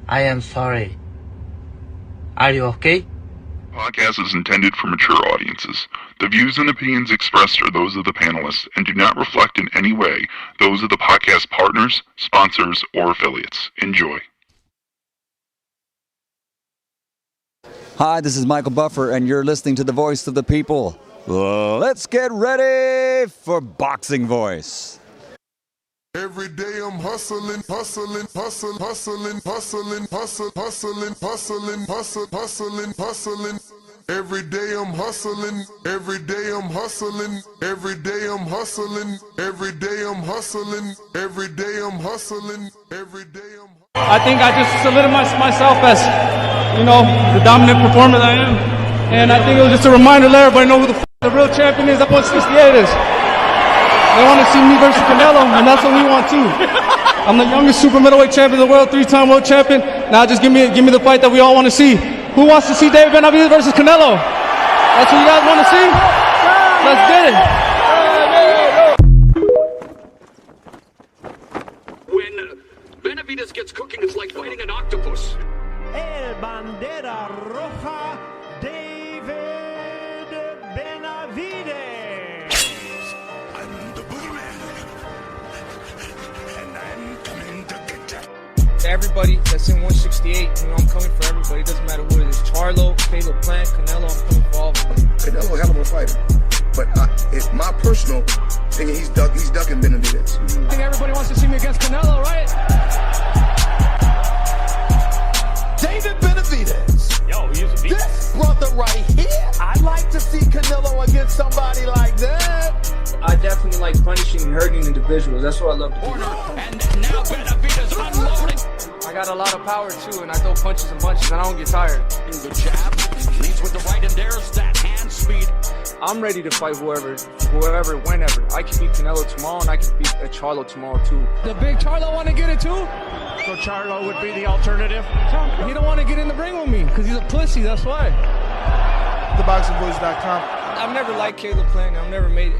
I am sorry. Are you okay? Podcast is intended for mature audiences. The views and opinions expressed are those of the panelists and do not reflect in any way those of the podcast partners, sponsors, or affiliates. Enjoy. Hi, this is Michael Buffer, and you're listening to the Voice of the People. Let's get ready for Boxing Voice. Every day I'm hustling, hustling, hustling, hustling, hustling, hustling, hustling, hustling, hustling, hustling, hustling. Every day I'm hustling, every day I'm hustling, every day I'm hustling, every day I'm hustling, every day I'm hustling, every day I'm I think I just solidified myself as, the dominant performer that I am. And I think it was just a reminder to let everybody know who the real champion is. That's what 68 is. They want to see me versus Canelo, and that's what we want too. I'm the youngest super middleweight champion of the world, 3-time world champion. Now just give me the fight that we all want to see. Who wants to see David Benavidez versus Canelo? That's what you guys want to see? Let's get it. When Benavidez gets cooking, it's like fighting an octopus. El Bandera Roja, David Benavidez. To everybody that's in 168, I'm coming for everybody. It doesn't matter who it is. Charlo, Caleb Plant, Canelo, I'm coming for all of them. Canelo a hell of a fighter, but it's my personal opinion. He's ducking Benavidez. I think everybody wants to see me against Canelo, right? David Benavidez. Yo, he used to be. This brother right here, I'd like to see Canelo against somebody like that. I definitely like punishing and hurting individuals. That's what I love to do. And now Benavidez unloading. I got a lot of power too, and I throw punches and bunches, and I don't get tired. The jab leads with the right, and there's that hand speed. I'm ready to fight whoever, whenever. I can beat Canelo tomorrow, and I can beat Charlo tomorrow too. The big Charlo want to get it too? So Charlo would be the alternative. He don't want to get in the ring with me because he's a pussy, that's why. TheBoxingVoice.com. I've never liked Caleb Plant.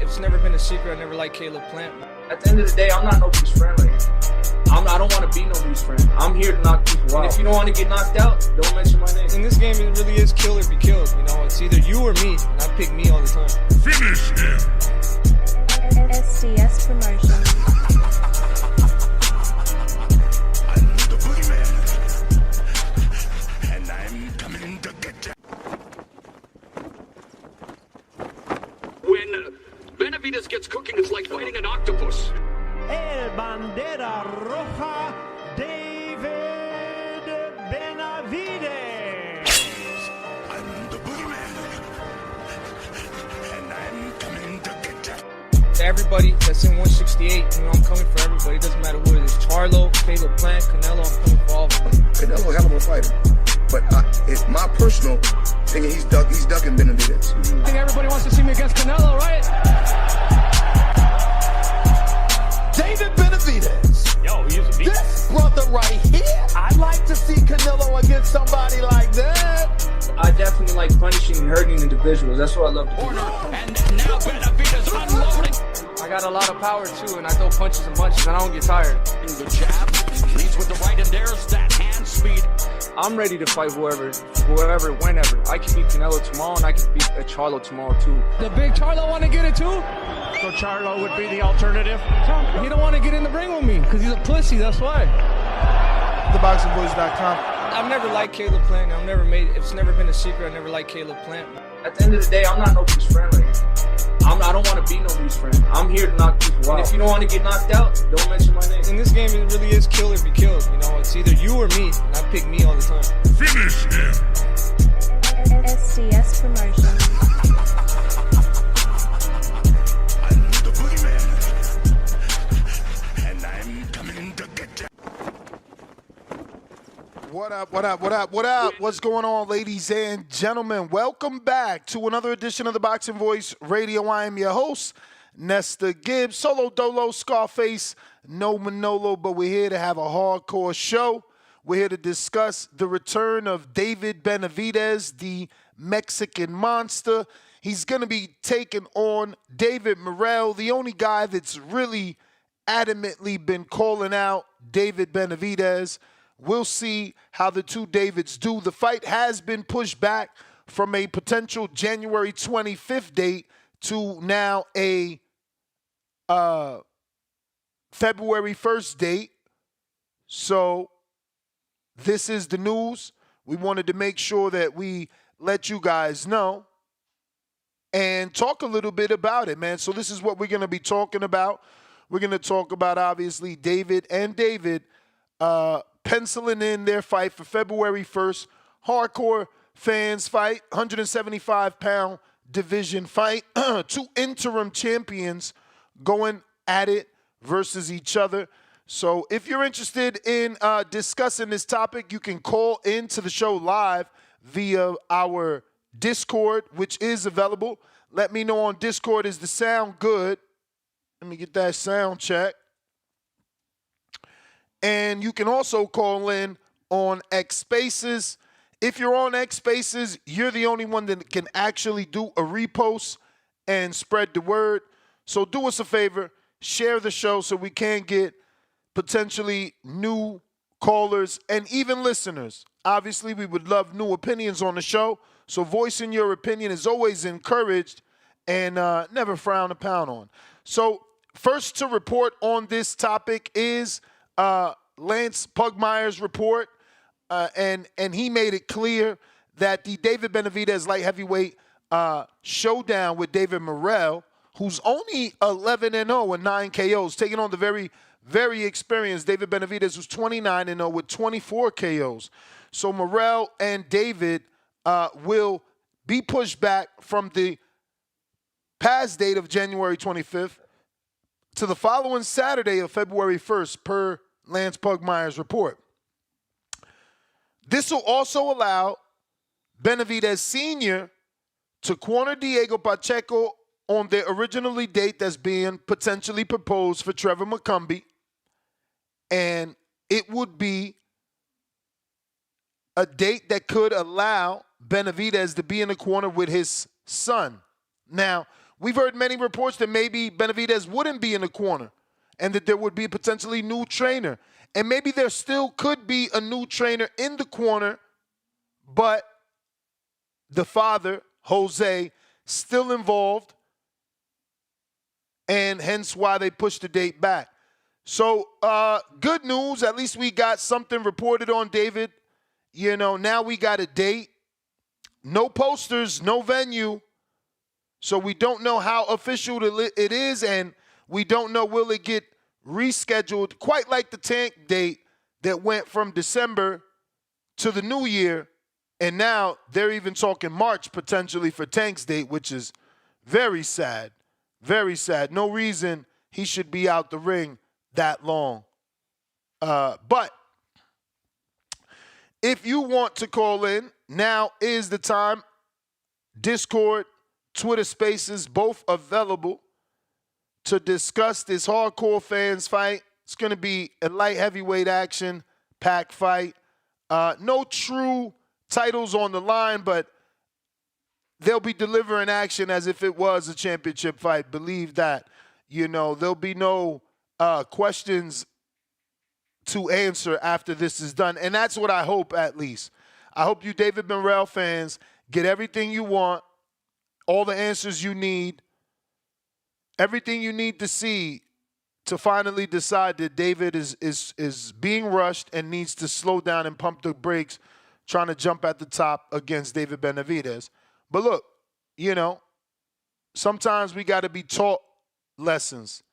It's never been a secret. I never liked Caleb Plant. At the end of the day, I'm not nobody's friend right now. I don't want to be nobody's friend. I'm here to knock people out. And if you don't want to get knocked out, don't mention my name. In this game, it really is kill or be killed. It's either you or me, and I pick me all the time. Finish him! SDS Promotion. When Benavidez gets cooking, it's like fighting an octopus. El Bandera Roja, David Benavidez. I'm the boogeyman, and I'm coming to get you. To everybody that's in 168, I'm coming for everybody. It doesn't matter who it is. Charlo, Caleb Plant, Canelo, I'm coming for all of them. Canelo a hell of a fighter, but it's my personal opinion. He's ducking Benavidez. I think everybody wants to see me against Canelo, right? David Benavidez. Yo, he used to be. This brother right here, I'd like to see Canelo against somebody like that. I definitely like punishing and hurting individuals. That's what I love to do. And now Benavidez unloading. I got a lot of power too, and I throw punches and bunches, and I don't get tired. The jab leads with the right, and there's that hand speed. I'm ready to fight whoever, whenever. I can beat Canelo tomorrow, and I can beat Charlo tomorrow too. The big Charlo want to get it too? So Charlo would be the alternative. He don't want to get in the ring with me because he's a pussy, that's why. TheBoxingVoice.com. I've never liked Caleb Plant. It's never been a secret. I never liked Caleb Plant. At the end of the day, I'm not nobody's friend right now. I don't want to be nobody's friend. I'm here to knock people out. And if you don't want to get knocked out, don't mention my name. In this game, it really is kill or be killed. It's either you or me, and I pick me all the time. Finish him! SDS Promotion. I'm the boogeyman, and I'm coming to get you. What up, what up, what up, what up? What's going on, ladies and gentlemen? Welcome back to another edition of the Boxing Voice Radio. I am your host, Nesta Gibbs, Solo Dolo, Scarface, no Manolo, but we're here to have a hardcore show. We're here to discuss the return of David Benavidez, the Mexican monster. He's going to be taking on David Morrell, the only guy that's really adamantly been calling out David Benavidez. We'll see how the two Davids do. The fight has been pushed back from a potential January 25th date to now a February 1st date. So this is the news. We wanted to make sure that we let you guys know and talk a little bit about it, man. So this is what we're going to be talking about. We're going to talk about, obviously, David penciling in their fight for February 1st. Hardcore fans fight, 175-pound division fight. Two interim champions going at it versus each other. So if you're interested in discussing this topic, you can call into the show live via our Discord, which is available. Let me know on Discord, is the sound good? Let me get that sound check. And you can also call in on X Spaces. If you're on X Spaces, you're the only one that can actually do a repost and spread the word. So do us a favor, share the show so we can get potentially new callers and even listeners. Obviously, we would love new opinions on the show. So voicing your opinion is always encouraged and never frowned upon on. So first to report on this topic is Lance Pugmire's report. And he made it clear that the David Benavidez light heavyweight showdown with David Morrell, who's only 11-0 and 9 KOs, taking on the very, very experienced David Benavidez, who's 29-0 with 24 KOs. So Morrell and David will be pushed back from the past date of January 25th to the following Saturday of February 1st, per Lance Pugmire's report. This will also allow Benavidez Sr. to corner Diego Pacheco on the originally date that's being potentially proposed for Trevor McCumbee. And it would be a date that could allow Benavidez to be in the corner with his son. Now, we've heard many reports that maybe Benavidez wouldn't be in the corner and that there would be a potentially new trainer. And maybe there still could be a new trainer in the corner, but the father, Jose, still involved, and hence why they pushed the date back. So good news, at least we got something reported on David. You know, now we got a date. No posters, no venue. So we don't know how official it is, and we don't know will it get rescheduled, quite like the Tank date that went from December to the new year. And now they're even talking March potentially for Tank's date, which is very sad. Very sad. No reason he should be out the ring that long. But if you want to call in, now is the time. Discord, Twitter Spaces, both available to discuss this hardcore fans fight. It's going to be a light heavyweight action pack fight. No true titles on the line, but they'll be delivering action as if it was a championship fight. Believe that. You know, there'll be no questions to answer after this is done. And that's what I hope, at least. I hope you David Morrell fans get everything you want, all the answers you need, everything you need to see to finally decide that David is being rushed and needs to slow down and pump the brakes trying to jump at the top against David Benavidez. But look, you know, sometimes we got to be taught lessons.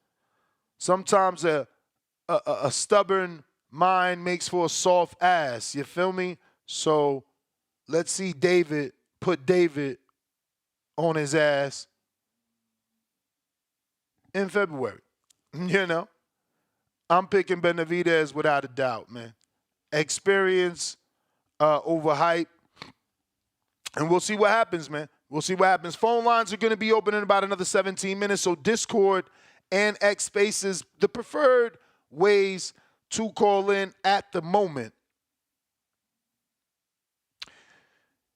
Sometimes a stubborn mind makes for a soft ass. You feel me? So let's see David put David on his ass in February. You know, I'm picking Benavidez without a doubt, man. Experience over hype. And we'll see what happens, man. We'll see what happens. Phone lines are going to be open in about another 17 minutes. So Discord and X Spaces, the preferred ways to call in at the moment.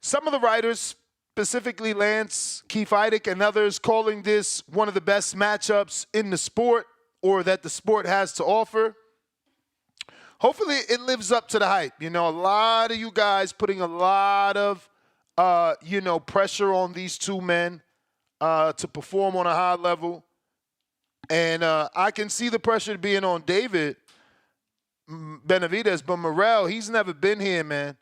Some of the writers, specifically Lance, Keith Idec, and others, calling this one of the best matchups in the sport or that the sport has to offer. hopefully it lives up to the hype. You know, a lot of you guys putting a lot of, pressure on these two men to perform on a high level. And I can see the pressure being on David Benavidez, but Morrell, he's never been here, man.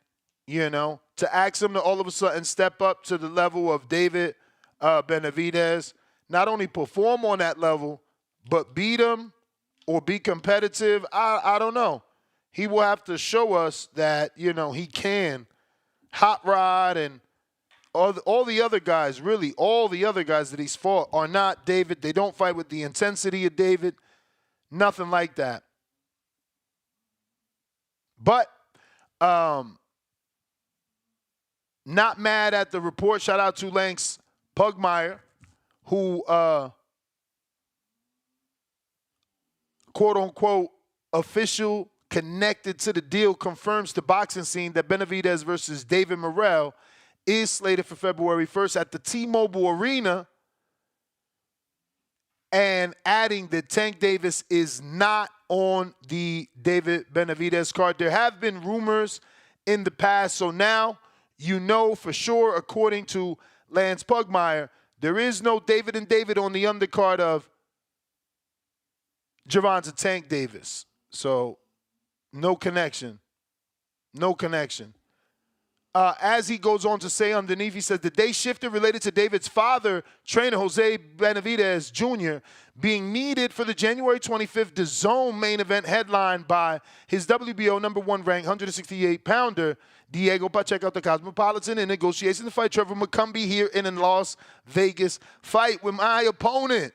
You know, to ask him to all of a sudden step up to the level of David Benavidez, not only perform on that level, but beat him or be competitive, I don't know. He will have to show us that, he can. Hot Rod and all the other guys, really, all the other guys that he's fought are not David. They don't fight with the intensity of David. Nothing like that. But not mad at the report. Shout out to Lance Pugmire, who, quote-unquote, official connected to the deal, confirms the boxing scene that Benavidez versus David Morrell is slated for February 1st at the T-Mobile Arena, and adding that Tank Davis is not on the David Benavidez card. There have been rumors in the past, so now you know for sure, according to Lance Pugmire, there is no David and David on the undercard of Gervonta Tank Davis. So no connection. No connection. As he goes on to say underneath, he says the day shifted related to David's father, trainer Jose Benavidez Jr., being needed for the January 25th DAZN main event headlined by his WBO number one ranked 168-pounder Diego Pacheco at the Cosmopolitan in negotiations to fight Trevor McCumbee here in a Las Vegas fight with my opponent.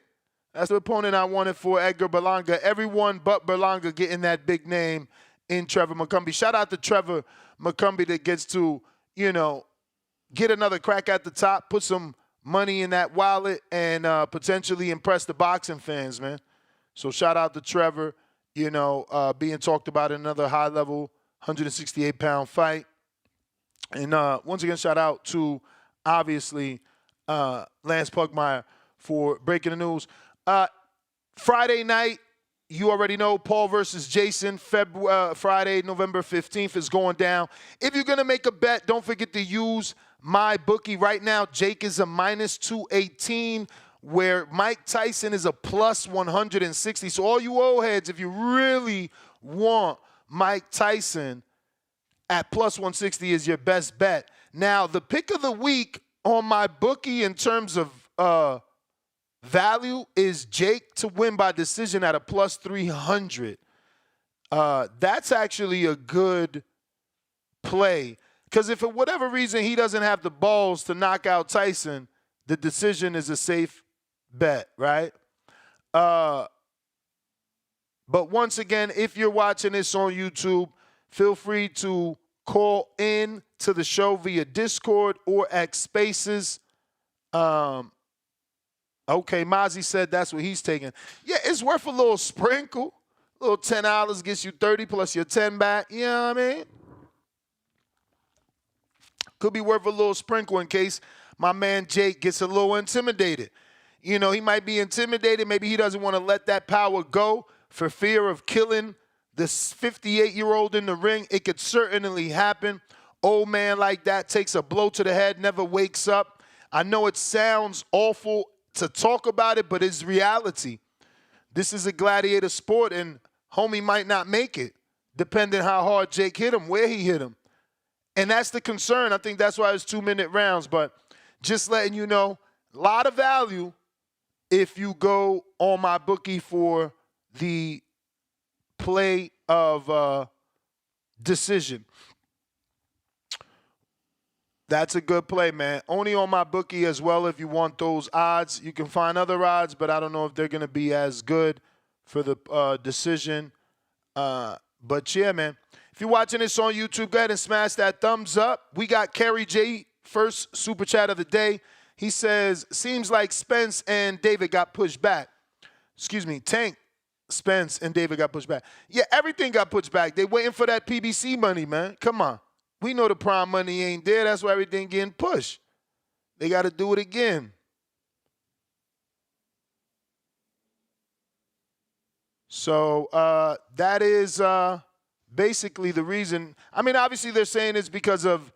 That's the opponent I wanted for Edgar Berlanga. Everyone but Berlanga getting that big name in Trevor McCumbee. Shout out to Trevor McCumbee that gets to, get another crack at the top, put some money in that wallet, and potentially impress the boxing fans, man. So shout out to Trevor, being talked about in another high-level 168-pound fight. And once again, shout out to, obviously, Lance Pugmire for breaking the news. Friday night, you already know, Paul versus Jason, Friday, November 15th is going down. If you're going to make a bet, don't forget to use my bookie. Right now, Jake is a minus 218, where Mike Tyson is a plus 160. So all you old heads, if you really want Mike Tyson at plus 160 is your best bet. Now, the pick of the week on my bookie in terms of value is Jake to win by decision at a plus 300. That's actually a good play, because if for whatever reason he doesn't have the balls to knock out Tyson, the decision is a safe bet, right? But once again, if you're watching this on YouTube, feel free to call in to the show via Discord or X Spaces. Okay, Mozzie said that's what he's taking. Yeah, it's worth a little sprinkle. A little $10 gets you 30 plus your 10 back. You know what I mean? Could be worth a little sprinkle in case my man Jake gets a little intimidated. He might be intimidated. Maybe he doesn't want to let that power go for fear of killing this 58-year-old in the ring. It could certainly happen. Old man like that takes a blow to the head, never wakes up. I know it sounds awful to talk about it, but it's reality. This is a gladiator sport, and homie might not make it, depending how hard Jake hit him, where he hit him. And that's the concern. I think that's why it's 2-minute rounds. But just letting you know, a lot of value if you go on my bookie for the play of decision. That's a good play, man. Only on my bookie as well if you want those odds. You can find other odds, but I don't know if they're going to be as good for the decision. But, yeah, man. If you're watching this on YouTube, go ahead and smash that thumbs up. We got Kerry J, first super chat of the day. He says, seems like Spence and David got pushed back. Excuse me, Tank, Spence, and David got pushed back. Yeah, everything got pushed back. They waiting for that PBC money, man. Come on. We know the prime money ain't there. That's why everything getting pushed. They got to do it again. So that is basically the reason. I mean, obviously they're saying it's because of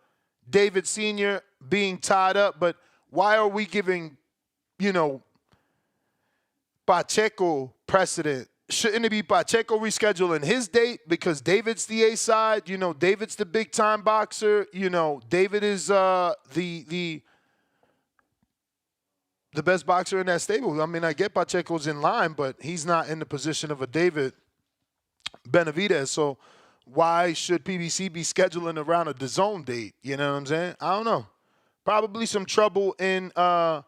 David Sr. being tied up, but why are we giving, Pacheco precedent? Shouldn't it be Pacheco rescheduling his date because David's the A side? David's the big time boxer. David is the best boxer in that stable. I mean, I get Pacheco's in line, but he's not in the position of a David Benavidez. So why should PBC be scheduling around a DAZN date? You know what I'm saying? I don't know. Probably some trouble in the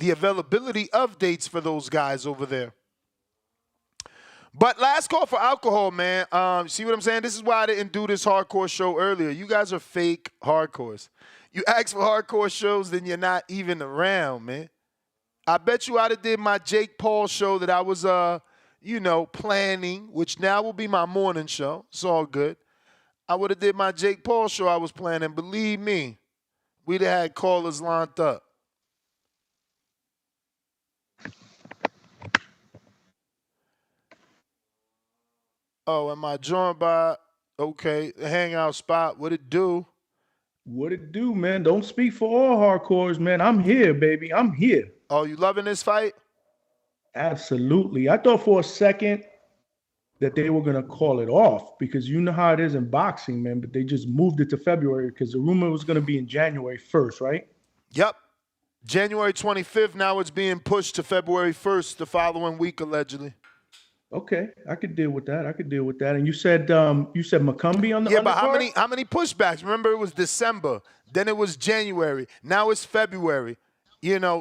availability of dates for those guys over there. But last call for alcohol, man. See what I'm saying? This is why I didn't do this hardcore show earlier. You guys are fake hardcores. You ask for hardcore shows, then you're not even around, man. I bet you I'd have did my Jake Paul show that I was, planning, which now will be my morning show. It's all good. I would have did my Jake Paul show I was planning. Believe me, we'd have had callers lined up. Oh, am I joined by, the hangout spot? What it do? What it do, man? Don't speak for all hardcores, man. I'm here, baby. I'm here. Oh, you loving this fight? Absolutely. I thought for a second that they were going to call it off because you know how it is in boxing, man, but they just moved it to February because the rumor was going to be in January 1st, right? Yep. January 25th, now it's being pushed to February 1st the following week, allegedly. Okay, I could deal with that. And you said McCumbee on the yeah, but how many pushbacks? Remember, it was December, then it was January, now it's February.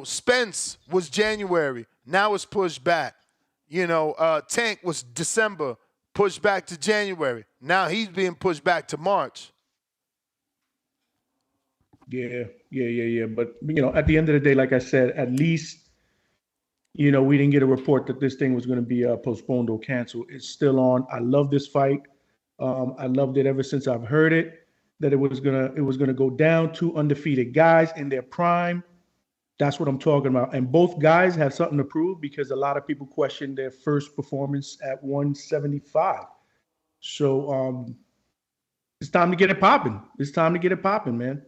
Spence was January, now it's pushed back. Tank was December, pushed back to January. Now he's being pushed back to March. Yeah. But at the end of the day, like I said, at least. We didn't get a report that this thing was going to be postponed or canceled. It's still on. I love this fight. I loved it ever since I've heard it. That it was gonna go down to undefeated guys in their prime. That's what I'm talking about. And both guys have something to prove because a lot of people question their first performance at 175. So it's time to get it popping. Man.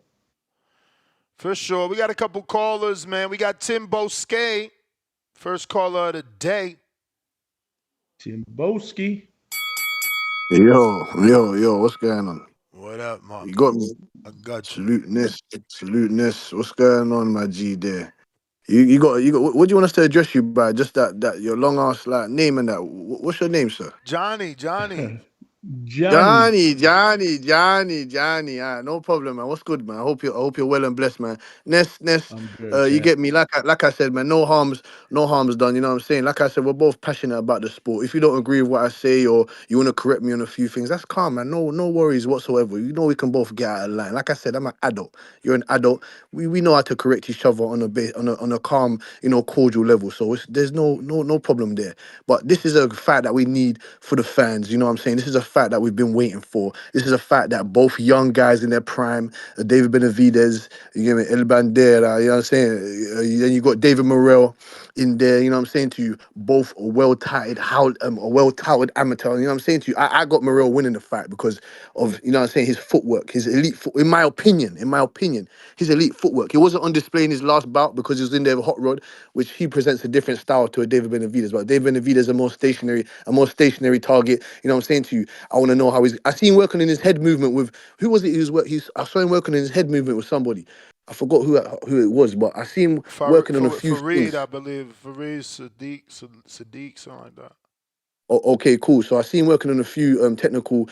For sure. We got a couple callers, man. We got Tim Boske. First caller of the day. Tim Boske. Yo, what's going on? What up, Mark? You got me. I got you. Salute Ness. What's going on, my G there? You got. What do you want us to address you by? Just that your long ass name and that. What's your name, sir? Johnny. Johnny. No problem, man. What's good, man? I hope you're well and blessed, man. Ness. I'm good, You get me. Like I said, man. No harm's done. You know what I'm saying? Like I said, we're both passionate about the sport. If you don't agree with what I say or you want to correct me on a few things, that's calm, man. No worries whatsoever. We can both get out of line. Like I said, I'm an adult. You're an adult. We know how to correct each other on a calm, cordial level. So there's no problem there. But this is a fact that we need for the fans. You know what I'm saying? This is a fact that we've been waiting for. This is a fact that both young guys in their prime, David Benavidez, you get me, El Bandera, you know what I'm saying? Then you got David Morrell in there, you know what I'm saying to you, both a well-touted amateur, you know what I'm saying to you. I got Morrell winning the fight because of, you know what I'm saying, his footwork, his elite in my opinion, his elite footwork. He wasn't on display in his last bout because he was in there with Hot Rod, which he presents a different style to a David Benavidez. But David Benavidez is a more stationary target. You know what I'm saying to you? I want to know how I see him working in his head movement with, who was it I saw him working in his head movement with somebody. I forgot who it was, but I see him working on a few things. I believe. Fareed Sadiq, something like that. Okay, cool. So I see him working on a few technical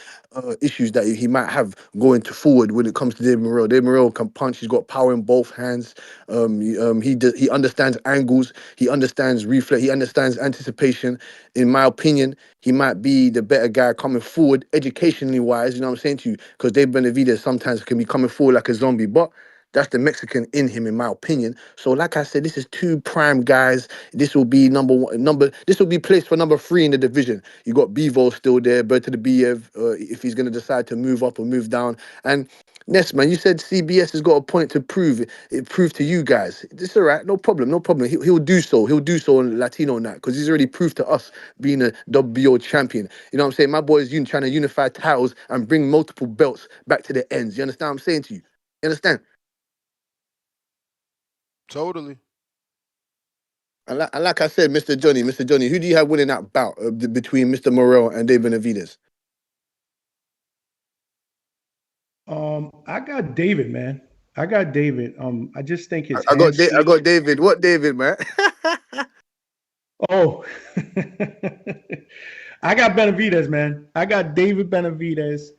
issues that he might have going forward when it comes to David Morrell. David Morrell can punch. He's got power in both hands. He understands angles. He understands reflex. He understands anticipation. In my opinion, he might be the better guy coming forward, educationally wise. You know what I'm saying to you? Because David Benavidez sometimes can be coming forward like a zombie, but That's the Mexican in him, in my opinion. So, like I said, this is two prime guys. This will be number one. This will be placed for number 3 in the division. You got Bevo still there, Berta the Biev, if he's going to decide to move up or move down. And Ness, man, you said CBS has got a point to prove. It proved to you guys. It's all right, no problem, no problem. He'll do so. He'll do so on Latino night because he's already proved to us being a WBO champion. You know what I'm saying? My boy is trying to unify titles and bring multiple belts back to the ends. You understand what I'm saying to you? You understand? Totally. And like I said, Mr. Johnny, who do you have winning that bout between Mr. Morrell and Dave Benavidez? I got David, man. I got David. I just think his I got hand I got David. What David, man? Oh, I got Benavidez, man. I got David Benavidez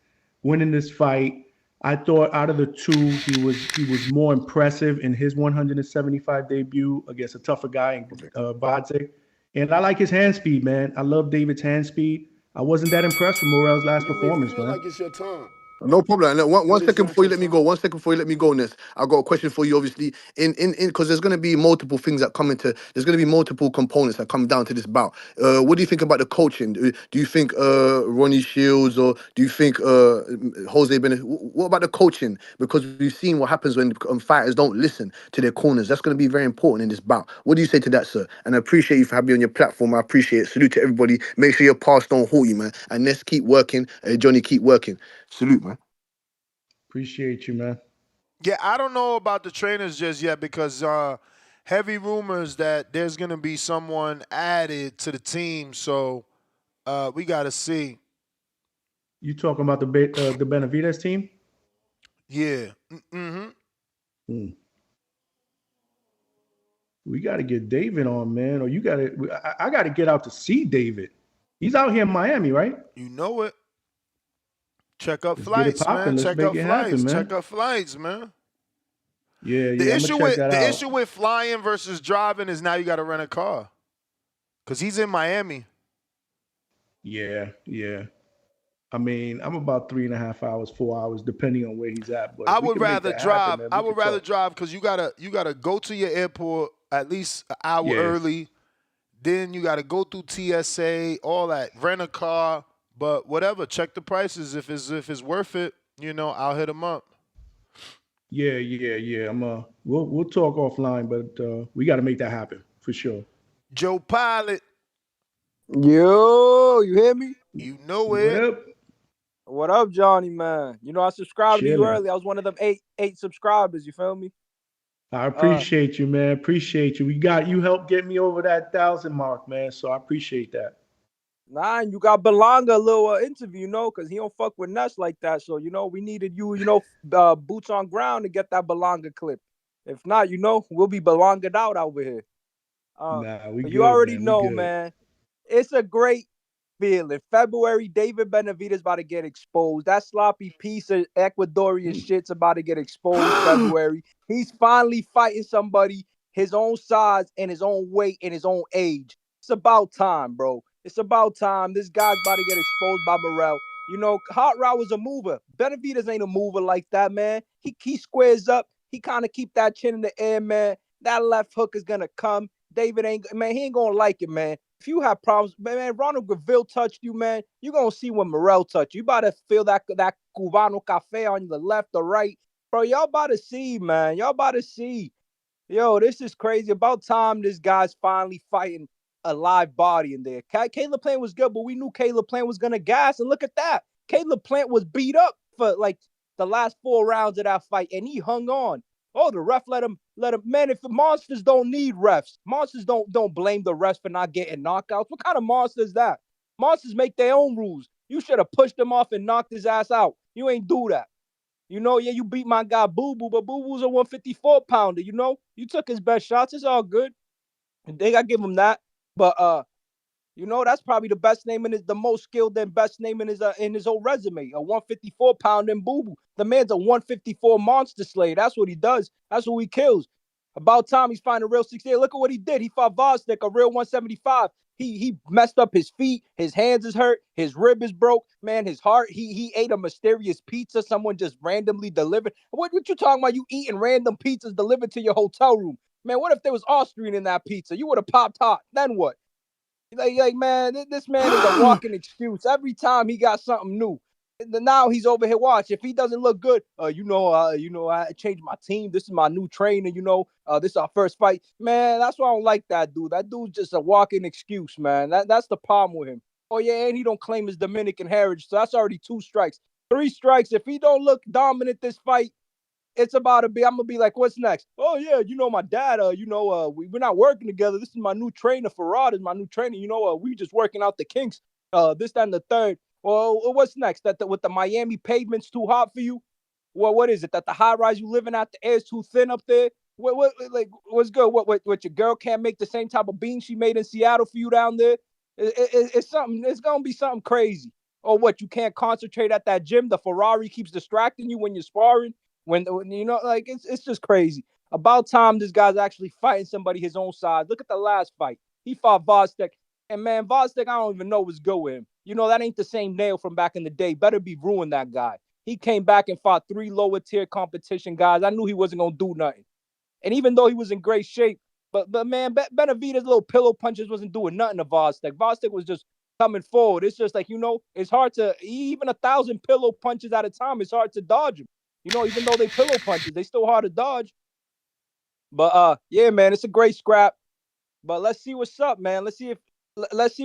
winning this fight. I thought out of the two, he was more impressive in his 175 debut against a tougher guy in Vadze. And I like his hand speed, man. I love David's hand speed. I wasn't that impressed with Morrell's last performance, man. Like it's your time. No problem. And one second before you let me go. 1 second before you let me go, Ness. I got a question for you. Obviously, in because there's going to be multiple things that come into. There's going to be multiple components that come down to this bout. What do you think about the coaching? Do you think Ronnie Shields or do you think Jose Bennett? What about the coaching? Because we've seen what happens when fighters don't listen to their corners. That's going to be very important in this bout. What do you say to that, sir? And I appreciate you for having me on your platform. I appreciate it. Salute to everybody. Make sure your past don't hold you, man. And Ness, keep working. Johnny, keep working. Salute, man. Appreciate you, man. Yeah, I don't know about the trainers just yet because heavy rumors that there's going to be someone added to the team. So we got to see. You talking about the Benavidez team? Yeah. Mm-hmm. We got to get David on, man. Or you got to. I got to get out to see David. He's out here in Miami, right? You know it. Check up Let's flights, man. Let's Check make up it flights. happen, man. Check up flights, man. Yeah, The yeah. issue with flying versus driving is now you got to rent a car because he's in Miami. Yeah. I mean, I'm about 3.5 hours, 4 hours, depending on where he's at. But I would rather drive. I would rather drive because you gotta go to your airport at least an hour early. Then you gotta go through TSA, all that. Rent a car, but whatever. Check the prices. If it's worth it, I'll hit them up. Yeah. We'll talk offline, but we got to make that happen for sure. Joe Pilot. Yo, you hear me? You know it. Yep. What up, Johnny, man? I subscribed to you Chilling. early. I was one of them eight subscribers. You feel me? I appreciate you, man. Appreciate you. You helped get me over that 1,000 mark, man. So I appreciate that. Nah, and you got Belonga a little interview, because he don't fuck with Ness like that. So, we needed you, boots on ground to get that Belonga clip. If not, we'll be Belonga'd out over here. You already know, man. It's a great feeling. February, David Benavidez about to get exposed. That sloppy piece of Ecuadorian shit's about to get exposed February. He's finally fighting somebody his own size and his own weight and his own age. It's about time, bro. It's about time. This guy's about to get exposed by Morrell. Hot Rod was a mover. Benavidez ain't a mover like that, man. He squares up. He kind of keep that chin in the air, man. That left hook is going to come. David he ain't going to like it, man. If you have problems, man, Ronald Graville touched you, man. You're going to see when Morrell touched you. You about to feel that Cubano Cafe on the left or right. Bro, y'all about to see, man. Y'all about to see. Yo, this is crazy. About time this guy's finally fighting a live body in there. Caleb Plant was good, but we knew Caleb Plant was going to gas. And look at that. Caleb Plant was beat up for like the last 4 rounds of that fight, and he hung on. Oh, the ref let him. Man, if monsters don't need refs, monsters don't blame the refs for not getting knockouts. What kind of monster is that? Monsters make their own rules. You should have pushed him off and knocked his ass out. You ain't do that. You beat my guy Boo Boo, but Boo Boo's a 154 pounder. You took his best shots. It's all good. And they gotta give him that. But that's probably the best name the most skilled and best name in his whole resume. A 154 pounder and Boo Boo. The man's a 154 monster slayer. That's what he does. That's what he kills. About time he's finding a real 68. Look at what he did. He fought Vostek, a real 175. He messed up his feet. His hands is hurt. His rib is broke. Man, his heart. He ate a mysterious pizza someone just randomly delivered. What you talking about? You eating random pizzas delivered to your hotel room? Man, what if there was Austrian in that pizza? You would have popped hot. Then what? Like man, this man is a walking excuse. Every time he got something new. Now he's over here. Watch, if he doesn't look good, I changed my team. This is my new trainer. This is our first fight. Man, that's why I don't like that dude. That dude's just a walking excuse, man. That's the problem with him. Oh yeah, and he don't claim his Dominican heritage, so that's already 2 strikes. 3 strikes. If he don't look dominant this fight, it's about to be. I'm gonna be like, what's next? Oh yeah, my dad. We're not working together. This is my new trainer. Farad is my new trainer. We just working out the kinks. This, that, and the third. Well, what's next? With the Miami pavements too hot for you? Well, what is it? That the high rise you living at, the air's too thin up there? What's good? What your girl can't make the same type of beans she made in Seattle for you down there? It's something. It's gonna be something crazy. Or what? You can't concentrate at that gym. The Ferrari keeps distracting you when you're sparring. When it's just crazy. About time this guy's actually fighting somebody his own size. Look at the last fight. He fought Vostek. And man, Vostek, I don't even know what's good with him. That ain't the same nail from back in the day. Better be ruined that guy. He came back and fought 3 lower tier competition guys. I knew he wasn't gonna do nothing. And even though he was in great shape, but man, Benavidez' little pillow punches wasn't doing nothing to Vostek. Vostek was just coming forward. It's just like, it's hard to, even 1,000 pillow punches at a time, it's hard to dodge him. Even though they pillow punches, they still hard to dodge. But yeah, man, it's a great scrap. But let's see what's up, man. Let's see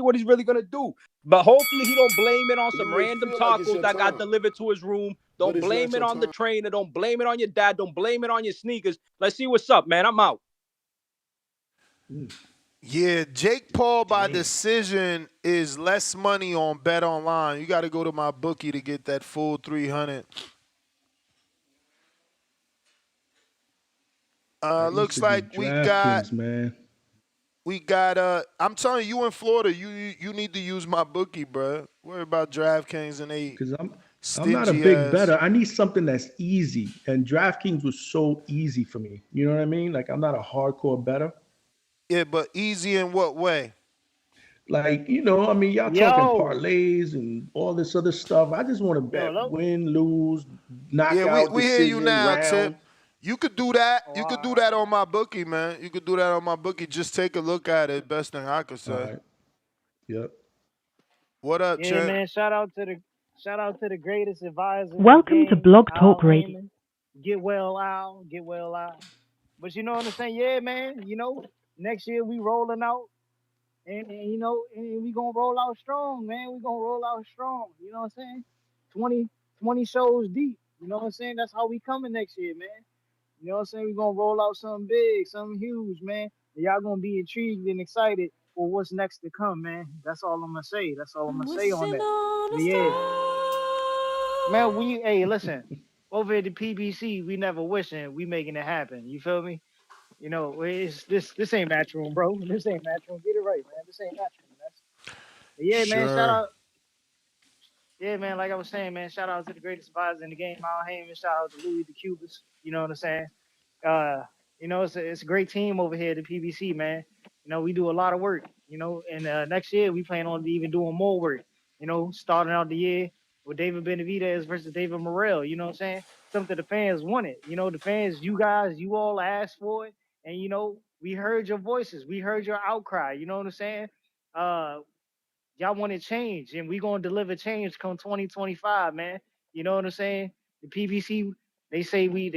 what he's really gonna do. But hopefully he don't blame it on some random tacos that got delivered to his room. Don't blame it on the trainer. Don't blame it on your dad. Don't blame it on your sneakers. Let's see what's up, man. I'm out. Yeah, Jake Paul by decision is less money on Bet Online. You got to go to my bookie to get that full 300. Looks like we got man. We got I'm telling you in Florida, you need to use my bookie, bro. Worry about DraftKings and they because I'm not a big bettor. I need something that's easy, and DraftKings was so easy for me. You know what I mean? Like I'm not a hardcore bettor. Yeah, but easy in what way? Like, y'all talking parlays and all this other stuff. I just want to bet win, lose, knockout, yeah, we hear you now, round. Tip. You could do that. You could do that on my bookie, man. You could do that on my bookie. Just take a look at it. Best thing I could say. All right. Yep. What up, yeah, Champ? man. Shout out to the greatest advisor. Welcome to Blog Talk Radio. Get well, Al. Get well, Al. But you know what I'm saying? Yeah, man. Next year we rolling out. And we gonna roll out strong, man. We gonna roll out strong. You know what I'm saying? 20 shows deep. You know what I'm saying? That's how we coming next year, man. You know what I'm saying? We gonna roll out something big, something huge, man. And y'all gonna be intrigued and excited for what's next to come, man. That's all I'm gonna say. That's all I'm gonna say on that. But yeah. Man, hey, listen. Over at the PBC, we never wishing, we making it happen. You feel me? It's this ain't Matchroom, bro. This ain't Matchroom. Get it right, man. This ain't Matchroom. Yeah, sure. Man. Shout out. Yeah, man. Like I was saying, man. Shout out to the greatest advisor in the game, Al Heyman. Shout out to Louis the Cubas. You know what I'm saying? It's a great team over here at the PBC, man. We do a lot of work. And next year we plan on even doing more work. Starting out the year with David Benavidez versus David Morrell. You know what I'm saying? Something the fans wanted. The fans, you guys, you all asked for it. And, we heard your voices. We heard your outcry. You know what I'm saying? Y'all wanted change, and we going to deliver change come 2025, man. You know what I'm saying? The PBC, they say we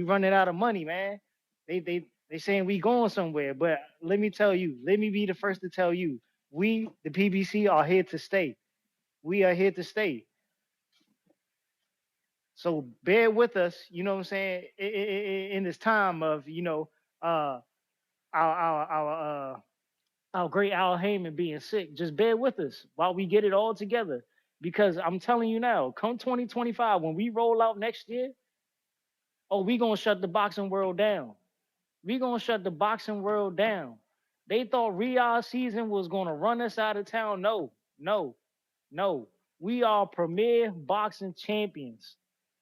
running out of money, man. They saying we going somewhere. But let me be the first to tell you, we, the PBC, are here to stay. We are here to stay. So bear with us, you know what I'm saying, in this time of, our great Al Heyman being sick. Just bear with us while we get it all together. Because I'm telling you now, come 2025, when we roll out next year, we going to shut the boxing world down. We going to shut the boxing world down. They thought Riyadh season was going to run us out of town. No. We are premier boxing champions.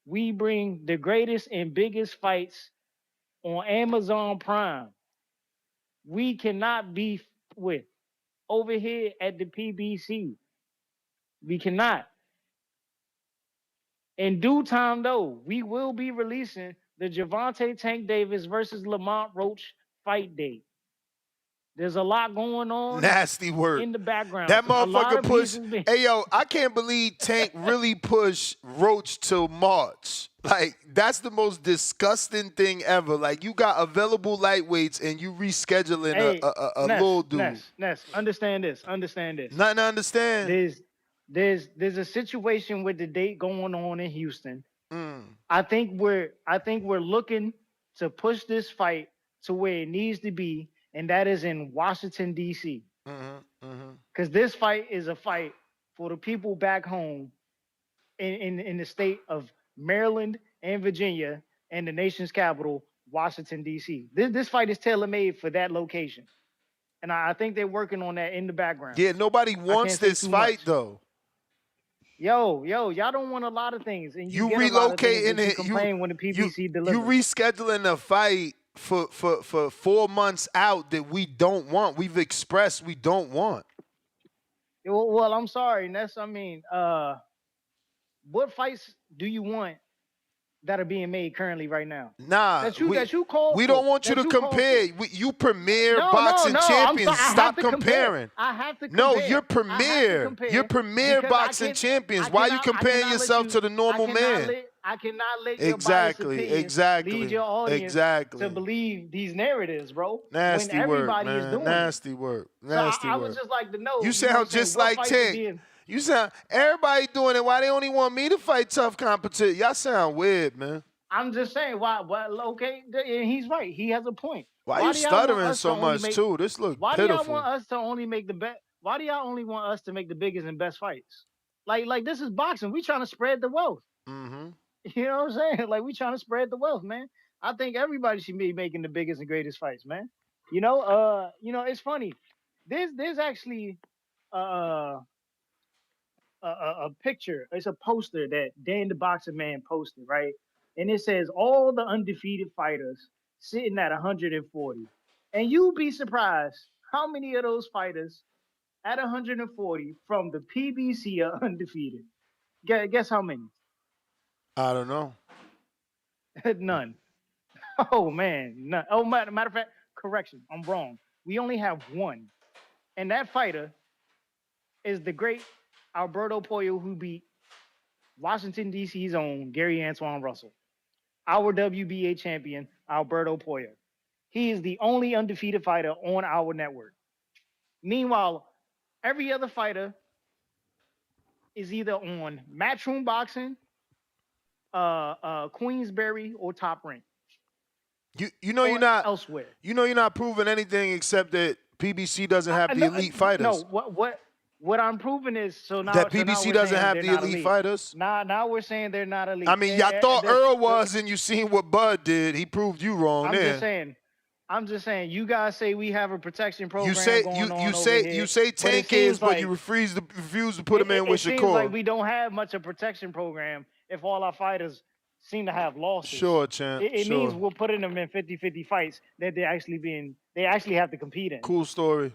We bring the greatest and biggest fights on Amazon Prime. We cannot be with. over here at the PBC. We cannot. In due time, though, we will be releasing the Gervonta Tank Davis versus Lamont Roach fight date. There's a lot going on. Nasty work. In the background. That A lot motherfucker of pushed. pieces being. Hey, yo, I can't believe Tank really pushed Roach till March. Like, that's the most disgusting thing ever. Like, you got available lightweights and you rescheduling a little dude. Ness, understand this. Understand this. Nothing to understand. There's a situation with the date going on in Houston. I think we're looking to push this fight to where it needs to be, and that is in Washington, D.C. Because this fight is a fight for the people back home in the state of Maryland and Virginia and the nation's capital, Washington, D.C. This fight is tailor-made for that location. And I think they're working on that in the background. Yeah, nobody wants this fight, though. Yo, y'all don't want a lot of things. And you get relocating it. You complain when the PBC delivers. You rescheduling a fight for 4 months out that we don't want. We've expressed we don't want. Well, I'm sorry, Ness. I mean, what fights do you want that are being made currently right now? Nah, that you call. We don't want you to compare. You premier boxing champions. Stop comparing. I have to compare. No, you're premier. You're premier boxing champions. Why are you comparing yourself to the normal man? I cannot let your biased opinions lead your audience to believe these narratives, bro. Nasty when everybody work, man. Is doing Nasty work. Nasty I work. would just like to know. You sound just like Tank. You sound everybody doing it. Why they only want me to fight tough competition? Y'all sound weird, man. I'm just saying. Why? Okay, and he's right. He has a point. Why you stuttering so much too? This looks pitiful. Why do y'all want us to only make the best? Why do y'all only want us to make the biggest and best fights? Like this is boxing. We trying to spread the wealth. You know what I'm saying? Like we trying to spread the wealth, man. I think everybody should be making the biggest and greatest fights, man. It's funny. There's actually a picture. It's a poster that Dan the Boxer Man posted, right? And it says all the undefeated fighters sitting at 140. And you'd be surprised how many of those fighters at 140 from the PBC are undefeated. Guess how many? I don't know. None. Oh, man. None. Oh, matter of fact, correction. I'm wrong. We only have one. And that fighter is the great Alberto Pollo, who beat Washington, D.C.'s own Gary Antoine Russell. Our WBA champion, Alberto Pollo. He is the only undefeated fighter on our network. Meanwhile, every other fighter is either on Matchroom Boxing, Queensberry, or Top Rank. You know you're not elsewhere. You know you're not proving anything except that PBC doesn't have the elite fighters. No, what I'm proving is that PBC doesn't have the elite fighters. Now we're saying they're not elite. I mean, y'all thought Earl was, and you seen what Bud did. He proved you wrong. I'm just saying. You guys say we have a protection program. You say Tank is, but you refuse to put him in with Shakur. It seems like we don't have much of a protection program if all our fighters seem to have losses. Sure, champ. It means we're putting them in 50-50 fights that they actually have to compete in. Cool story.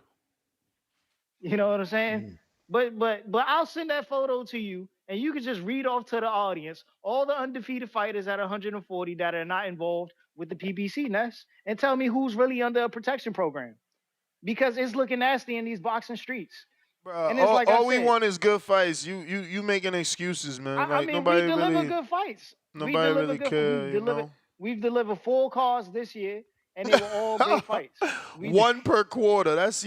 You know what I'm saying? But I'll send that photo to you, and you can just read off to the audience all the undefeated fighters at 140 that are not involved with the PBC Ness, and tell me who's really under a protection program, because it's looking nasty in these boxing streets. Bro, and it's all we want is good fights. You making excuses, man. I mean, we deliver good fights. Nobody really cares. We've delivered 4 cards this year, and they were all great fights. One per quarter. That's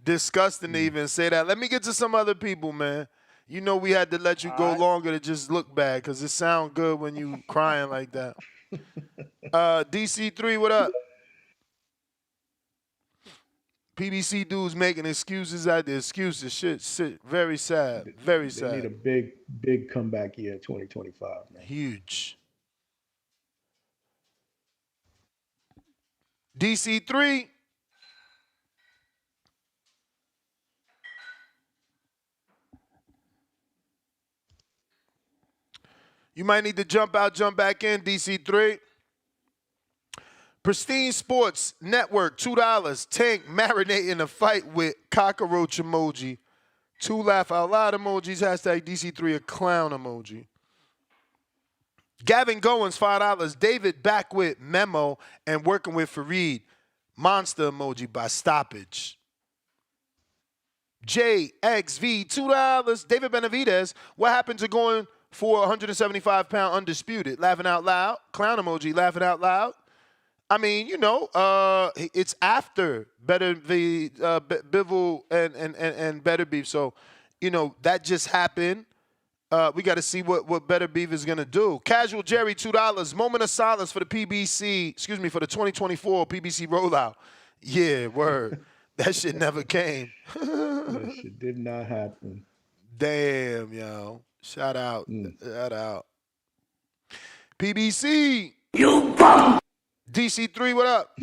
disgusting to even say that. Let me get to some other people, man. You know we had to let you go longer to just look bad, because it sound good when you crying like that. DC3, what up? PBC dudes making excuses out there. Excuses. Shit. Very sad. Very sad. They need a big comeback year, 2025, man. Huge. DC3. You might need to jump out, jump back in, DC3. Pristine Sports Network, $2. Tank marinating a fight with cockroach emoji. 2 laugh out loud emojis. Hashtag DC3 a clown emoji. Gavin Goins, $5. David back with memo and working with Fareed. Monster emoji by stoppage. JXV, $2. David Benavidez, what happened to going for 175-pound undisputed? Laughing out loud. Clown emoji, laughing out loud. I mean, it's after Bivol and Better Beef. So, that just happened. We got to see what Better Beef is going to do. Casual Jerry, $2. Moment of silence for the for the 2024 PBC rollout. Yeah, word. That shit never came. That shit did not happen. Damn, yo. Shout out. Shout out. PBC. You bum. DC3, what up?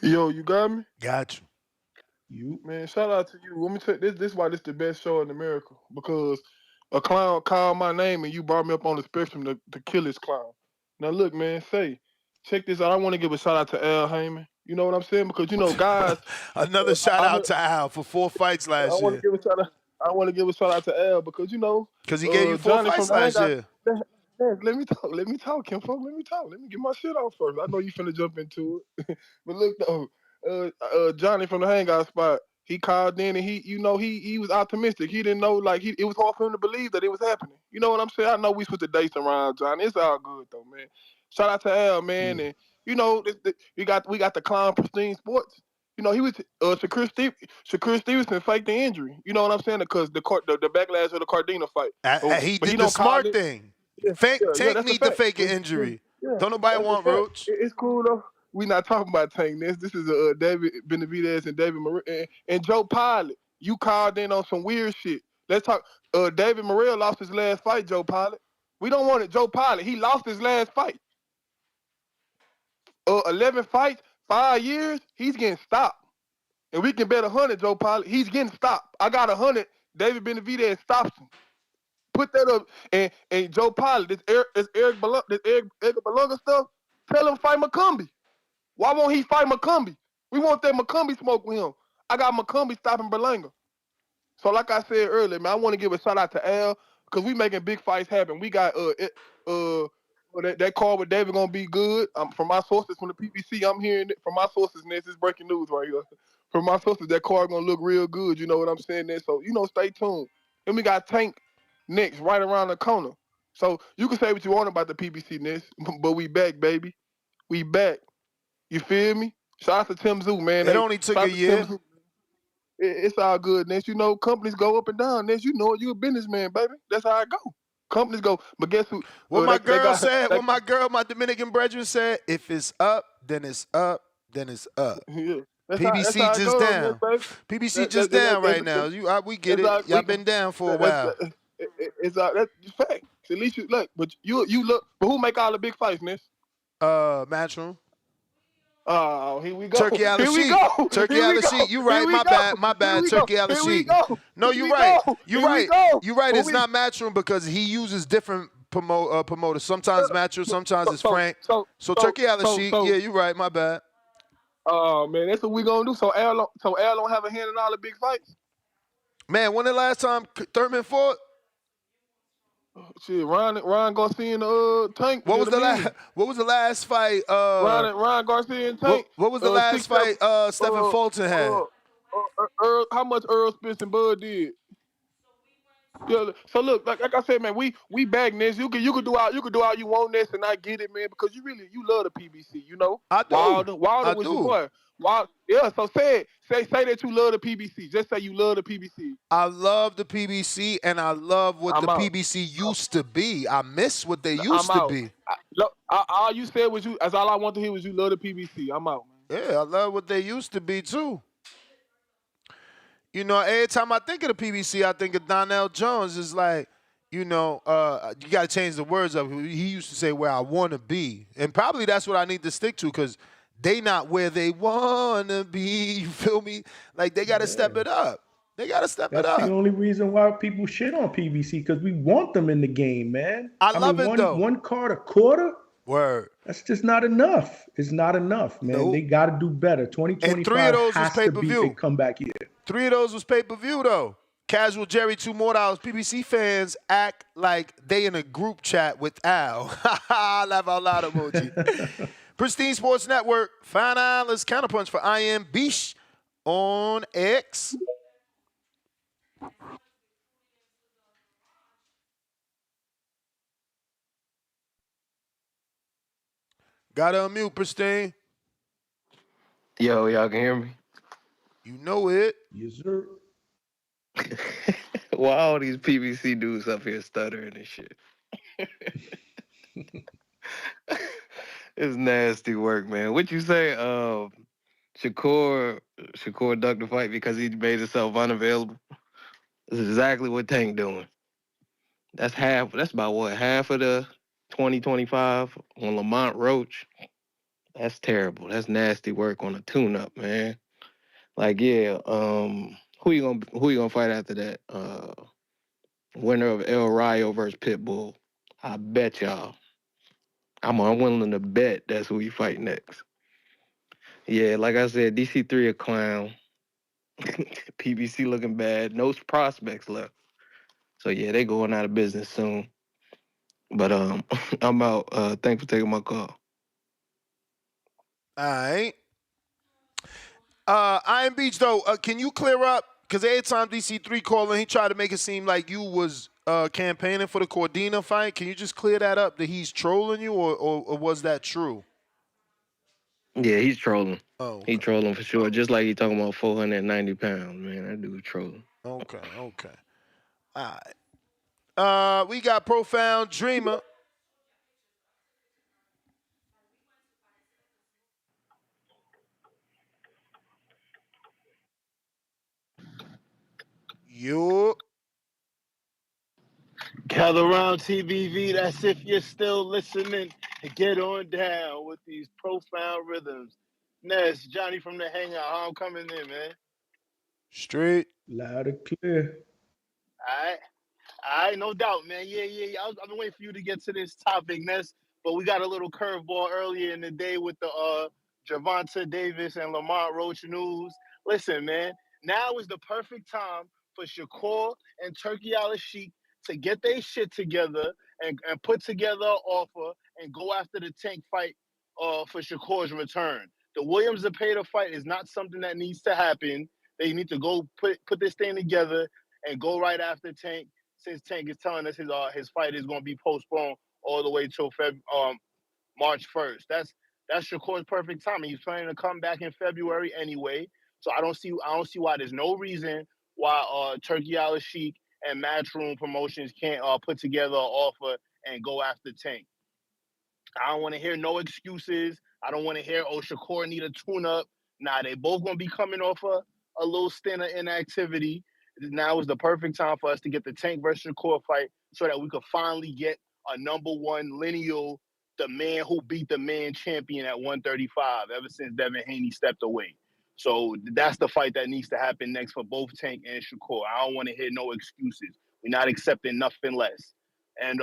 Yo, you got me? Got you. Man, shout out to you. Let me tell you, this is why this the best show in America. Because a clown called my name and you brought me up on the spectrum to kill this clown. Now look, man, check this out. I want to give a shout out to Al Heyman. You know what I'm saying? Because guys. Another shout out to Al for 4 fights last year. I want to give a shout out to Al because because he gave you 4 Johnny fights last year. Let me talk, Kim. Let me talk. Let me get my shit off first. I know you finna jump into it, but look though, Johnny from the Hangout Spot. He called in and he was optimistic. He didn't know it was hard for him to believe that it was happening. You know what I'm saying? I know we switched the dates around, Johnny. It's all good though, man. Shout out to Al, man, and we got the clown Pristine Sports. He was Shakur Stevenson faked the injury. You know what I'm saying? Because the backlash of the Cardino fight. He did the smart thing. Tank need to fake an injury. Don't nobody want Roach. It's cool though. We not talking about Tank. This is David Benavidez and David Morrell and Joe Pilot. You called in on some weird shit. Let's talk. David Morrell lost his last fight. Joe Pilot. We don't want it. Joe Pilot. He lost his last fight. 11 fights, 5 years. He's getting stopped. And we can bet 100, Joe Pilot. He's getting stopped. I got 100. David Benavidez stops him. Put that up. And Joe Pilot, this Eric Belunga stuff, tell him fight McCumbee. Why won't he fight McCumbee? We want that McCumbee smoke with him. I got McCumbee stopping Berlanga. So like I said earlier, man, I want to give a shout out to Al because we making big fights happen. We got that call with David gonna be good. From my sources from the PBC, I'm hearing it from my sources, and this is breaking news right here. From my sources, that card gonna look real good. You know what I'm saying? There, so stay tuned. Then we got Tank next, right around the corner. So you can say what you want about the PBC next, but we back, baby. We back. You feel me? Shout out to Tim Zoo, man. It only took a year. It's all good, Ness. Companies go up and down, Ness. You a businessman, baby. That's how I go. Companies go, but guess who? What my Dominican brethren said, if it's up, then it's up, then it's up. Yeah. PBC how just goes, down. Man, PBC just down right now. We get it. Y'all been down for a while. It's that's fact. At least you look, but you look. But who make all the big fights, Ness? Matchroom. Oh, here we go. Turkey out of sheet. Turkey out of sheet. You right. My bad. Turkey out of sheet. No, you're right. You're right. You're right. It's not Matchroom because he uses different promoters. Sometimes Matchroom, sometimes it's Frank. So Turkey out of sheet. Yeah, you're right. My bad. Oh man, that's what we gonna do. So Al don't have a hand in all the big fights. Man, when the last time Thurman fought? Shit, Ryan Garcia and Tank. What was the last fight? Ryan Garcia and Tank. What was the last fight Stephen Fulton had? How much Earl Spence and Bud did? Yeah. So look, like I said, man, we back this. You could do all you want this, and I get it, man, because you love the PBC. I do. Wilder was your boy. Yeah, so say that you love the PBC. Just say you love the PBC. I love the PBC, and I love what PBC used to be. I miss what they used to be. All you said was that's all I want to hear was you love the PBC. I'm out, man. Yeah, I love what they used to be, too. Every time I think of the PBC, I think of Donnell Jones. It's like, you got to change the words up. He used to say where I want to be. And probably that's what I need to stick to because they not where they want to be. You feel me? Like, they got to step it up. They got to step it That's up. the only reason why people shit on PBC, because we want them in the game, man. I love it, though. One card a quarter. Word. That's just not enough. It's not enough, man. Nope. They got to do better. And 2025 has to be a comeback year. 3 of those was pay-per-view, though. Casual Jerry, $2 more. PBC fans act like they in a group chat with Al. Laugh out loud emoji. Pristine Sports Network, Fine Islands Counterpunch for I Am Beesh on X. Gotta unmute, Pristine. Yo, y'all can hear me? You know it. Yes, sir. Why all these PBC dudes up here stuttering and shit? It's nasty work, man. What you say? Shakur ducked the fight because he made himself unavailable. That's exactly what Tank doing. That's about what, half of the 2025 on Lamont Roach. That's terrible. That's nasty work on a tune-up, man. Like, yeah, who you gonna fight after that? Winner of El Rayo versus Pitbull. I bet y'all. I'm unwilling to bet that's who he fight next. Yeah, like I said, DC3 a clown. PBC looking bad. No prospects left. So yeah, they going out of business soon. But I'm out. Thanks for taking my call. All right. Iron Beach, though, can you clear up? Because every time DC3 calling, he tried to make it seem like you was campaigning for the Cordina fight. Can you just clear that up, that he's trolling you, or was that true? Yeah, he's trolling. Oh, okay. He trolling for sure. Just like he talking about 490 pounds, man. That dude trolling. Okay. All right. We got Profound Dreamer. You. Gather around TBV, that's if you're still listening. And get on down with these profound rhythms. Ness, Johnny from the Hangout, how I'm coming in, man. Straight. Loud and clear. All right, no doubt, man. Yeah. I've been waiting for you to get to this topic, Ness. But we got a little curveball earlier in the day with the Gervonta Davis and Lamont Roach news. Listen, man, now is the perfect time for Shakur and Turkey Al-Sheikh to get their shit together and put together an offer and go after the Tank fight for Shakur's return. The Williams Zepeda fight is not something that needs to happen. They need to go put this thing together and go right after Tank, since Tank is telling us his fight is going to be postponed all the way till March 1st. That's Shakur's perfect timing. He's planning to come back in February anyway. So I don't see why there's no reason why Turkey Al-Sheikh and Matchroom Promotions can't put together an offer and go after Tank. I don't want to hear no excuses. I don't want to hear, Shakur need a tune-up. Nah, they both going to be coming off a little stint of inactivity. Now is the perfect time for us to get the Tank versus Shakur fight so that we could finally get a number one lineal, the man who beat the man champion at 135 ever since Devin Haney stepped away. So that's the fight that needs to happen next for both Tank and Shakur. I don't want to hear no excuses. We're not accepting nothing less. And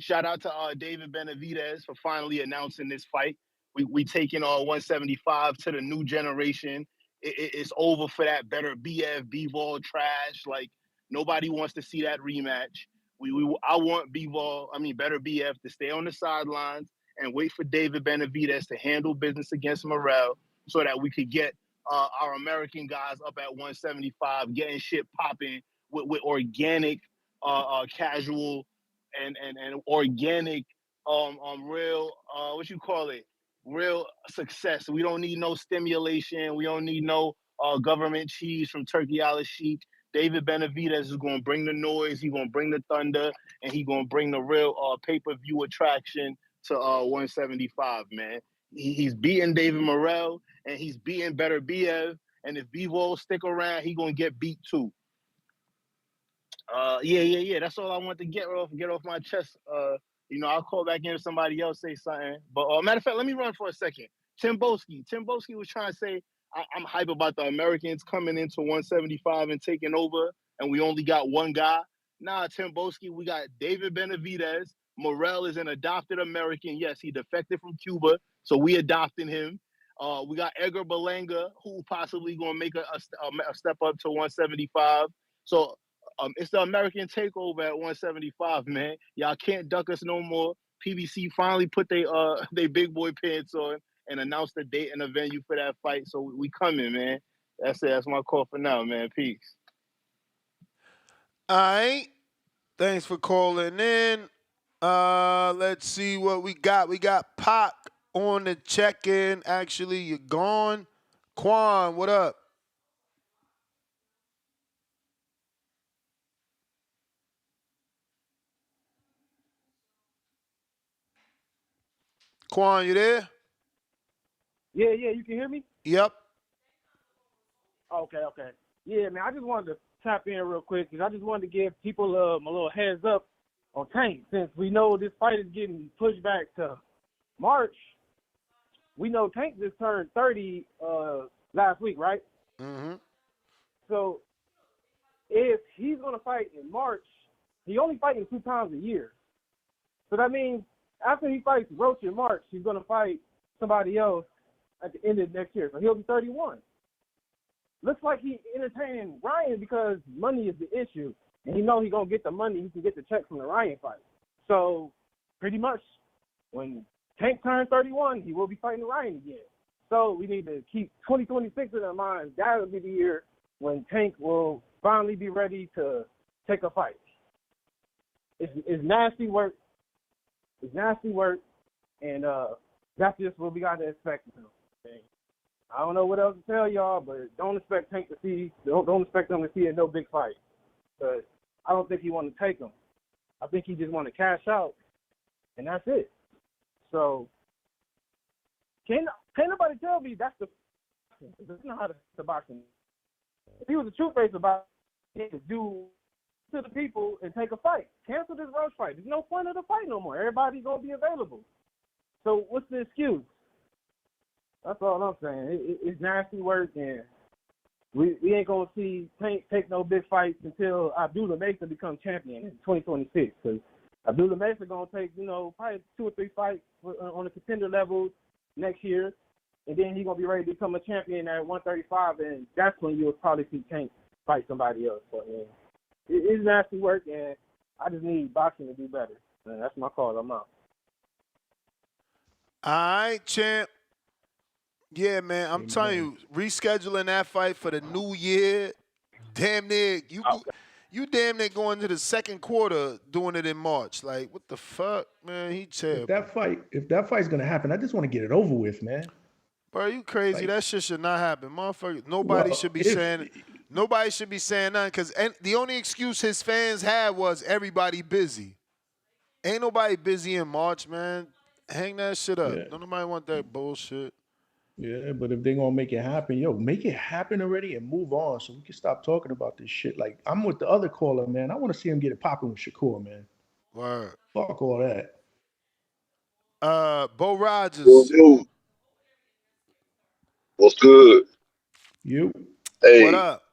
shout out to David Benavidez for finally announcing this fight. We taking 175 to the new generation. It's over for that better BF B-Ball trash. Like, nobody wants to see that rematch. I want better BF to stay on the sidelines and wait for David Benavidez to handle business against Morrell so that we could get our American guys up at 175, getting shit popping with organic, casual and organic, real, real success. We don't need no stimulation. We don't need no government cheese from Turkey Al-Sheikh. David Benavidez is going to bring the noise. He's going to bring the thunder, and he's going to bring the real pay-per-view attraction to 175, man. He's beating David Morrell, and he's beating Better BF. And if Bivol stick around, he's going to get beat too. Yeah. That's all I want to get off my chest. I'll call back in if somebody else say something. But matter of fact, let me run for a second. Tim Boski was trying to say I'm hype about the Americans coming into 175 and taking over, and we only got one guy. Nah, Tim Boski, we got David Benavidez. Morrell is an adopted American. Yes, he defected from Cuba, so we adopting him. We got Edgar Berlanga, who possibly going to make a step up to 175. So it's the American takeover at 175, man. Y'all can't duck us no more. PBC finally put they big boy pants on and announced the date and the venue for that fight. So we coming, man. That's it. That's my call for now, man. Peace. All right. Thanks for calling in. Let's see what we got. We got Pac on the check-in. Actually, you're gone. Quan, what up? Quan, you there? Yeah, you can hear me? Yep. Okay. Yeah, man, I just wanted to tap in real quick because I just wanted to give people a little heads up on Tank. Since we know this fight is getting pushed back to March, we know Tank just turned 30 last week, right? Mm-hmm. So if he's going to fight in March, he only fighting 2 times a year. So that means after he fights Roach in March, he's going to fight somebody else at the end of next year. So he'll be 31. Looks like he's entertaining Ryan because money is the issue. And he know he's going to get the money. He can get the check from the Ryan fight. So pretty much when Tank turns 31, he will be fighting Ryan again. So we need to keep 2026 in our minds. That will be the year when Tank will finally be ready to take a fight. It's nasty work. It's nasty work. And that's just what we got to expect from him. Okay? I don't know what else to tell y'all, but don't expect Tank to see. Don't expect him to see no big fight. But I don't think he want to take him. I think he just want to cash out, and that's it. So can't nobody tell me that's not how the boxing. If he was a true face about it, he could do to the people and take a fight. Cancel this Roach fight. There's no point of the fight no more. Everybody's gonna be available. So what's the excuse? That's all I'm saying. It's nasty work, and we ain't going to see Tank take no big fights until Abdullah Mesa becomes champion in 2026. Because Abdullah Mesa going to take, probably 2 or 3 fights on the contender level next year, and then he's going to be ready to become a champion at 135, and that's when you'll probably see Tank fight somebody else. So, yeah, it's nasty work, and I just need boxing to do better. And that's my call. I'm out. All right, champ. Yeah, man, I'm telling you, rescheduling that fight for the new year, damn near you damn near going to the second quarter doing it in March. Like, what the fuck, man? He terrible. If that fight's gonna happen, I just want to get it over with, man. Bro, you crazy? Like, that shit should not happen, motherfucker. Nobody should be saying nothing because the only excuse his fans had was everybody busy. Ain't nobody busy in March, man. Hang that shit up. Yeah. Don't nobody want that bullshit. Yeah, but if they're gonna make it happen, make it happen already and move on so we can stop talking about this shit. Like, I'm with the other caller, man. I want to see him get it popping with Shakur, man. Word. Fuck all that. Bo Rogers. What's good? You. Hey, what up?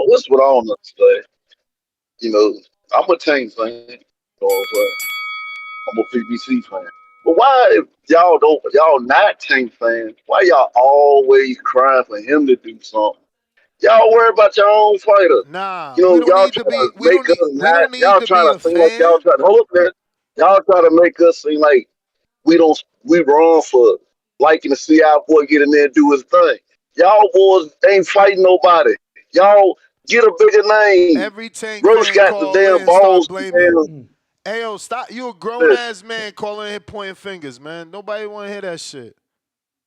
What's what I don't understand? I'm a Tank fan. You know what I'm saying? I'm a PBC fan. But why, if y'all not Tank fans, why y'all always crying for him to do something? Y'all worry about your own fighter. Nah, we don't y'all need to be. We don't need to trying be to seem like y'all try to hold up there. Y'all try to make us seem like we wrong for liking to see our boy get in there and do his thing. Y'all boys ain't fighting nobody. Y'all get a bigger name. Every Tank Roach fan got the damn balls. Hey, yo, stop. You a grown-ass man calling him pointing fingers, man. Nobody want to hear that shit.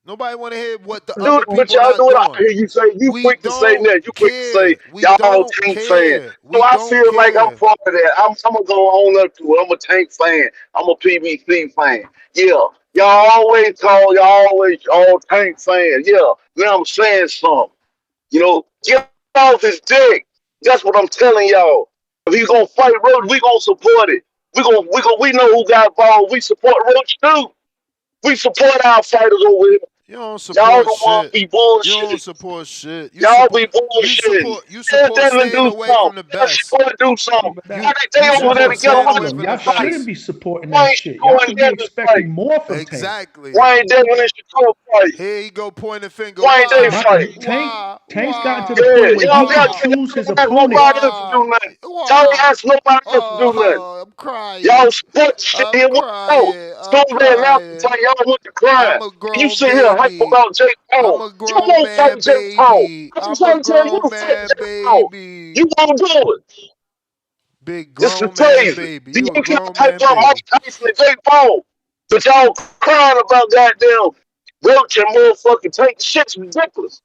Nobody want to hear what the other people but y'all not do it. I doing. hear you say you quick to say that. You quick to say We y'all don't Tank care. fan. So I feel like I'm part of that. I'm gonna go on up to it. I'm a Tank fan. I'm a PBC fan. Yeah. Y'all always call y'all always all Tank fans. Yeah. Now I'm saying something. Get off his dick. That's what I'm telling y'all. If he's gonna fight Roach, we gonna support it. We know who got balls. We support Roach too. We support our fighters over here. You don't Y'all support don't want to shit. be You don't bullshit. support shit. Y'all be bullshitting. You Tell support Devin staying do away something. from the Tell best. Shakur to do something. But How they You over there support that's the together? staying Why away problem. from Y'all the shouldn't best. be supporting that ain't shit. Y'all Shakur and should be Devin expecting fight? more from Tank. Exactly. Why ain't Devin and Shakur fight? Here you go pointing finger. Why ain't they Why? fight? Tank's gotten to Why? the Yeah, point where he y'all can got Why? choose his ask opponent. nobody else to do Why? nothing. Y'all ain't Why? ask nobody else to do nothing. Oh, I'm Y'all crying. sport shit I'm here. What no? crying. I'm So bad now crying. time y'all went to crying. I'm a And you grown sit here hype baby. about Jake I'm Paul. a You grown won't fight man Jake Paul. baby. I'm I'm a trying to tell you grown to fight man Jake Paul. You baby. won't do it. Big This is grown man crazy. baby. Then You a you can't grown hype man up baby. Mike Tyson and Jake Paul. But y'all crying about goddamn Roach and motherfucking Tank. Shit's ridiculous.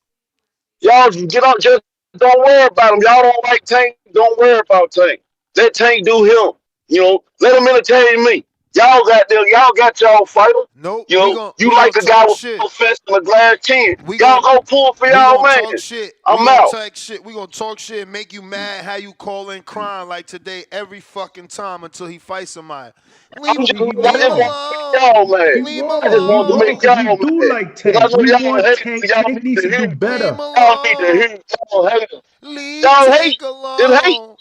Y'all get out, just don't worry about him. Y'all don't like Tank, don't worry about Tank. Let Tank do him. You know, let him entertain me. Y'all got them, y'all got y'all fighter. Nope. You know, you We like gonna the guy talk with shit. no fist and a glass chin. We Y'all gon' go pull for we y'all gonna man. talk shit. We I'm gonna out. talk shit. We gonna talk shit and make you mad how you call in crying like today every fucking time until he fights somebody. I'm just, He I just wrong. want to make y'all mad. He Leave him I just wrong. He wanted to wrong alone. make because we y'all do mad. like Because I Tank. know We y'all want hate it. Tank. Y'all Tank need needs to to do hear. Leave him better. Y'all need to alone. hear. Y'all hate it. Leave Y'all hate. Tank Just hate. alone.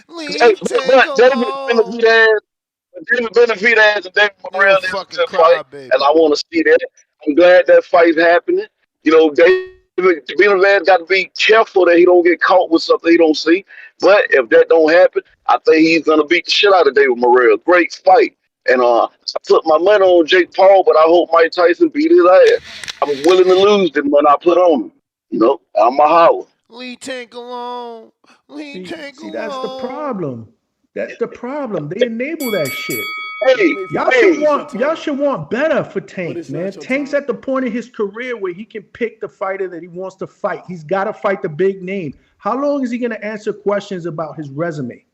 Hey, Leave Tank but David alone. Benavidez, David and David You a Morrell is a fucking good fight, and crybaby. I want to see that. I'm glad that fight's happening. You know, David Benavidez got to be careful that he don't get caught with something he don't see. But if that don't happen, I think he's gonna beat the shit out of David Morrell. Great fight, and I put my money on Jake Paul, but I hope Mike Tyson beat his ass. I'm willing to lose the money I put on him. You know, I'm a holler. Leave Tank alone. Leave Tank See, that's the alone. problem. That's the problem. They enable that shit. Hey, hey, Y'all should want better for Tank, man. Tank's at the point in his career where he can pick the fighter that he wants to fight. He's got to fight the big name. How long is he going to answer questions about his resume?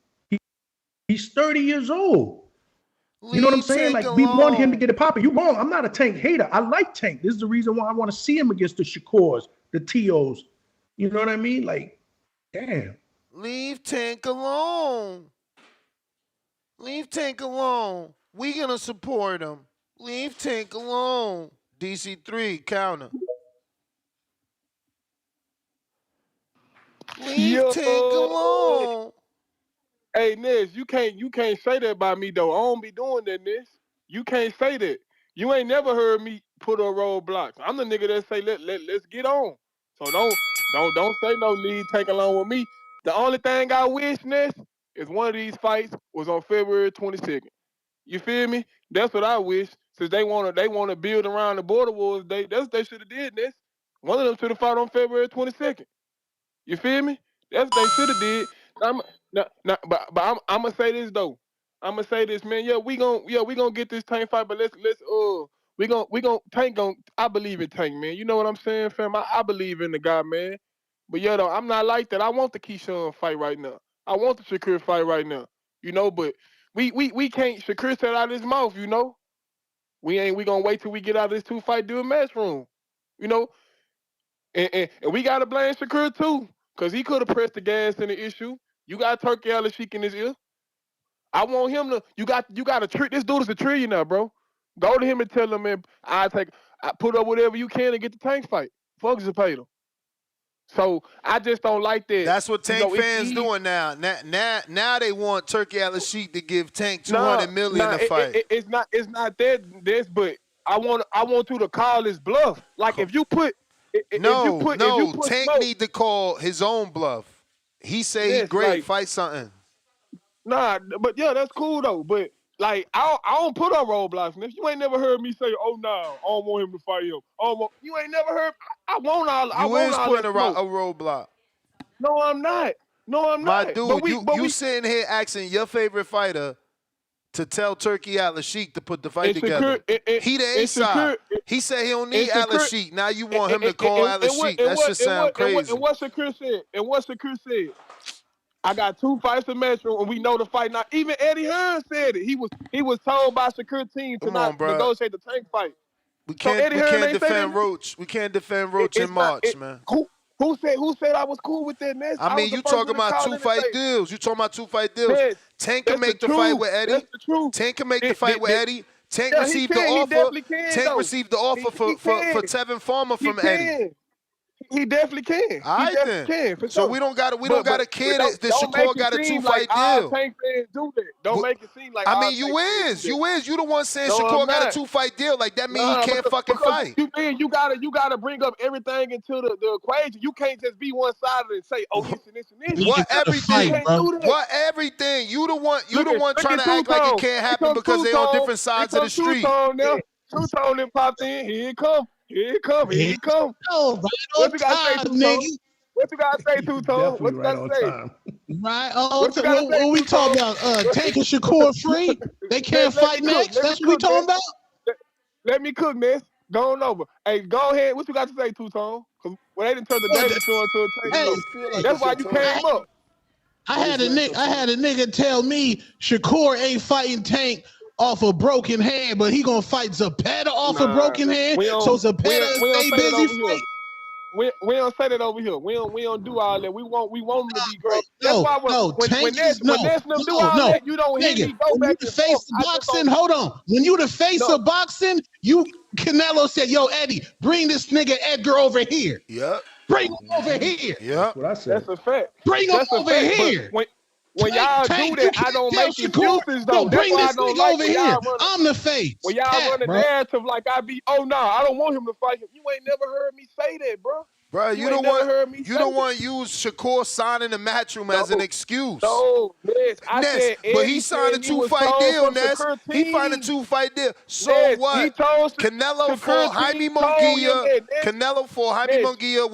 He's 30 years old. You know what I'm Leave saying? Tank Like, we want him to alone. get it popping. You wrong. I'm not a Tank hater. I like Tank. This is the reason why I want to see him against the Shakurs, the T.O.s. You know what I mean? Like, damn. Leave Tank alone. Leave Tank alone. We gonna support him. Leave Tank alone. DC3 counter. Leave Tank Yo, alone. hey Ness, you can't say that about me though. I don't be doing that, Ness. You can't say that. You ain't never heard me put a roadblock. I'm the nigga that say let's get on. So don't say no need take along with me. The only thing I wish, Ness, is one of these fights was on February 22nd. You feel me? That's what I wish. Since they wanna build around the border wars, that's what they should have did, Ness. One of them should have fought on February 22nd. You feel me? That's what they should have did. I'm, but I'm gonna say this though. I'm gonna say this, man. We gonna get this Tank fight, but let's we gonna Tank gon' I believe in Tank, man. You know what I'm saying, fam? I believe in the guy, man. But though, I'm not like that. I want the Keyshawn fight right now. I want the Shakur fight right now. You know, but we can't Shakur said out of his mouth, you know. We gonna wait till we get out of this 2-fight do a match room. You know, and we gotta blame Shakur too, cause he could have pressed the gas in the issue. You got Turkey Alashik in his ear. I want him to. You got to treat this dude as a trillionaire, bro. Go to him and tell him, man, I put up whatever you can to get the Tank fight. Fuck Zapata. So I just don't like that. That's what You Tank know, it's fans easy. doing now. Now they want Turkey Alashik to give Tank Nah, 200 million to fight. it's not that this, but I want you to call his bluff. Like if you put No. Tank smoke, need to call his own bluff. He say he this great. like Fight something. nah, but yeah, that's cool though. But like I don't put on roadblocks. And if you ain't never heard me say, oh no, I don't want him to fight him. You ain't never heard I You want is all putting that a smoke. roadblock. No, I'm not. No, I'm My not. dude, But you we sitting here asking your favorite fighter to tell Turkey Alashik to put the fight and together. Shakur and, He the and A-side. Shakur He said he don't and need Shakur Alashik. Now you and, want him to and, call and, and what Alashik. and That what shit and sound what and what and crazy. what Shakur said and what Shakur said. I got 2 fights in Metro, and we know the fight. Now, even Eddie Hearn said it. He was told by Shakur team to Come not on, bro. negotiate the Tank fight. We So can't Eddie we Hearn can't ain't say that. defend Roach. We can't defend Roach in It's not. March, man. Who said I was cool with that, Ness? I I was mean, the you first talking one to about call in and 2-fight say, deals. You talking about 2-fight deals. Ness, Tank can that's the make the fight truth. with That's Eddie. the truth. Tank can make the fight with Eddie. Tank Yeah, received he the can. He offer. definitely can, Tank though. received the offer for Tevin Farmer He from Eddie. can. He definitely can. All He right definitely then. can, for So sure. we don't got But to kid don't, it that don't make Shakur it got a seem like 2-fight all deal. Tank fans do that. Don't make it seem like I all mean, Tank fans do that. you the one saying No, I'm Shakur got a not. 2-fight deal. Like that mean he Nah, can't fucking because fight. you gotta bring up everything into the equation. You can't just be one sided and say, oh, this and this and this. What everything? You can't do that. What everything? You the one trying to act like it Two-Tone. can't Here happen come because they on Two-Tone. different sides Here of the come street. Two-Tone now. Two-Tone then popped in. Here he come. Here he come. Here he come. Oh, right What on you gotta say, time, Two-Tone? nigga. What you gotta say, Two-Tone? What you Right gotta on say? time. Right on What you time. gotta say, What we Two-Tone? talking about? Tank and Shakur free? They can't Let fight me cook. next? Let me That's what we cook, talking man. about? Let me cook, man. Go on over. Hey, go ahead. What you got to say, Two-Tone? Because when they didn't turn the David show into a Tank Hey, show. That's why you came up. I had a nigga tell me Shakur ain't fighting Tank off a broken hand, but he gonna fight Zepeda off a broken hand. So Zepeda stay busy fighting. We don't say that over here. We don't do all that. We want him to be great. That's why when Ness do all that, you don't hear me go back and forth. The boxing, hold on. When you the face of boxing, Canelo said, "Yo, Eddie, bring this nigga Edgar over here. Yep. Bring him over here. Yep. What I said. That's a fact. Bring him That's a over fact. here." But when y'all do that, I don't make excuses No, though. That's bring why I this don't nigga like over when here. y'all run. I'm the face. When y'all run a narrative like I be, oh no, I don't want him to fight him. You ain't never heard me say that, bro. Bro, you don't want to use Shakur signing the Matchroom as an excuse. No, Ness, I said but he Eddie signed a said he was 2-fight told deal, from Ness. Shakur He team. signed a 2-fight deal. So Ness, what? he told Canelo Shakur fought Jaime team told him Munguia. that, Ness. Canelo fought Jaime Munguia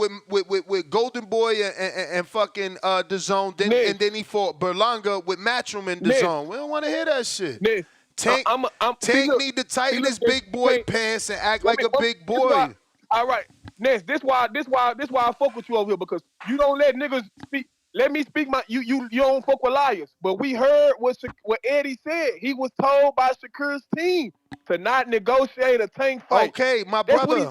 with Golden Boy and fucking DAZN. And then he fought Berlanga with Matchroom and DAZN. We don't want to hear that shit. Ness, Tank need to tighten his big boy pants and act like a big boy. All right, Ness. This why I fuck with you over here, because you don't let niggas speak. Let me speak my. You don't fuck with liars. But we heard what Eddie said. He was told by Shakur's team to not negotiate a Tank fight. Okay, my brother.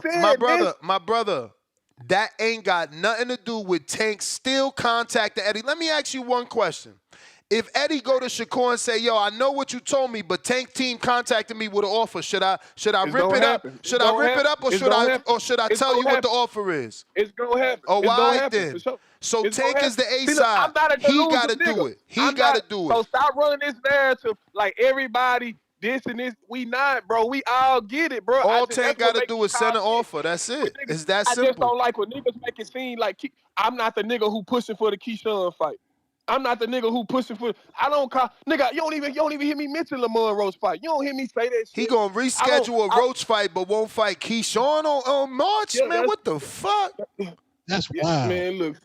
That ain't got nothing to do with Tank still contacting Eddie. Let me ask you one question. If Eddie go to Shakur and say, "Yo, I know what you told me, but Tank team contacted me with an offer. Should I rip it up? Should I rip it up, or should I tell you what the offer is?" It's gonna happen. Oh, it's why happen, then? for sure. So It's Tank gonna is the happen. A See, look, side. I'm not a He delusional got to do nigga. it. He got to do it. So stop running this narrative like everybody this and this. We not, bro. We all get it, bro. All Tank got to do is send an offer. That's it. It's that simple. I just don't like when niggas make it seem like I'm not the nigga who pushing for the Keyshawn fight. I'm not the nigga who pushing for. I don't call nigga. You don't even hear me mention Lamar Roach fight. You don't hear me say that shit. He gonna reschedule a Roach fight, but won't fight Keyshawn on March. Man, what the fuck? That's wild. Man, look,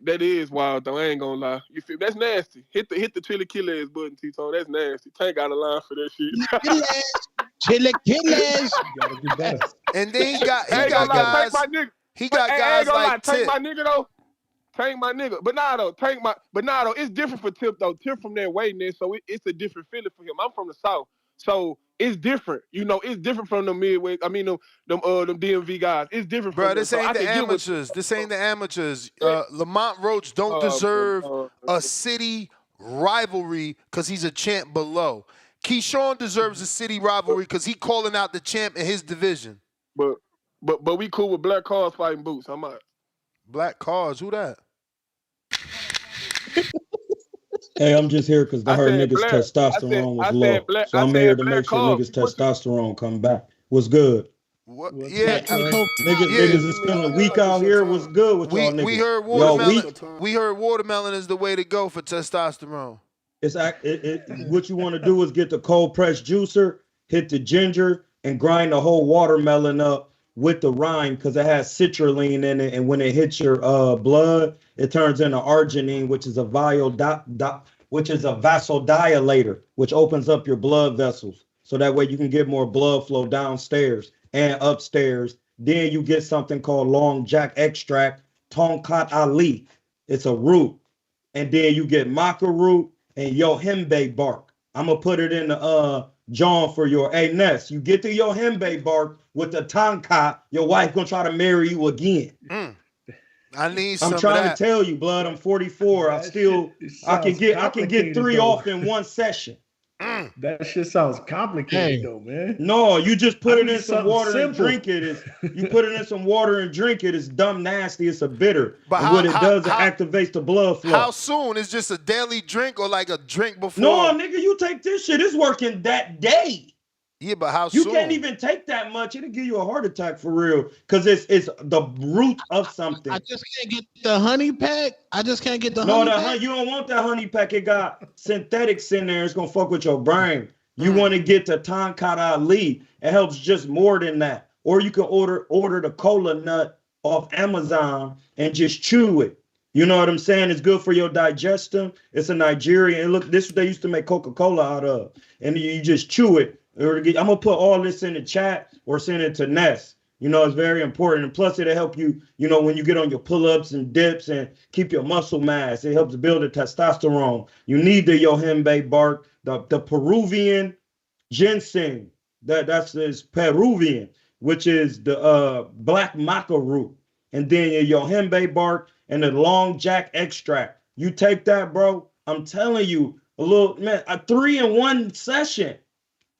that is wild though. I ain't gonna lie. You feel that's nasty. Hit the chili kill ass button, T-Tone. That's nasty. Tank got a line for that shit. Chili killers. Gotta do better. And then he got guys. He got guys like Tank Tip. my nigga though. Tank my nigga. But nah though, it's different for Tip though. Tip from that way, man. So it's a different feeling for him. I'm from the South. So it's different. You know, it's different from the Midwest. I mean them DMV guys. It's different Bro, from this them. ain't the amateurs. This ain't the amateurs. Lamont Roach don't deserve a city rivalry because he's a champ below. Keyshawn deserves a city rivalry because he calling out the champ in his division. But we cool with black cars fighting boots. I'm out. Black cars? Who that? Hey, I'm just here because I heard niggas' testosterone was low. So I'm here to make sure niggas' testosterone come back. What's good? What? Yeah, niggas is feeling weak out here. What's good with y'all niggas? We heard watermelon. We heard watermelon is the way to go for testosterone. What you want to do is get the cold pressed juicer, hit the ginger, and grind the whole watermelon up with the rind because it has citrulline in it, and when it hits your blood, it turns into arginine, which is a vasodilator, which opens up your blood vessels, so that way you can get more blood flow downstairs and upstairs. Then you get something called long jack extract, tonkat ali. It's a root, and then you get maca root and yohimbe bark. I'm gonna put it in the John for your Ness. You get the yohimbe bark with the tonkat, your wife gonna try to marry you again. I need some I'm trying of that. to tell you, blood. I'm 44. I can get 3 off in one session. That shit sounds complicated though, man. No, you just put it in some something water and simple. drink it. You put it in some water and drink it. It's dumb nasty. It's a bitter. But and what it does, it activates the blood flow. How soon? Is just a daily drink or like a drink before? No, nigga, you take this shit. It's working that day. Yeah, but how soon? You can't even take that much. It'll give you a heart attack for real. Because it's the root of something. I just can't get the honey pack. I just can't get the honey pack. No, you don't want that honey pack. It got synthetics in there. It's going to fuck with your brain. You want to get the Tonkat Ali. It helps just more than that. Or you can order the cola nut off Amazon and just chew it. You know what I'm saying? It's good for your digestion. It's a Nigerian. Look, this is what they used to make Coca-Cola out of. And you just chew it. I'm going to put all this in the chat or send it to Ness. You know, it's very important. And plus, it'll help you, you know, when you get on your pull-ups and dips and keep your muscle mass. It helps build the testosterone. You need the yohimbe bark, the Peruvian ginseng. That's Peruvian, which is the black maca root. And then your yohimbe bark and the long jack extract. You take that, bro. I'm telling you, a 3-in-1 session.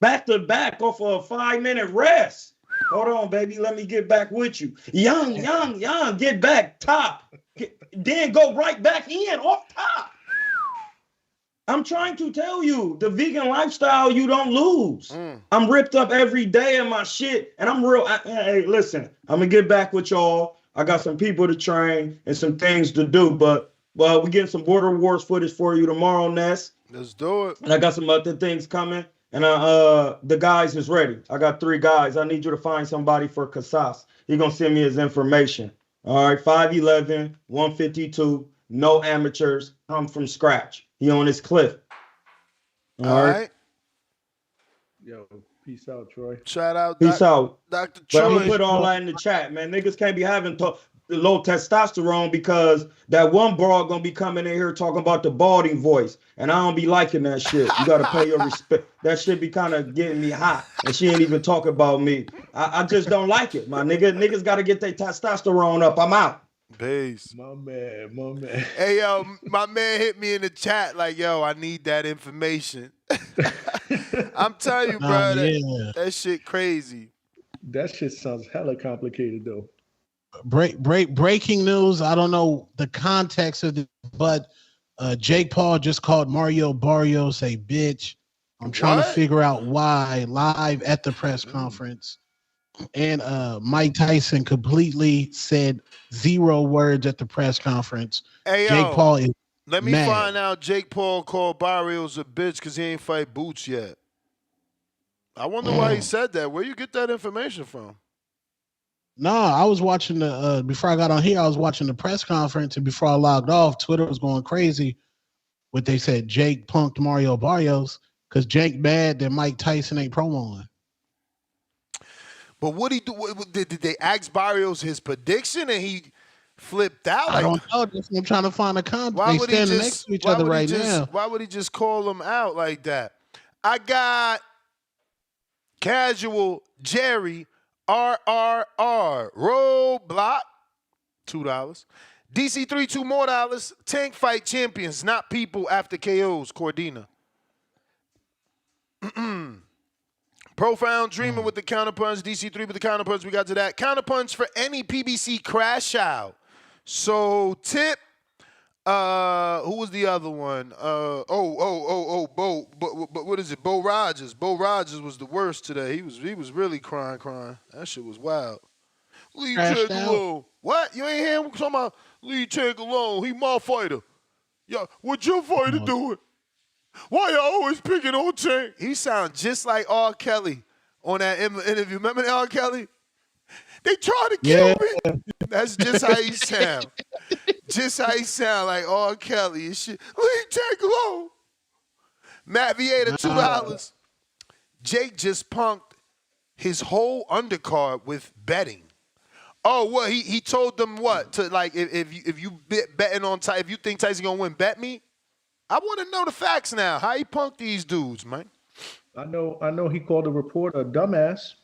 Back to back off a 5-minute rest. Hold on, baby. Let me get back with you. Young. Get back. Top. Then go right back in off top. I'm trying to tell you, the vegan lifestyle, you don't lose. I'm ripped up every day in my shit. And I'm real. Hey, listen, I'm going to get back with y'all. I got some people to train and some things to do. But we're getting some Border Wars footage for you tomorrow, Ness. Let's do it. And I got some other things coming. And the guys is ready. I got 3 guys. I need you to find somebody for Casas. He's going to send me his information. All right, 5'11", 152, no amateurs. I'm from scratch. He on his cliff. All right. Yo, peace out, Troy. Shout out. Peace out. Dr. But Troy. I'm going to put all that in the chat, man. Niggas can't be having low testosterone because that one broad going to be coming in here talking about the balding voice. And I don't be liking that shit. You got to pay your respect. That shit be kind of getting me hot. And she ain't even talking about me. I just don't like it, my nigga. Niggas got to get their testosterone up. I'm out. Peace. My man. Hey, yo, my man hit me in the chat like, yo, I need that information. I'm telling you, bro, that shit crazy. That shit sounds hella complicated, though. Breaking news. I don't know the context of it, but Jake Paul just called Mario Barrios a bitch. I'm trying to figure out why live at the press conference. And Mike Tyson completely said 0 words at the press conference. Hey, Jake Paul is let me mad. find out Jake Paul called Barrios a bitch because he ain't fight Boots yet. I wonder why he said that. Where you get that information from? No, I was watching before I got on here, I was watching the press conference, and before I logged off, Twitter was going crazy. What they said, Jake punked Mario Barrios because Jake mad that Mike Tyson ain't promoing. But what he do? Did they ask Barrios his prediction and he flipped out? I don't know. I'm trying to find a context. They standing next to each other right now. Why would he just call him out like that? I got Casual Jerry RRR Roadblock $2. DC3 $2 more. Tank fight champions, not people after KOs. Cordina. Profound Dreaming with the counterpunch. DC3 with the counterpunch. We got to that. Counterpunch for any PBC crash out. So Tip. Who was the other one? Bo. But what is it? Bo Rogers. Bo Rogers was the worst today. He was really crying. That shit was wild. Leave Tank alone. What? You ain't hear him talking about leave Tank alone? He my fighter. Yeah, what your fighter doing? Why you always picking on Tank? He sound just like R. Kelly on that interview. Remember that R. Kelly? They tried to kill me. That's just how he sound. Just how he sound like R. Kelly and shit. Leave Tank alone. Matt Vieira, $2. Jake just punked his whole undercard with betting. Oh, well, he told them what? To like if you betting on Tyson, if you think Tyson gonna win, bet me. I want to know the facts now. How he punked these dudes, man? I know he called the reporter a dumbass.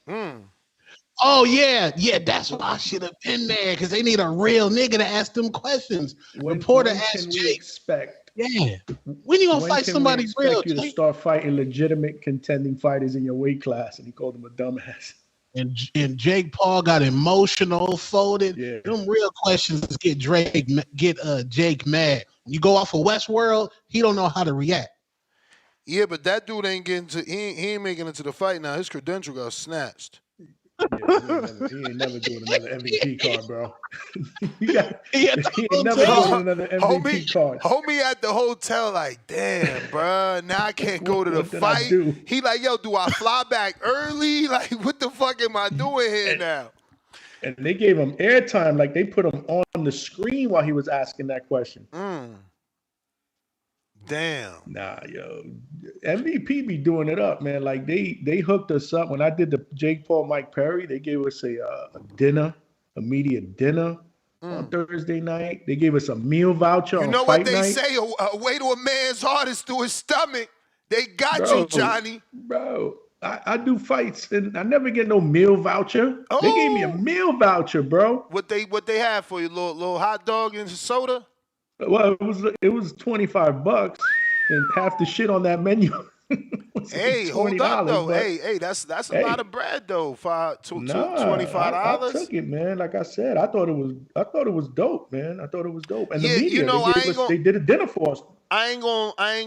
Oh yeah, that's why I should have been there because they need a real nigga to ask them questions. When reporter can asked we Jake. expect Yeah. When you gonna When fight can we somebody real? expect you to start fighting legitimate contending fighters in your weight class? And he called him a dumbass. And Jake Paul got emotional, folded. Yeah. Them real questions get Jake mad. When you go off of Westworld, he don't know how to react. Yeah, but that dude ain't getting to. He ain't making it to the fight now. His credential got snatched. Yeah, he ain't never doing another MVP card, bro. he ain't never hotel. doing another MVP card. Homie at the hotel, like, damn, bruh, now I can't go to the What did I fight. do? He like, yo, do I fly back early? Like, what the fuck am I doing here now? And they gave him airtime, like they put him on the screen while he was asking that question. Damn. Nah, yo, MVP be doing it up, man. Like they hooked us up when I did the Jake Paul Mike Perry. They gave us a dinner, a media dinner on Thursday night. They gave us a meal voucher. You on know fight what they night. say? A way to a man's heart is through his stomach. They got you, Johnny. Bro, I do fights and I never get no meal voucher. Oh. They gave me a meal voucher, bro. What they have for you? Little hot dog and soda? Well, it was $25 and half the shit on that menu. Hey, hold up though. Hey, that's a lot of bread though. $25. I took it, man. Like I said, I thought it was dope, man. I thought it was dope. And Yeah, the media, you know, they did a dinner for us. I ain't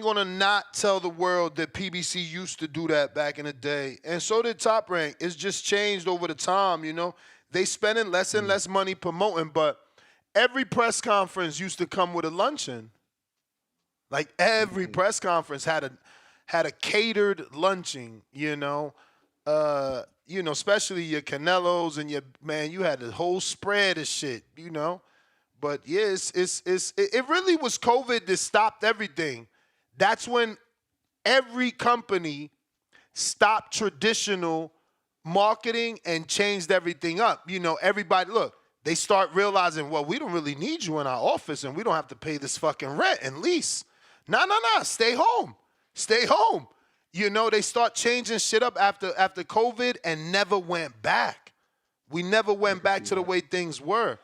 gonna not tell the world that PBC used to do that back in the day, and so did Top Rank. It's just changed over the time. You know, they spending less and less money promoting, but every press conference used to come with a luncheon. Like every press conference had a catered luncheon. You know, especially your Canelos and you had the whole spread of shit. You know. But yeah, it really was COVID that stopped everything. That's when every company stopped traditional marketing and changed everything up. You know, everybody, look, they start realizing, well, we don't really need you in our office and we don't have to pay this fucking rent and lease. No, stay home. Stay home. You know, they start changing shit up after COVID and never went back. We never went back to the way things were.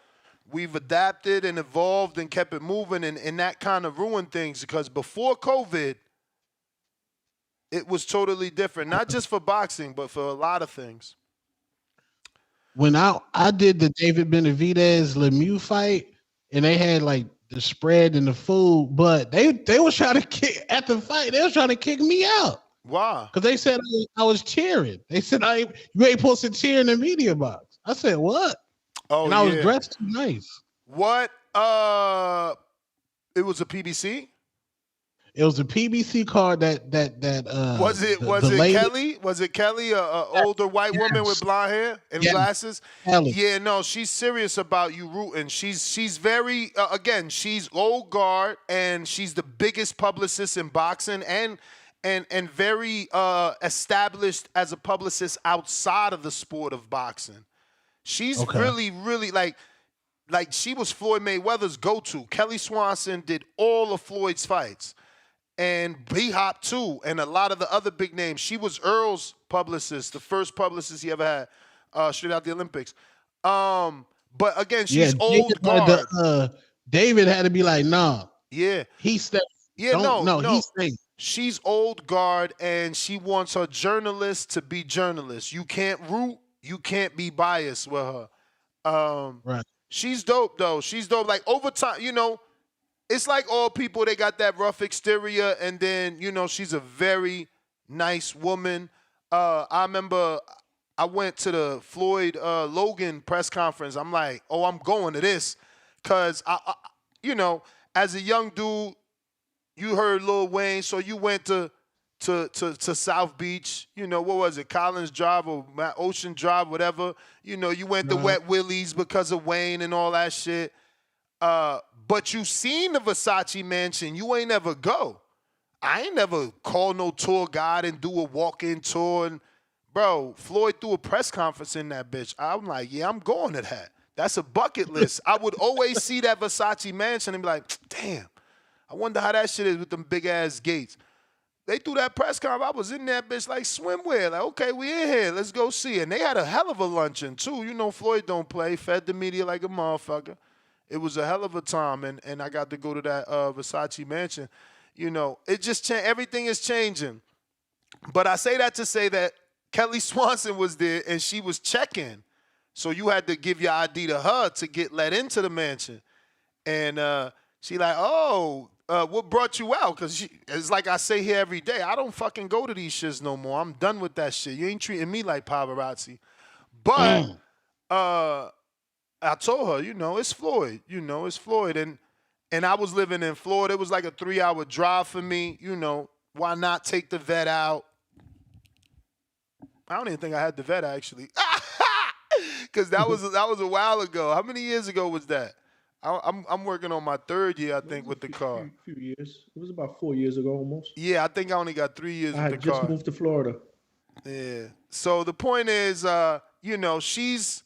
We've adapted and evolved and kept it moving, and that kind of ruined things because before COVID, it was totally different. Not just for boxing, but for a lot of things. When I did the David Benavidez Lemieux fight, and they had like the spread and the food, but they was trying to kick at the fight. They was trying to kick me out. Why? Because they said I was cheering. They said you ain't supposed to cheer in the media box. I said what? Oh, and I was dressed too nice. What? It was a PBC? It was a PBC card that was it lady, Kelly? Was it Kelly, a older white woman with blonde hair and glasses? Kelly. Yeah, no, she's serious about you rooting. She's very again, she's old guard and she's the biggest publicist in boxing and very established as a publicist outside of the sport of boxing. She's really, really like she was Floyd Mayweather's go-to. Kelly Swanson did all of Floyd's fights. And B-Hop too, and a lot of the other big names. She was Earl's publicist, the first publicist he ever had, straight out the Olympics. But again, she's old guard. David had to be like, nah. Yeah. He stayed. Yeah, no. He stayed. She's old guard, and she wants her journalists to be journalists. You can't root. You can't be biased with her. Right. She's dope, though. She's dope. Like, over time, you know, it's like all people, they got that rough exterior, and then, you know, she's a very nice woman. I remember I went to the Floyd Logan press conference. I'm like, oh, I'm going to this. Because, I, you know, as a young dude, you heard Lil Wayne, so you went to South Beach, you know, what was it, Collins Drive or Ocean Drive, whatever. You know, you went to Wet Willie's because of Wayne and all that shit. But you seen the Versace mansion, you ain't never go. I ain't never call no tour guide and do a walk-in tour. And, bro, Floyd threw a press conference in that bitch. I'm like, yeah, I'm going to that. That's a bucket list. I would always see that Versace mansion and be like, damn, I wonder how that shit is with them big-ass gates. They threw that press conference. I was in that bitch like swimwear. Like, okay, we in here. Let's go see. And they had a hell of a luncheon, too. You know Floyd don't play. Fed the media like a motherfucker. It was a hell of a time, and I got to go to that Versace mansion. You know, it just everything is changing. But I say that to say that Kelly Swanson was there and she was checking. So you had to give your ID to her to get let into the mansion. And she like, oh, what brought you out? Because it's like I say here every day, I don't fucking go to these shits no more. I'm done with that shit. You ain't treating me like paparazzi. But I told her, you know, it's Floyd. You know, it's Floyd. And I was living in Florida. It was like a 3-hour drive for me. You know, why not take the vet out? I don't even think I had the vet actually. Because that was a while ago. How many years ago was that? I'm working on my 3rd year, I think, with the car. Few years. It was about 4 years ago almost. Yeah, I think I only got 3 years I with had the car. just moved to Florida. Yeah. So the point is, you know, she's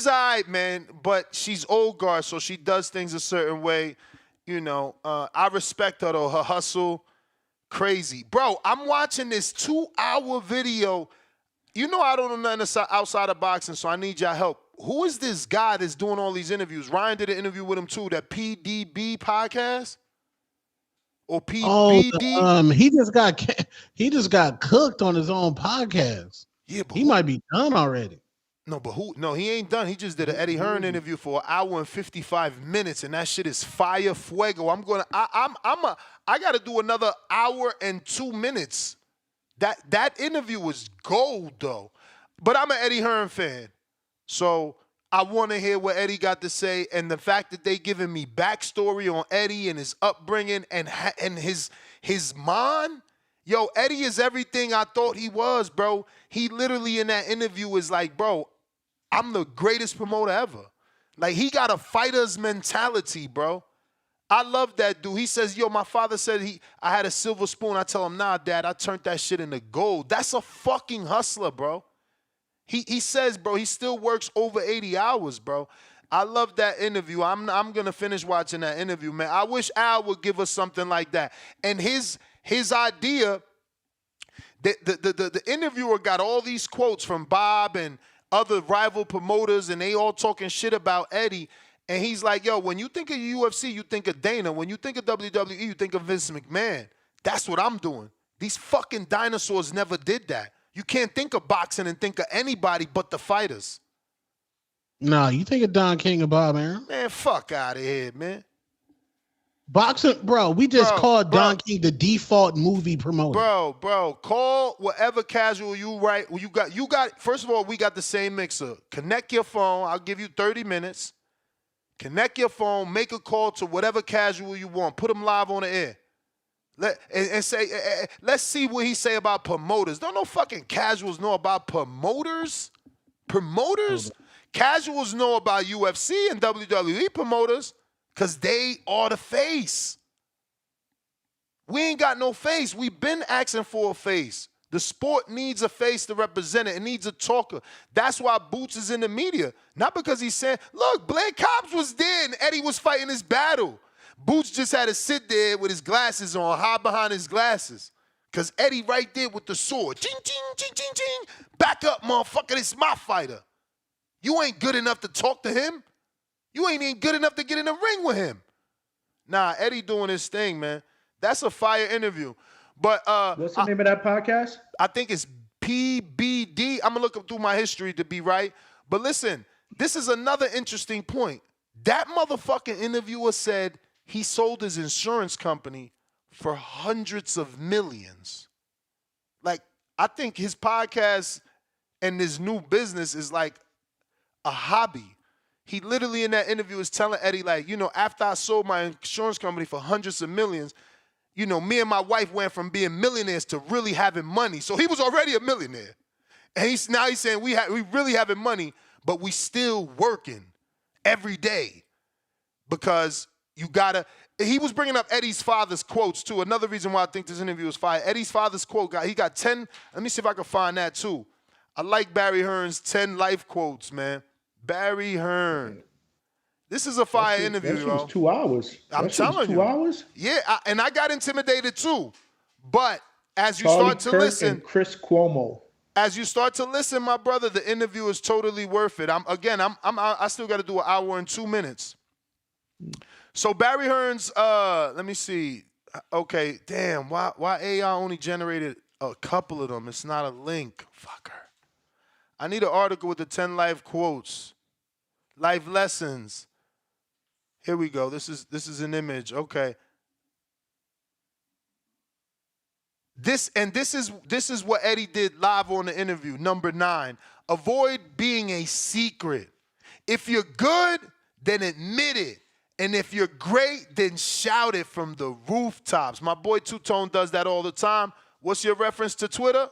all right, man, but she's old guard, so she does things a certain way. You know, I respect her, though. Her hustle, crazy. Bro, I'm watching this 2-hour video. You know I don't know nothing outside of boxing, so I need your help. Who is this guy that's doing all these interviews? Ryan did an interview with him, too, that PDB podcast? Or PBD? Oh, he just got cooked on his own podcast. Yeah, but he might be done already. No, but who? No, he ain't done. He just did an Eddie Hearn interview for 1 hour and 55 minutes, and that shit is fire fuego. I got to do another 1 hour and 2 minutes. That interview was gold though. But I'm an Eddie Hearn fan, so I want to hear what Eddie got to say, and the fact that they giving me backstory on Eddie and his upbringing and his mind. Yo, Eddie is everything I thought he was, bro. He literally in that interview is like, bro, I'm the greatest promoter ever. Like, he got a fighter's mentality, bro. I love that dude. He says, yo, my father said I had a silver spoon. I tell him, nah, Dad, I turned that shit into gold. That's a fucking hustler, bro. He says, bro, he still works over 80 hours, bro. I love that interview. I'm going to finish watching that interview, man. I wish Al would give us something like that. And his idea, the interviewer got all these quotes from Bob and other rival promoters, and they all talking shit about Eddie. And he's like, yo, when you think of UFC, you think of Dana. When you think of WWE, you think of Vince McMahon. That's what I'm doing. These fucking dinosaurs never did that. You can't think of boxing and think of anybody but the fighters. Nah, you think of Don King and Bob Arum? Man, fuck out of here, man. Boxing, bro, we just called Don King the default movie promoter. Bro, call whatever casual you write. You got, first of all, we got the same mixer. Connect your phone. I'll give you 30 minutes. Connect your phone, make a call to whatever casual you want. Put them live on the air. And say, let's see what he say about promoters. Don't no fucking casuals know about promoters? Promoters? Casuals know about UFC and WWE promoters because they are the face. We ain't got no face. We've been asking for a face. The sport needs a face to represent it. It needs a talker. That's why Boots is in the media. Not because he's saying, look, Blake Cobbs was there and Eddie was fighting his battle. Boots just had to sit there with his glasses on, hide behind his glasses. Because Eddie right there with the sword. Ching, ching, ching, ching, ching. Back up, motherfucker. This is my fighter. You ain't good enough to talk to him. You ain't even good enough to get in the ring with him. Nah, Eddie doing his thing, man. That's a fire interview. But what's the name of that podcast? I think it's PBD. I'm going to look up through my history to be right. But listen, this is another interesting point. That motherfucking interviewer said he sold his insurance company for hundreds of millions. Like, I think his podcast and his new business is like a hobby. He literally in that interview is telling Eddie, like, you know, after I sold my insurance company for hundreds of millions, you know, me and my wife went from being millionaires to really having money. So he was already a millionaire. And now he's saying we really having money, but we still working every day because you gotta. He was bringing up Eddie's father's quotes too. Another reason why I think this interview was fire. Eddie's father's quote, he got 10. Let me see if I can find that too. I like Barry Hearn's 10 life quotes, man. Barry Hearn. This is a fire interview, that was 2 hours. I'm telling you. 2 hours? Yeah, and I got intimidated too. But as you Charlie start to Kirk listen, and Chris Cuomo. As you start to listen, my brother, the interview is totally worth it. I still got to do 1 hour and 2 minutes. So Barry Hearns, let me see. Okay, damn. Why AI only generated a couple of them? It's not a link. Fucker. I need an article with the 10 life quotes, life lessons. Here we go. This is an image. Okay. This is what Eddie did live on the interview. Number 9. Avoid being a secret. If you're good, then admit it. And if you're great, then shout it from the rooftops. My boy Two Tone does that all the time. What's your reference to Twitter?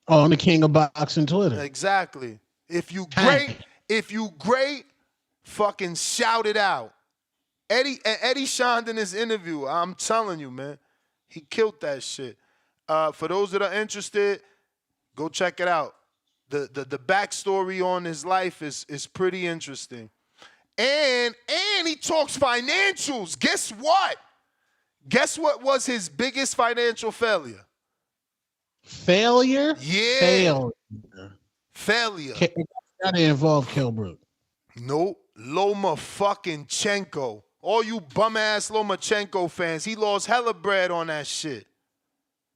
Oh, I'm the king of boxing Twitter. Exactly. If you great, fucking shout it out. Eddie shined in his interview. I'm telling you, man. He killed that shit. For those that are interested, go check it out. The backstory on his life is pretty interesting. And he talks financials. Guess what? Guess what was his biggest financial failure? Failure? Yeah. Failure. That involved Kilbrook. Nope. Loma fucking Chenko. All you bum ass Lomachenko fans, he lost hella bread on that shit.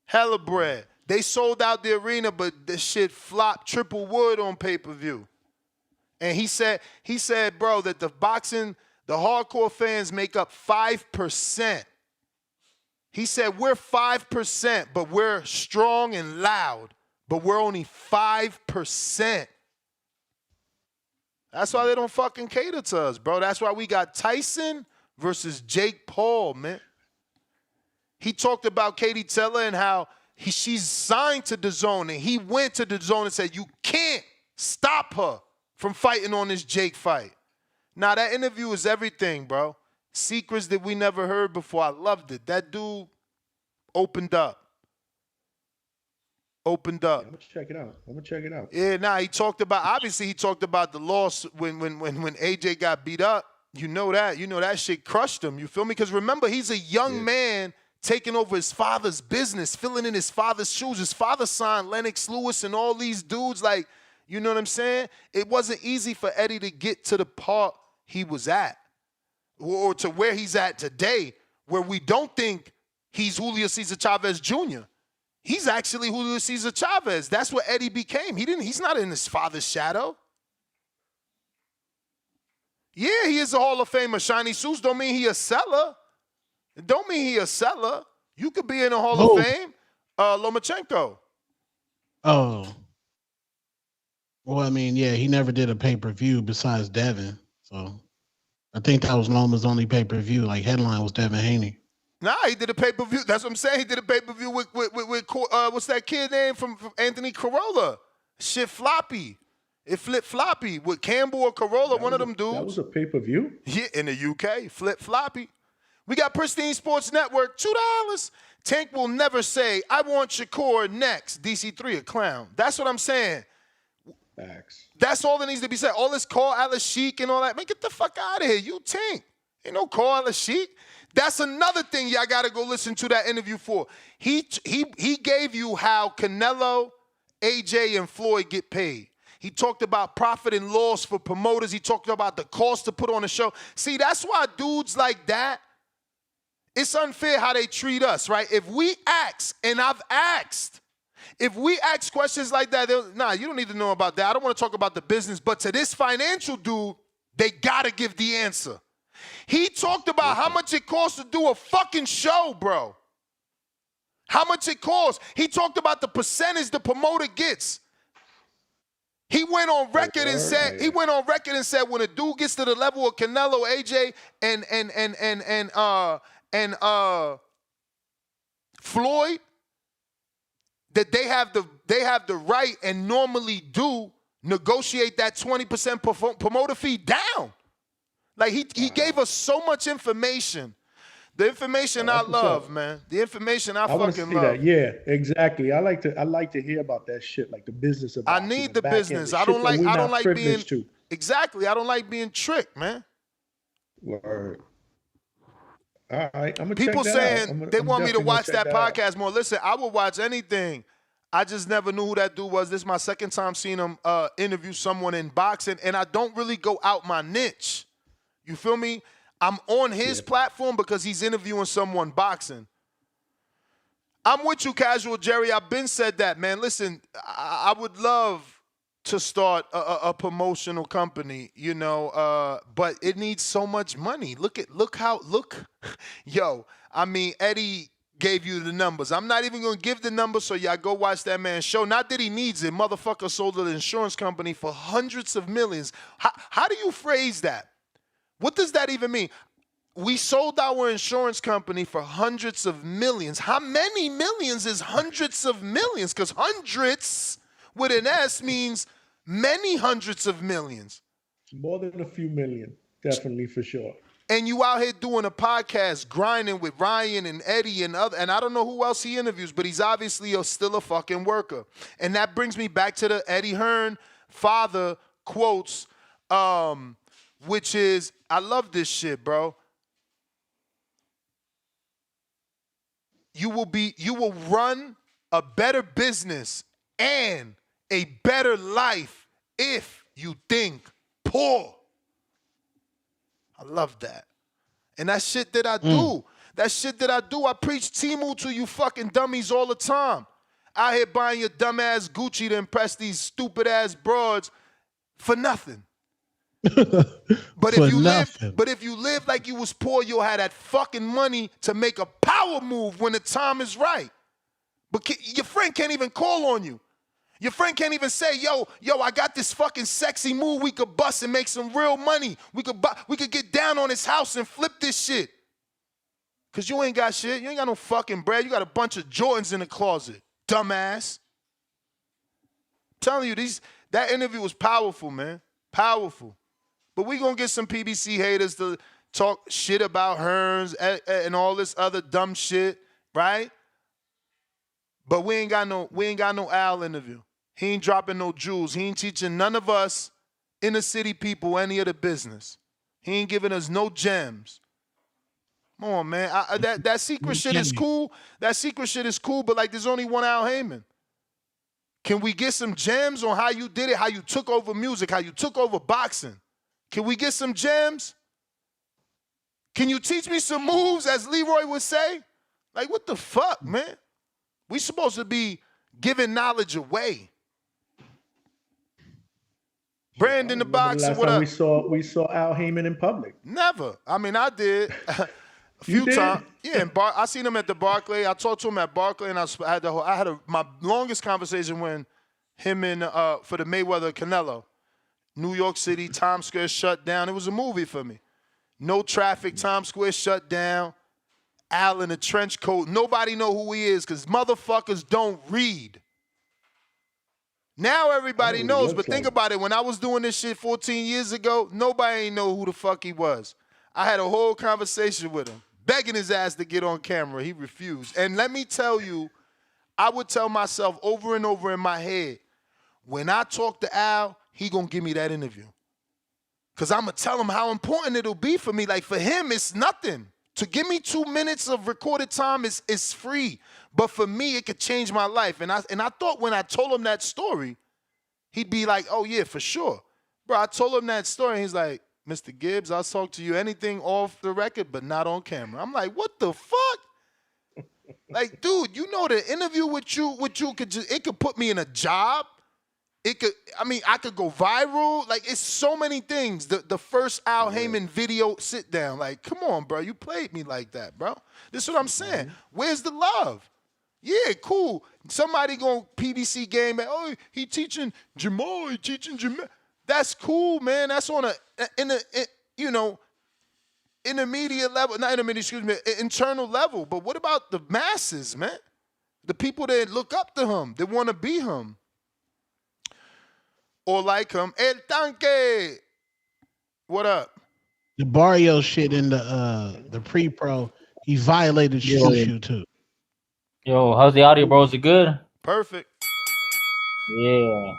Hella bread. They sold out the arena, but the shit flopped triple wood on pay-per-view. And he said, bro, that the hardcore fans make up 5%. He said, we're 5%, but we're strong and loud, but we're only 5%. That's why they don't fucking cater to us, bro. That's why we got Tyson versus Jake Paul, man. He talked about Katie Taylor and how she's signed to DAZN, and he went to DAZN and said, you can't stop her from fighting on this Jake fight. Now, that interview is everything, bro. Secrets that we never heard before. I loved it. That dude opened up. Yeah, I'm gonna check it out. Yeah, he talked about the loss when AJ got beat up. You know that shit crushed him. You feel me? Because remember, he's a young man taking over his father's business, filling in his father's shoes. His father signed Lennox Lewis and all these dudes. Like, you know what I'm saying? It wasn't easy for Eddie to get to the part he was at, or to where he's at today, where we don't think he's Julio Cesar Chavez Jr. He's actually Julio Cesar Chavez. That's what Eddie became. He's not in his father's shadow. Yeah, he is a Hall of Famer. Shiny suits don't mean he a seller. It don't mean he a seller. You could be in the Hall of Fame. Lomachenko. Oh. Well, I mean, yeah, he never did a pay-per-view besides Devin. So I think that was Loma's only pay-per-view. Like, headline was Devin Haney. Nah, he did a pay-per-view. That's what I'm saying. He did a pay-per-view with what's that kid name from Anthony Corolla? Shit floppy. It flipped floppy with Campbell or Corolla, one of them dudes. That was a pay-per-view? Yeah, in the UK. Flip floppy. We got Pristine Sports Network, $2. Tank will never say, I want Shakur next. DC3 a clown. That's what I'm saying. Facts. That's all that needs to be said. All this call Alice Sheik and all that. Man, get the fuck out of here. You Tank. Ain't no call Alice Sheik. That's another thing y'all got to go listen to that interview for. He gave you how Canelo, AJ, and Floyd get paid. He talked about profit and loss for promoters. He talked about the cost to put on a show. See, that's why dudes like that, it's unfair how they treat us, right? If we ask, and I've asked, if we ask questions like that, nah, you don't need to know about that. I don't want to talk about the business. But to this financial dude, they got to give the answer. He talked about how much it costs to do a fucking show, bro. How much it costs. He talked about the percentage the promoter gets. He went on record and said, when a dude gets to the level of Canelo, AJ, and Floyd, that they have the right and normally do negotiate that 20% promoter fee down. Like he gave us so much information. The information I love, man. The information I fucking love. That. Yeah, exactly. I like to hear about that shit, like the business of I need the business. I don't like being exactly. I don't like being tricked, man. Word. All right, I'm gonna people check that saying out. they want me to watch that podcast more. Listen, I will watch anything. I just never knew who that dude was. This is my second time seeing him interview someone in boxing, and I don't really go out my niche. You feel me? I'm on his platform because he's interviewing someone boxing. I'm with you, Casual Jerry. I've been said that, man. Listen, I would love to start a promotional company, you know, but it needs so much money. Look, yo, I mean, Eddie gave you the numbers. I'm not even going to give the numbers, so y'all go watch that man's show. Not that he needs it. Motherfucker sold an insurance company for hundreds of millions. How do you phrase that? What does that even mean? We sold our insurance company for hundreds of millions. How many millions is hundreds of millions? Because hundreds with an S means many hundreds of millions. More than a few million, definitely, for sure. And you out here doing a podcast, grinding with Ryan and Eddie and other, and I don't know who else he interviews, but he's obviously still a fucking worker. And that brings me back to the Eddie Hearn father quotes, which is, I love this shit, bro. You will run a better business and a better life if you think poor. I love that. And that shit that I do, I preach Timu to you fucking dummies all the time. Out here buying your dumb ass Gucci to impress these stupid ass broads for nothing. But if you live like you was poor, you'll have that fucking money to make a power move when the time is right. But your friend can't even call on you. Your friend can't even say, yo, I got this fucking sexy move we could bust and make some real money. We could get down on his house and flip this shit. Cause you ain't got shit. You ain't got no fucking bread. You got a bunch of Jordans in the closet, dumbass. I'm telling you, that interview was powerful, man. Powerful. But we gonna get some PBC haters to talk shit about Hearns and all this other dumb shit, right? But we ain't got no Al interview. He ain't dropping no jewels. He ain't teaching none of us inner city people any of the business. He ain't giving us no gems. Come on, man. That secret shit is cool. That secret shit is cool, but like there's only one Al Heyman. Can we get some gems on how you did it, how you took over music, how you took over boxing? Can we get some gems? Can you teach me some moves, as Leroy would say? Like, what the fuck, man? We supposed to be giving knowledge away. Brandon the Boxer, what up? We saw Al Heyman in public. Never. I mean, I did a few times. Yeah, I seen him at the Barclay. I talked to him at Barclay, and I had my longest conversation when him and for the Mayweather Canelo. New York City, Times Square shut down. It was a movie for me. No traffic, Times Square shut down. Al in a trench coat. Nobody know who he is because motherfuckers don't read. Now everybody knows, but think about it. When I was doing this shit 14 years ago, nobody ain't know who the fuck he was. I had a whole conversation with him, begging his ass to get on camera. He refused. And let me tell you, I would tell myself over and over in my head, when I talk to Al, he gonna give me that interview. Because I'm gonna tell him how important it'll be for me. Like for him, it's nothing. To give me 2 minutes of recorded time is free. But for me, it could change my life. And I thought when I told him that story, he'd be like, oh yeah, for sure. Bro, I told him that story, and he's like, Mr. Gibbs, I'll talk to you anything off the record, but not on camera. I'm like, what the fuck? Like, dude, you know the interview with you it could put me in a job. I could go viral. Like, it's so many things. The first Al Heyman video sit down. Like, come on, bro. You played me like that, bro. This is what I'm saying. Where's the love? Yeah, cool. Somebody going PBC game. Oh, he teaching Jamal. He teaching Jamal. That's cool, man. That's on intermediate level. Not intermediate, excuse me, internal level. But what about the masses, man? The people that look up to him, that want to be him. Or like him. El Tanque. What up? The Barrio shit in the pre-pro, he violated Shushu too. Yo, how's the audio, bro? Is it good? Perfect. Yeah.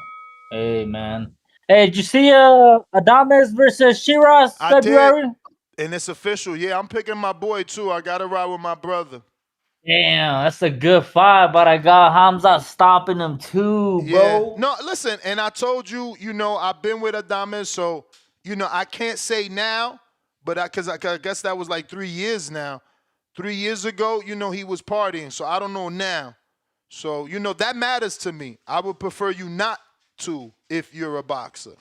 Hey, man. Hey, did you see Adames versus Shiraz February? I did. And it's official. Yeah, I'm picking my boy too. I got to ride with my brother. Damn, that's a good fight, but I got Hamza stopping him too, bro. Yeah. No, listen, and I told you, I've been with Adames, so, I can't say now, but I guess that was like 3 years now. 3 years ago, he was partying, so I don't know now. So, that matters to me. I would prefer you not to if you're a boxer.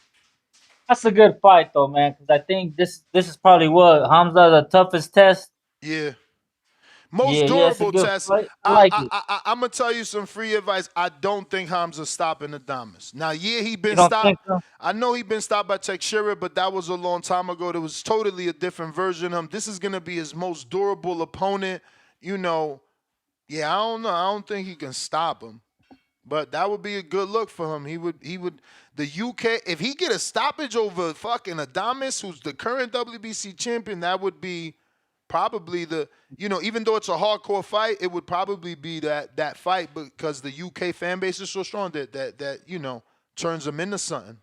That's a good fight though, man. Because I think this is probably what Hamza the toughest test. Yeah. Most Yeah, it's a durable good test. fight. I like it. I'm going to tell you some free advice. I don't think Hamza's stopping Adames. Now, yeah, he been You don't stopped. think so? I know he been stopped by Teixeira, but that was a long time ago. There was totally a different version of him. This is going to be his most durable opponent. Yeah, I don't know. I don't think he can stop him. But that would be a good look for him. He would the UK, if he get a stoppage over fucking Adames, who's the current WBC champion, that would be probably even though it's a hardcore fight, it would probably be that fight because the UK fan base is so strong that turns them into something.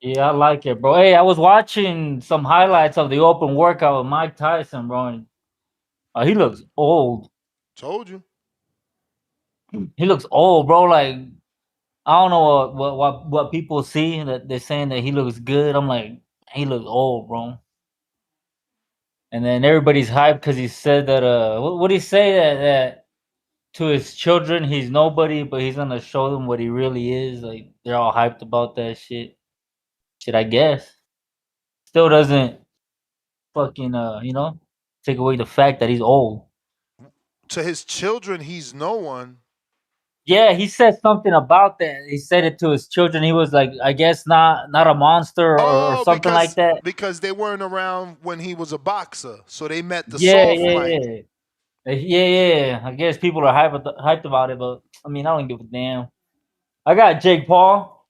Yeah, I like it, bro. Hey, I was watching some highlights of the open workout with Mike Tyson, bro. And, he looks old. Told you. He looks old, bro. Like I don't know what people see that they're saying that he looks good. I'm like, he looks old, bro. And then everybody's hyped because he said that what did he say that to his children he's nobody, but he's gonna show them what he really is. Like they're all hyped about that shit. Shit, I guess. Still doesn't fucking take away the fact that he's old. To his children, he's no one. Yeah, he said something about that. He said it to his children. He was like, I guess not a monster or something like that. Because they weren't around when he was a boxer, so they met the Yeah, soft light. Yeah. I guess people are hyped about it, but I mean, I don't give a damn. I got Jake Paul.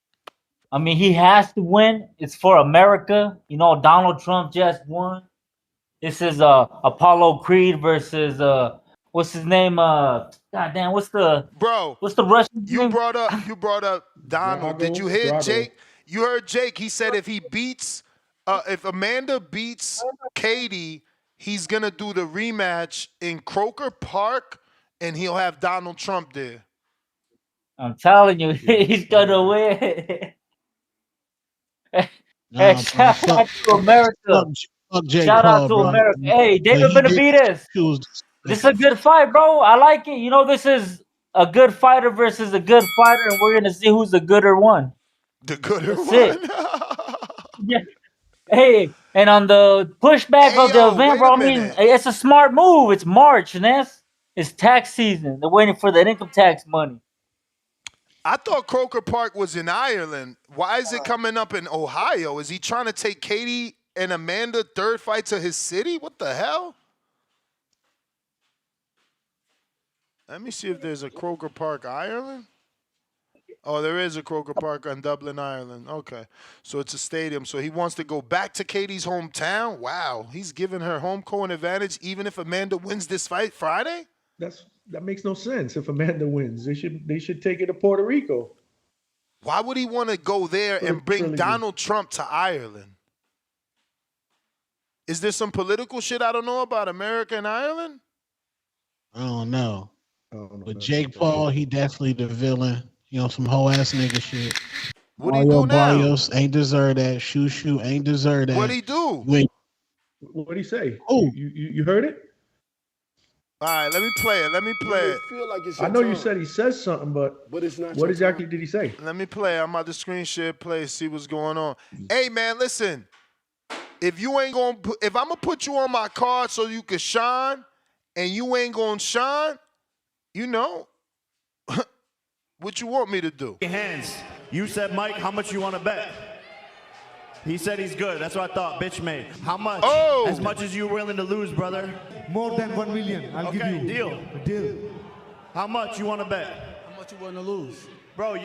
I mean, he has to win. It's for America. Donald Trump just won. This is Apollo Creed versus what's his name? Goddamn, what's the Russian You name? brought up Donald. Did you hear Drago. Jake? You heard Jake. He said if if Amanda beats Katie, he's gonna do the rematch in Croker Park, and he'll have Donald Trump there. I'm telling you, he's gonna win. Hey, shout out to America. Fuck Jake Shout Paul, out to bro. America. Hey, David What he did Benavidez. was This is a good fight, bro. I like it. This is a good fighter versus a good fighter, and we're gonna see who's the gooder one. The gooder That's one. Yeah. Hey, and on the pushback of the event, bro, I mean, it's a smart move. It's March, and it's tax season. They're waiting for that income tax money. I thought Croker Park was in Ireland. Why is it coming up in Ohio? Is he trying to take Katie and Amanda third fight to his city? What the hell? Let me see if there's a Croker Park, Ireland. Oh, there is a Croker Park in Dublin, Ireland. Okay. So it's a stadium. So he wants to go back to Katie's hometown? Wow. He's giving her home court advantage even if Amanda wins this fight Friday? That makes no sense. If Amanda wins, they should take it to Puerto Rico. Why would he want to go there and bring Donald Trump to Ireland? Is there some political shit I don't know about America and Ireland? I don't know. But Jake Paul, he definitely the villain. Some whole ass nigga shit. What he do now? Barrios ain't deserve that. Shoo ain't deserve that. What he do? What he say? Oh, you heard it? All right, let me play it. Feel like it's I know you said he says something, but it's not. What exactly did he say? Let me play. I'm about to screen share play, see what's going on. Hey man, listen. If I'm gonna put you on my card so you can shine, and you ain't gonna shine, what you want me to do? Hands. You said, Mike, how much you want to bet? He said he's good. That's what I thought, bitch made. How much? Oh! As much as you're willing to lose, brother. More than 1 million. I'll give you. Deal. How much you want to bet? How much you want to lose? Bro,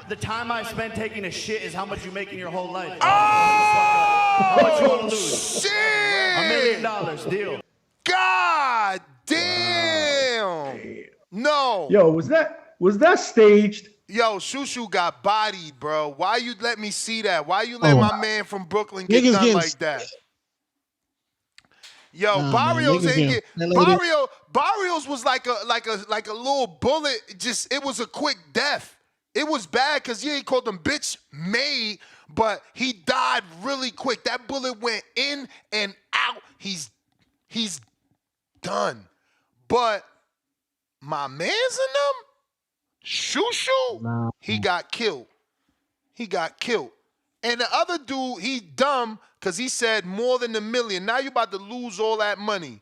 the time I spent taking a shit is how much you make in your whole life. Oh! How much you want to lose? Shit! $1 million. Deal. God damn! No. Yo, was that staged? Yo, Shushu got bodied, bro. Why you let me see that? Why you let my man from Brooklyn get done like that? Yo, Barrios ain't get Barrios was like a little bullet. It was a quick death. It was bad because he called him bitch made, but he died really quick. That bullet went in and out. He's done. But my man's in them, Shushu, he got killed. He got killed. And the other dude, he dumb because he said more than $1 million. Now you about to lose all that money.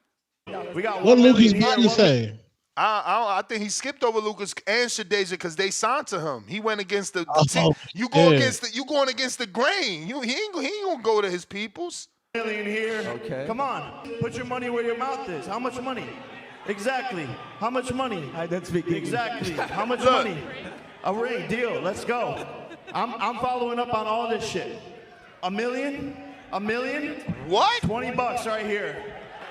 We got What 1 Lucas million body here. say? I think he skipped over Lucas and Shadeja because they signed to him. He went against the. You going against the grain. He ain't gonna go to his peoples. Million here. Okay. Come on, put your money where your mouth is. How much money? Exactly. How much money? I don't speak English. Exactly. How much money? A ring. Deal. Let's go. I'm following up on all this shit. $1 million? $1 million? What? $20 right here.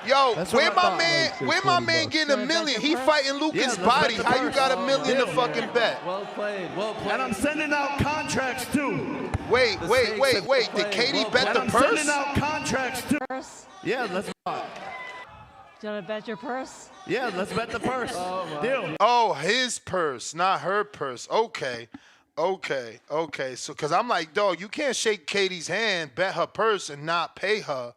Yo, That's where what I my thought. man? Where my man getting $1 million? He fighting Lucas' Yeah, let's body. bet the How you purse. got $1 million to fucking bet? Well played. Well played. And I'm sending out contracts too. Wait. Did Katie bet the I'm purse? sending out contracts too. Yeah, let's. Do you want to bet your purse? Yeah, let's bet the purse. Deal. Oh, his purse, not her purse. Okay. So, cause I'm like, dog, you can't shake Katie's hand, bet her purse, and not pay her.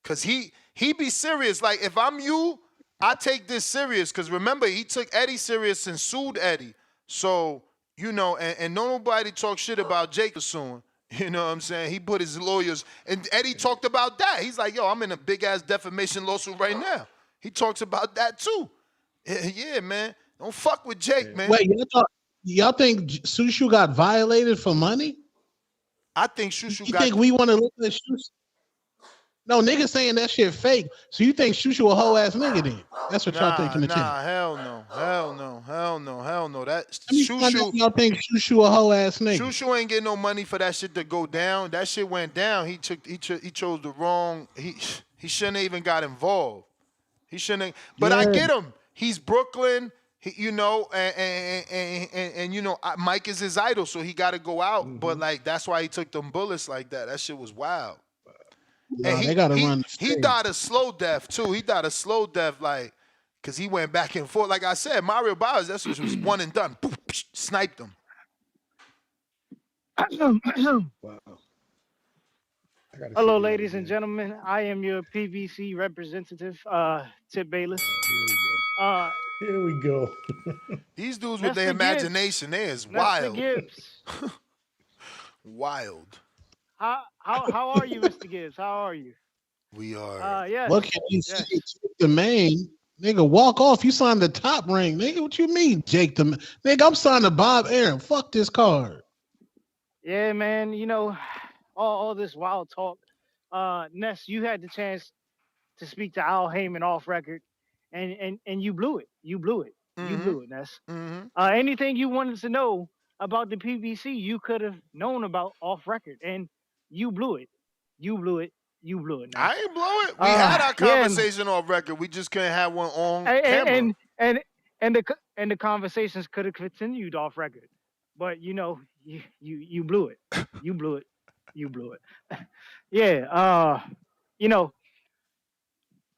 Cause he be serious. Like, if I'm you, I take this serious. Cause remember, he took Eddie serious and sued Eddie. So, you know, and nobody talk shit about Jake soon. You know what I'm saying? He put his lawyers, and Eddie talked about that. He's like, yo, I'm in a big-ass defamation lawsuit right now. He talks about that, too. Yeah, man. Don't fuck with Jake, man. Wait, y'all think Shushu got violated for money? I think Shushu You got... think we want to look at Shushu? No, niggas saying that shit fake. So you think Shushu a whole ass nigga then? That's what y'all think in the chat. Nah, hell no. That Y'all think Shushu a whole ass nigga? Shushu ain't getting no money for that shit to go down. That shit went down. He chose the wrong. He shouldn't have even got involved. He shouldn't. But I get him. He's Brooklyn. You know, and you know, Mike is his idol, so he got to go out. Mm-hmm. But like, that's why he took them bullets like that. That shit was wild. Nah, they gotta run the he died a slow death too. He died a slow death, like, cause he went back and forth. Like I said, Mario Bowers, that's what was one and done. Boop, sniped him. Wow. Hello, ladies and gentlemen. I am your PVC representative, Tip Bayless. Here we go. These dudes with their imagination, they is wild. Gibbs. Wild. How are you, Mr. Gibbs? How are you? We are. Yes. What can you say? The main nigga, walk off. You signed the top ring, nigga. What you mean, Jake? Nigga, I'm signing to Bob Aaron. Fuck this card. Yeah, man. You know, all this wild talk. Ness, you had the chance to speak to Al Heyman off record, and you blew it. You blew it. Mm-hmm. You blew it, Ness. Mm-hmm. Anything you wanted to know about the PBC, you could have known about off record, and you blew it. You blew it. You blew it. Ness. I ain't blow it. We had our conversation off record. We just couldn't have one on camera. And the conversations could have continued off record, but you know, you blew it. You blew it. You blew it. Yeah. You know,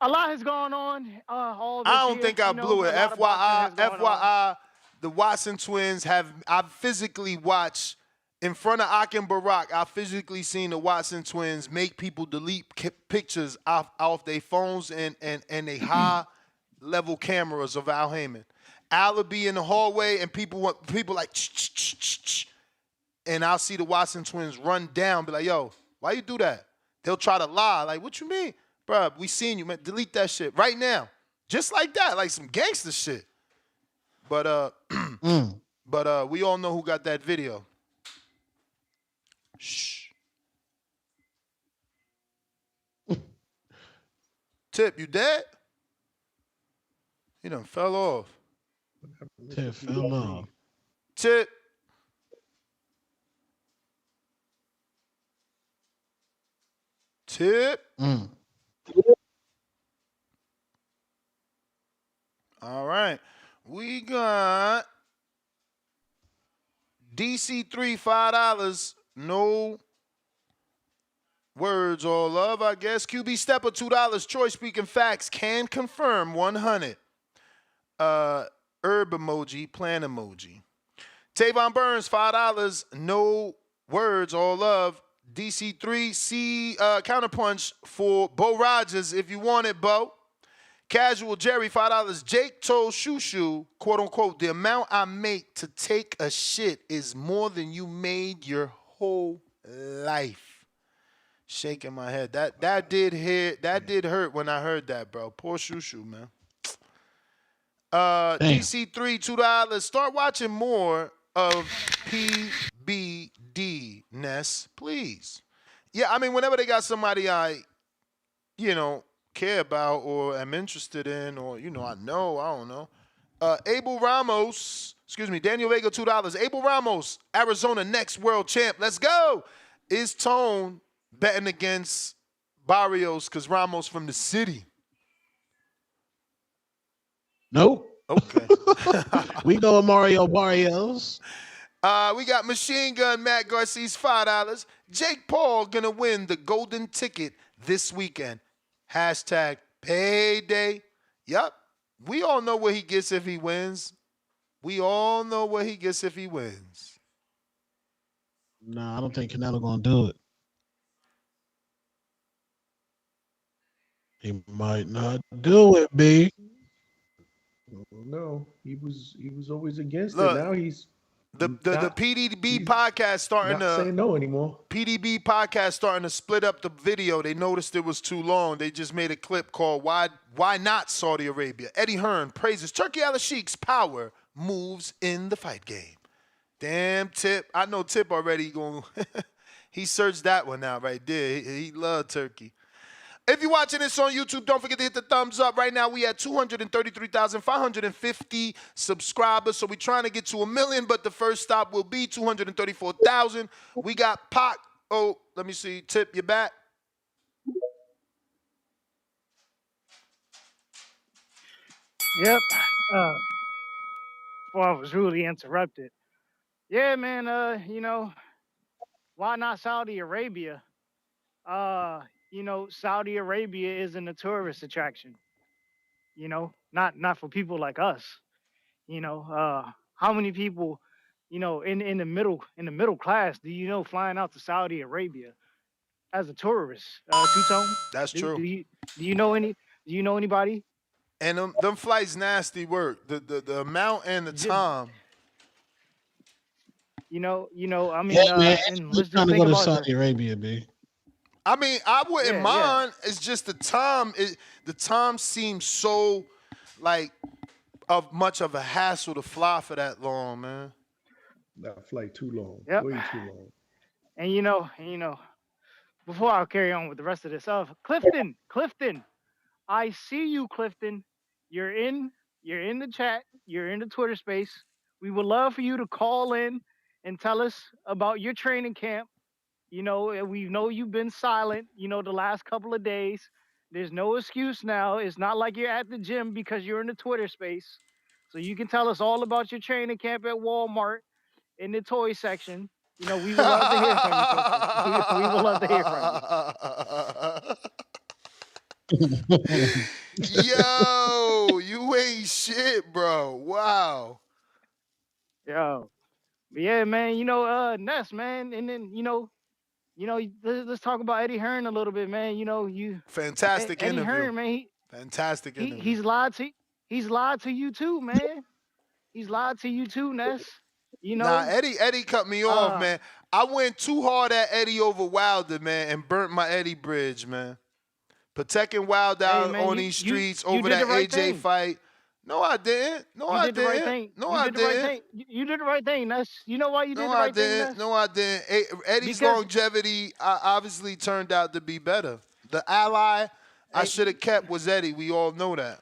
a lot has gone on. All this I don't year, think I blew it. FYI, the Watson twins I've physically watched in front of Akim Barak. I've physically seen the Watson twins make people delete pictures off their phones and they high level cameras of Al Heyman. Al would be in the hallway and people like and I'll see the Watson twins run down, be like, yo, why you do that? They'll try to lie. Like, what you mean? Bruh, we seen you, man. Delete that shit right now. Just like that, like some gangster shit. But we all know who got that video. Shh. Tip, you dead? He done fell off. Tip fell off. Tip. Tip. All right. We got DC3 $5. No words or love, I guess. QB Stepper $2. Choice Speaking Facts can confirm 100. Herb emoji, plan emoji. Tavon Burns $5. No Words, all love. DC3, C counterpunch for Bo Rogers if you want it, Bo. Casual Jerry, $5. Jake told Shushu, quote unquote, the amount I make to take a shit is more than you made your whole life. Shaking my head. That did hurt when I heard that, bro. Poor Shushu, man. DC3, $2. Start watching more of PBD, Ness, please. Yeah, I mean, whenever they got somebody I care about or am interested in, or I don't know. Abel Ramos, Daniel Vega, $2. Abel Ramos, Arizona next world champ. Let's go. Is Tone betting against Barrios because Ramos from the city? Nope. Okay. We go with Mario Barrios. We got Machine Gun Matt Garcia's $5. Jake Paul gonna win the golden ticket this weekend. Hashtag payday. Yup. We all know what he gets if he wins. Nah, I don't think Canelo gonna do it. He might not do it, B. No, he was always against Look, it. Now he's the PDB podcast starting not saying no anymore. PDB podcast starting to split up the video. They noticed it was too long. They just made a clip called "Why Not Saudi Arabia." Eddie Hearn praises Turki Al-Sheikh's power moves in the fight game. Damn, Tip. I know Tip already going. He searched that one out right there. He loved Turkey. If you're watching this on YouTube, don't forget to hit the thumbs up. Right now, we at 233,550 subscribers, so we're trying to get to 1 million, but the first stop will be 234,000. We got Pac. Oh, let me see. Tip, you back? Yep. Before I was rudely interrupted. Yeah, man, why not Saudi Arabia? Saudi Arabia isn't a tourist attraction. Not for people like us. How many people, in the middle class, do you know flying out to Saudi Arabia as a tourist? Two-Tone? That's true. Do you know anybody? And them flights nasty work. The amount and the time. I mean, man, let's trying just to go think to about Saudi Arabia, B. I mean, I wouldn't Yeah, mind. It's just the time. The time seems so like of much of a hassle to fly for that long, man. That flight too long. Yep. Way too long. And before I carry on with the rest of this stuff, Clifton, I see you, Clifton. You're in the chat. You're in the Twitter space. We would love for you to call in and tell us about your training camp. We know you've been silent, the last couple of days. There's no excuse now. It's not like you're at the gym because you're in the Twitter space. So you can tell us all about your training camp at Walmart in the toy section. We would love to hear from you, Clifton. We would love to hear from you. Yo, you ain't shit, bro. Wow. Yo. But yeah, man, Ness, man. And then, let's talk about Eddie Hearn a little bit, man. Fantastic Eddie interview. Hearn, man. Fantastic interview. He's lied to you too, man. He's lied to you too, Ness. Nah, Eddie cut me off, man. I went too hard at Eddie over Wilder, man, and burnt my Eddie bridge, man. Protecting Wilder out on these streets over that AJ fight. No, I didn't. No, I didn't. No, I didn't. You did the right thing. You know why you did the right thing. No, I didn't. Eddie's longevity obviously turned out to be better. The ally I should have kept was Eddie. We all know that.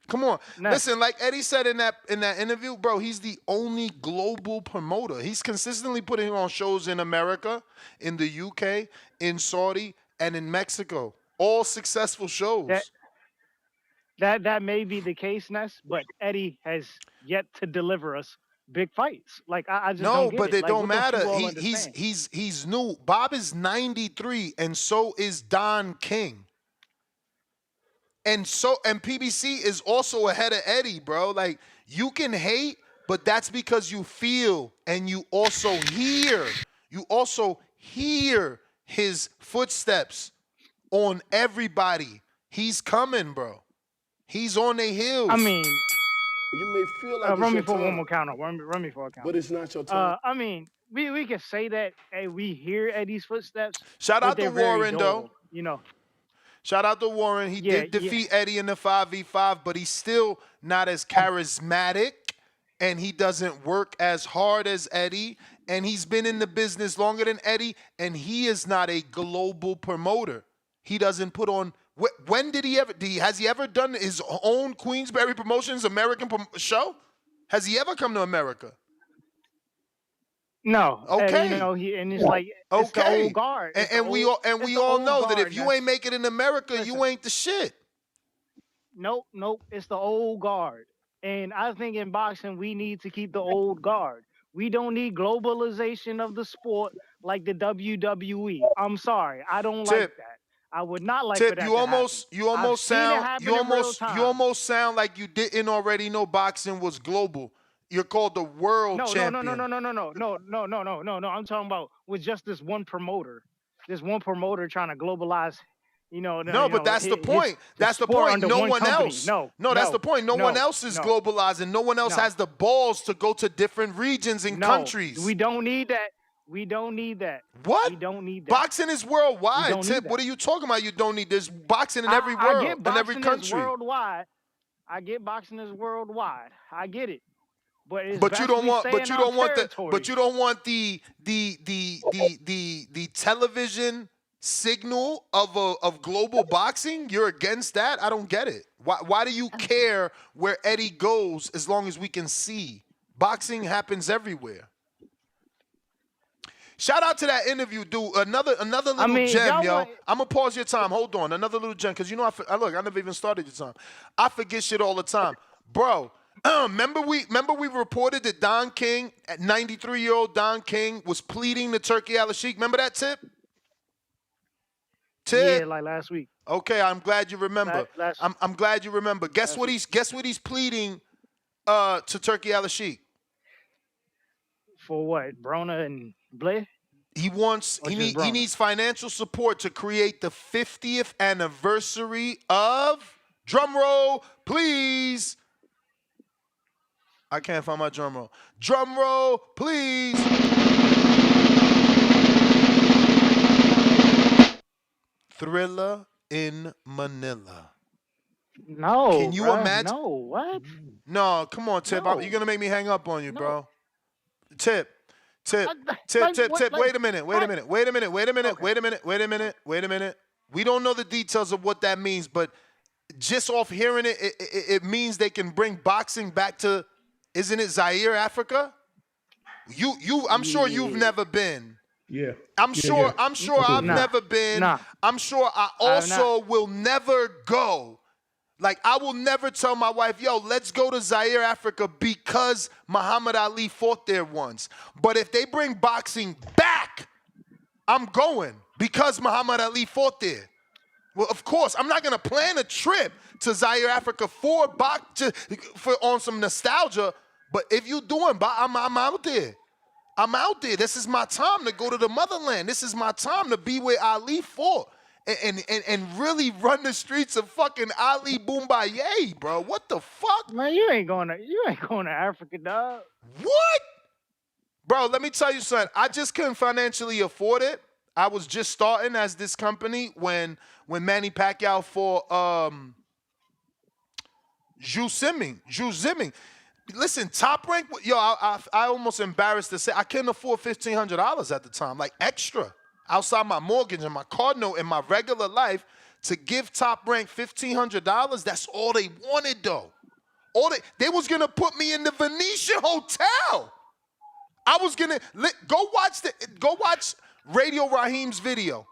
Come on. Listen, like Eddie said in that interview, bro, he's the only global promoter. He's consistently putting on shows in America, in the UK, in Saudi, and in Mexico. All successful shows. That may be the case, Ness, but Eddie has yet to deliver us big fights. Like I just don't get but it. It like, don't matter. Understand? He's new. Bob is 93, and so is Don King. And PBC is also ahead of Eddie, bro. Like, you can hate, but that's because you feel and you also hear. you also hear his footsteps on everybody. He's coming, bro. He's on their heels. I mean, You may feel like it's run me your for time, one more count. Run me for a count. but it's not your time. I mean, we can say that, hey, we hear Eddie's footsteps. Shout but out to they're very Warren, dull, though. You know. Shout out to Warren. He did defeat Eddie in the 5v5, but he's still not as charismatic, and he doesn't work as hard as Eddie, and he's been in the business longer than Eddie, and he is not a global promoter. He doesn't put on. When did he ever? Has he ever done his own Queensberry Promotions American show? Has he ever come to America? No. Okay. You know, it's like it's the old guard. And we all know that if you ain't make it in America, you ain't the shit. Nope. It's the old guard. And I think in boxing we need to keep the old guard. We don't need globalization of the sport like the WWE. I'm sorry, I don't like that. I would not like for that you almost sound like you didn't already know boxing was global. You're called the world champion. No. I'm talking about with just this one promoter. This one promoter trying to globalize, but that's the point. That's the point. No one else. No, that's the point. No one else is globalizing. No one else has the balls to go to different regions and countries. We don't need that. We don't need that. What? We don't need that. Boxing is worldwide, Tip. What are you talking about? You don't need this boxing in every world, in every country. Worldwide. I get boxing is worldwide. I get it. But you don't want the television signal of global boxing. You're against that? I don't get it. Why do you care where Eddie goes as long as we can see? Boxing happens everywhere. Shout out to that interview, dude. Another little gem, yo. I'm gonna pause your time. Hold on, another little gem, because I never even started your time. I forget shit all the time, bro. Remember we reported that Don King, 93-year-old Don King, was pleading to Turki Al-Sheikh. Remember that, Tip? Yeah, like last week. Okay, I'm glad you remember. I'm glad you remember. Guess what he's pleading to Turki Al-Sheikh? For what? Brona and Blair? He needs financial support to create the 50th anniversary of, drum roll, please. I can't find my drum roll. Drum roll, please. Thriller in Manila. No. Can you imagine? No, what? No, come on, Tip. No. You're going to make me hang up on you, bro. Tip. Wait a minute. We don't know the details of what that means, but just off hearing it, it means they can bring boxing back to, isn't it Zaire, Africa? I'm sure you've never been. Yeah. I'm sure I've never been. Nah. I'm sure I also will never go. Like, I will never tell my wife, yo, let's go to Zaire, Africa, because Muhammad Ali fought there once. But if they bring boxing back, I'm going because Muhammad Ali fought there. Well, of course, I'm not going to plan a trip to Zaire, Africa on some nostalgia. But if you're doing, I'm out there. I'm out there. This is my time to go to the motherland. This is my time to be where Ali fought. And really run the streets of fucking Ali Boumbaye, bro. What the fuck? Man, you ain't going to Africa, dog. What? Bro, let me tell you something. I just couldn't financially afford it. I was just starting as this company when Manny Pacquiao fought Zhu Ziming. Listen, Top Rank, yo, I almost embarrassed to say I couldn't afford $1,500 at the time, like extra. Outside my mortgage and my car note and my regular life, to give Top Rank $1,500, that's all they wanted, though. They was gonna put me in the Venetian Hotel. I was gonna go watch Radio Raheem's video.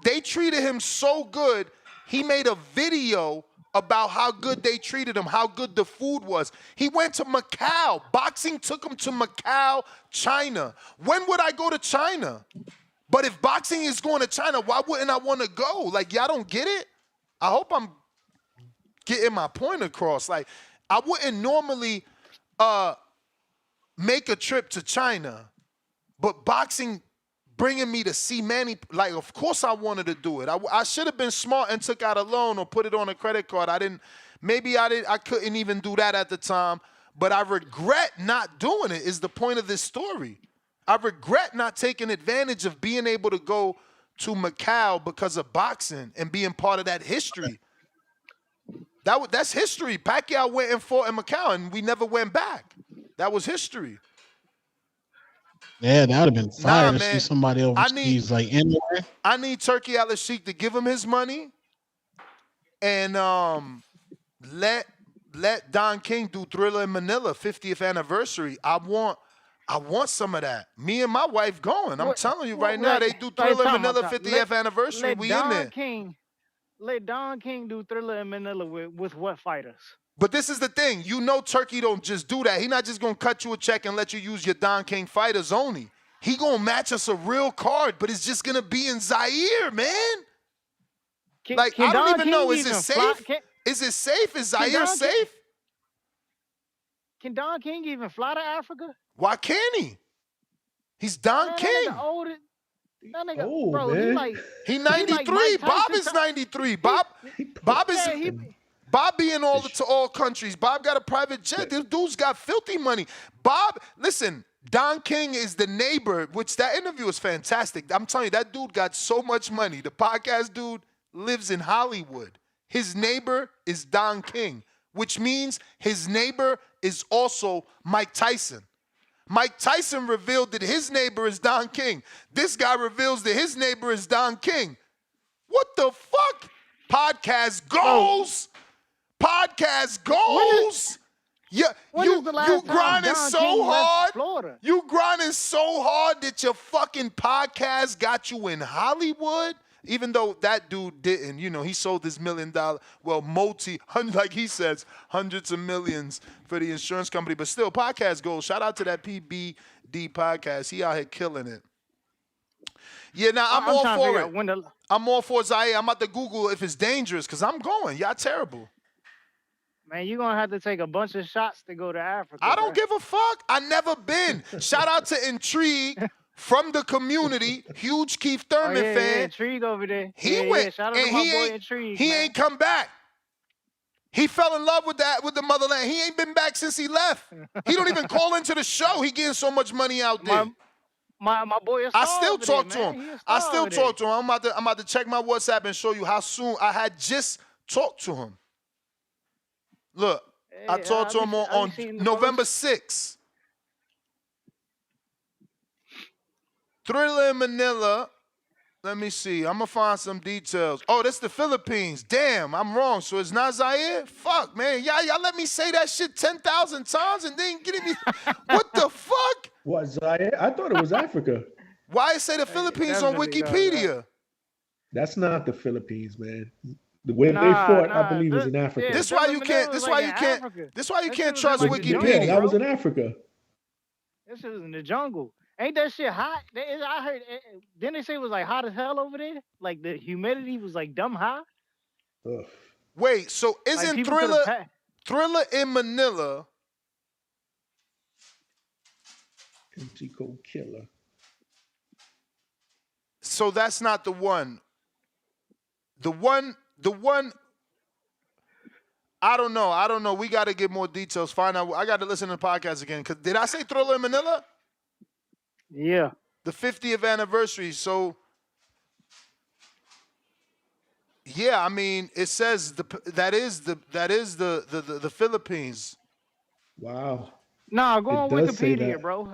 They treated him so good. He made a video about how good they treated him, how good the food was. He went to Macau. Boxing took him to Macau, China. When would I go to China? But if boxing is going to China, why wouldn't I want to go? Like, y'all don't get it? I hope I'm getting my point across. Like, I wouldn't normally make a trip to China. But boxing bringing me to see Manny, like, of course I wanted to do it. I should have been smart and took out a loan or put it on a credit card. I couldn't even do that at the time. But I regret not doing it is the point of this story. I regret not taking advantage of being able to go to Macau because of boxing and being part of that history. That's history. Pacquiao went and fought in Macau, and we never went back. That was history. Yeah, that would have been fire to see somebody overseas anywhere. I need Turkey Al-Sheikh to give him his money and let Don King do Thriller in Manila 50th anniversary. I want some of that. Me and my wife going. I'm telling you right now, they do Thriller in Manila 50th anniversary. We in there. Let Don King do Thriller in Manila with what fighters? But this is the thing. You know Turkey don't just do that. He not just going to cut you a check and let you use your Don King fighters only. He going to match us a real card, but it's just going to be in Zaire, man. I don't even know. Is it safe? Is it safe? Is Zaire safe? Can Don King even fly to Africa? Why can't he? He's Don King. That nigga, bro, man. He 93. Bob is 93. Bob be in all countries. Bob got a private jet. This dude's got filthy money. Bob, listen, Don King is the neighbor, which that interview is fantastic. I'm telling you, that dude got so much money. The podcast dude lives in Hollywood. His neighbor is Don King, which means his neighbor is also Mike Tyson. Mike Tyson revealed that his neighbor is Don King. This guy reveals that his neighbor is Don King. What the fuck? Podcast goals. Podcast goals. You grinding so hard. You grinding so hard that your fucking podcast got you in Hollywood. Even though that dude didn't, he sold his $1 million, like he says, hundreds of millions for the insurance company. But still, podcast goals. Shout out to that PBD podcast. He out here killing it. Yeah, now I'm all for it. I'm all for Zaire. I'm about to Google if it's dangerous because I'm going. Y'all terrible. Man, you're going to have to take a bunch of shots to go to Africa. I don't give a fuck. I never been. Shout out to Intrigue. From the community, huge Keith Thurman fan. Yeah, Intrigue over there. He went, shout out to my boy Intrigue. He ain't come back. He fell in love with the motherland. He ain't been back since he left. He don't even call into the show. He getting so much money out there. My boy is I still talk to him. I'm about to check my WhatsApp and show you how soon I had just talked to him. Look, I talked to him on November 6th. Thriller in Manila. Let me see. I'm going to find some details. Oh, that's the Philippines. Damn, I'm wrong. So it's not Zaire? Fuck, man. Y'all let me say that shit 10,000 times and then getting me. What the fuck? What, Zaire? I thought it was Africa. Why it say the Philippines on Wikipedia? That's not the Philippines, man. The way they fought, I believe, is in Africa. Yeah, this why you can't trust Wikipedia. Yeah, that was in Africa. This was in the jungle. Ain't that shit hot? I heard. Didn't they say it was like hot as hell over there? Like the humidity was like dumb hot. Ugh. Wait, so isn't Thriller in Manila? Empty Cold Killer. So that's not the one. The one. I don't know. We got to get more details. Find out. I got to listen to the podcast again. Did I say Thriller in Manila? Yeah. The 50th anniversary. So, yeah, I mean, it says that is the Philippines. Wow. Nah, go on Wikipedia, bro.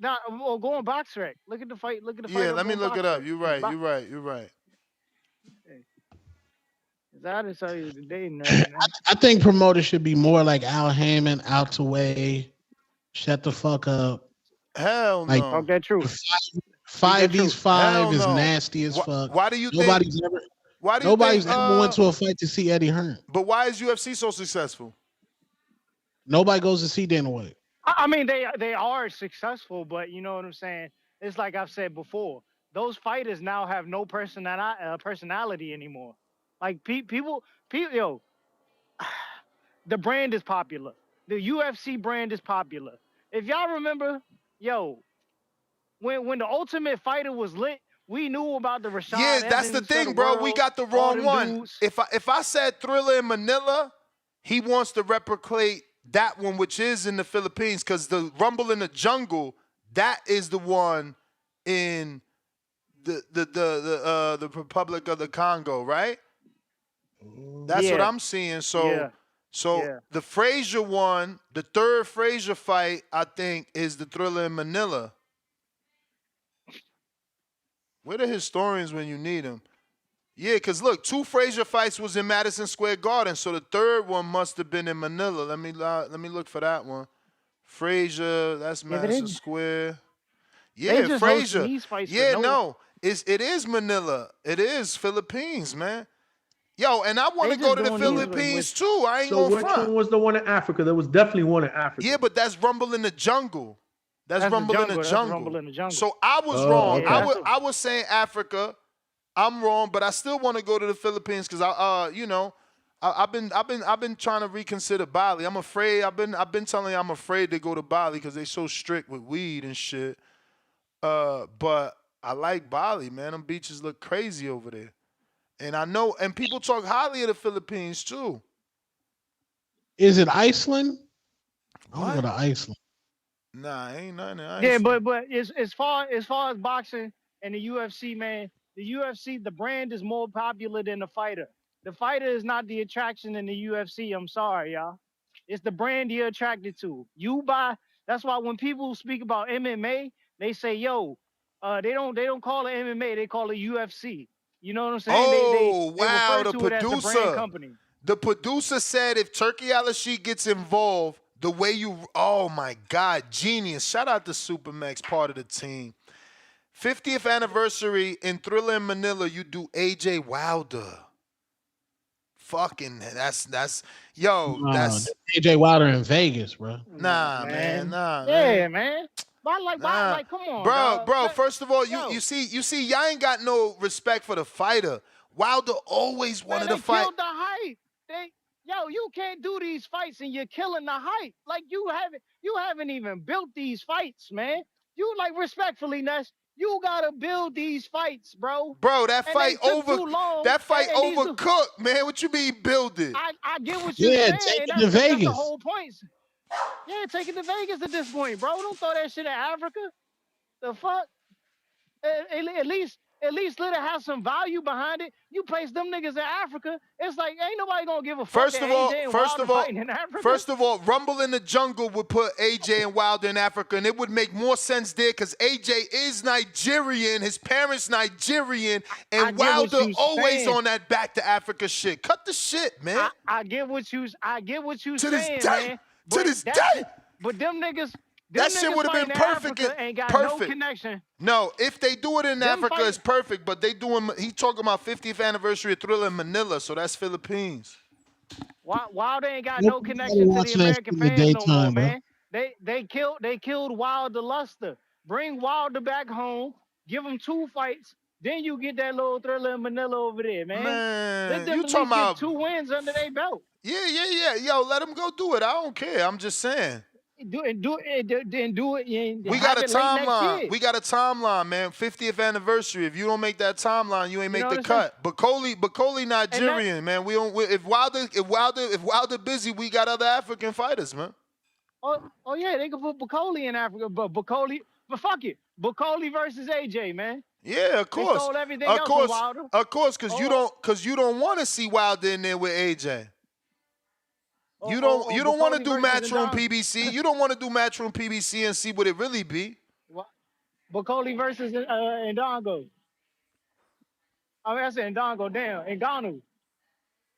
Go on BoxRec. Look at the fight. Yeah, let me look it up. You're right. I didn't tell you today, I think promoters should be more like Al Heyman, out the way, shut the fuck up. Hell no. Talk that truth. 5v5 is nasty as fuck. Why do you nobody's think? Nobody's ever went to a fight to see Eddie Hearn. But why is UFC so successful? Nobody goes to see Dana White. I mean, they are successful, but you know what I'm saying? It's like I've said before. Those fighters now have no personality anymore. Like people, yo, the brand is popular. The UFC brand is popular. If y'all remember, yo, when the Ultimate Fighter was lit, we knew about the Rashad Yeah, that's the Evans of thing, the bro. We world, got the all wrong them one. dudes. If I said Thriller in Manila, he wants to replicate that one, which is in the Philippines, because the Rumble in the Jungle, that is the one in the Republic of the Congo, right? That's what Yeah. I'm seeing. So Yeah. Yeah. the Frazier one, the third Frazier fight, I think, is the Thriller in Manila. Where the historians when you need them? Yeah, because look, 2 Frazier fights was in Madison Square Garden, so the third one must have been in Manila. Let me look for that one. Frazier, that's Yeah, Madison Square. they Yeah, just hosting Frazier. these fights for Yeah, no, it is Manila. It is Philippines, man. Yo, and I want They to go just to the doing these Philippines too. I ain't So gonna which front. one was the one in Africa? There was definitely one in Africa. Yeah, but that's Rumble in the Jungle. That's That's the Rumble in the jungle. That's Jungle. Rumble in the Jungle. So I was Oh, wrong. okay. Yeah, I was saying Africa. I'm wrong, but I still want to go to the Philippines because I've been trying to reconsider Bali. I'm afraid. I've been telling you I'm afraid to go to Bali because they so strict with weed and shit. But I like Bali, man. Them beaches look crazy over there, and I know. And people talk highly of the Philippines too. Is it Iceland? I want to What? go to Iceland. Nah, ain't nothing in yeah, Iceland. but as far as boxing and the UFC, man, the UFC, the brand is more popular than the fighter. The fighter is not the attraction in the UFC. I'm sorry, y'all. It's the brand you're attracted to. That's why when people speak about MMA, they say, "Yo, they don't call it MMA, they call it UFC." You know what I'm saying? Oh, They wow, refer the to it as the brand producer. company. The producer said if Turkey Al-Rashid gets involved, the way oh my God, genius. Shout out to Supermax, part of the team. 50th anniversary in Thriller in Manila, you do AJ Wilder. Fucking, that's That's AJ Wilder in Vegas, bro. nah, man. Yeah, man. Why, come on, dog. Bro, first of all, you see, y'all ain't got no respect for the fighter. Wilder always Man, wanted they to fight. killed the hype. You can't do these fights and you're killing the hype. Like you haven't even built these fights, man. You like respectfully, Ness, you gotta build these fights, bro. Bro, that And they fight took too long. overcooked, man. What you mean build it? I get what you're Yeah, saying, take and it to that's the Vegas. whole point. Yeah, take it to Vegas at this point, bro. Don't throw that shit at Africa. The fuck? At least let it have some value behind it. You place them niggas in Africa, it's like ain't nobody gonna give a fuck First that of all, AJ and Wilder fighting in Africa. Rumble in the Jungle would put AJ and Wilder in Africa, and it would make more sense there because AJ is Nigerian, his parents Nigerian, and Wilder always on that back to Africa shit. Cut the shit, man. I get what you to saying, this day, man. To this day. But them niggas, That shit would have been perfect. Ain't got no connection. No, if they do it in Them Africa, it's perfect. But they doing. He talking about 50th anniversary of Thriller in Manila, so that's Philippines. Wilder ain't got no connection to the American fans no more, man. They killed Wilder Luster. Bring Wilder back home. Give him 2 fights. Then you get that little Thriller in Manila over there, man. Let them you at talking least about get 2 wins under their belt. Yeah. Yo, let him go do it. I don't care. I'm just saying. Do it. We got a timeline. We got a timeline, man. 50th anniversary. If you don't make that timeline, you ain't make the cut. Bakoli Nigerian, man. We don't. If Wilder busy, we got other African fighters, man. Oh yeah, they can put Bakoli in Africa, but fuck it, Bakoli versus AJ, man. Yeah, of course. They stole everything else from Wilder. Of course, because you don't want to see Wilder in there with AJ. You don't want to do Matchroom PBC. You don't want to do Matchroom PBC and see what it really be. Bakoli versus Ndongo. I said Ndongo, damn, Ngannou.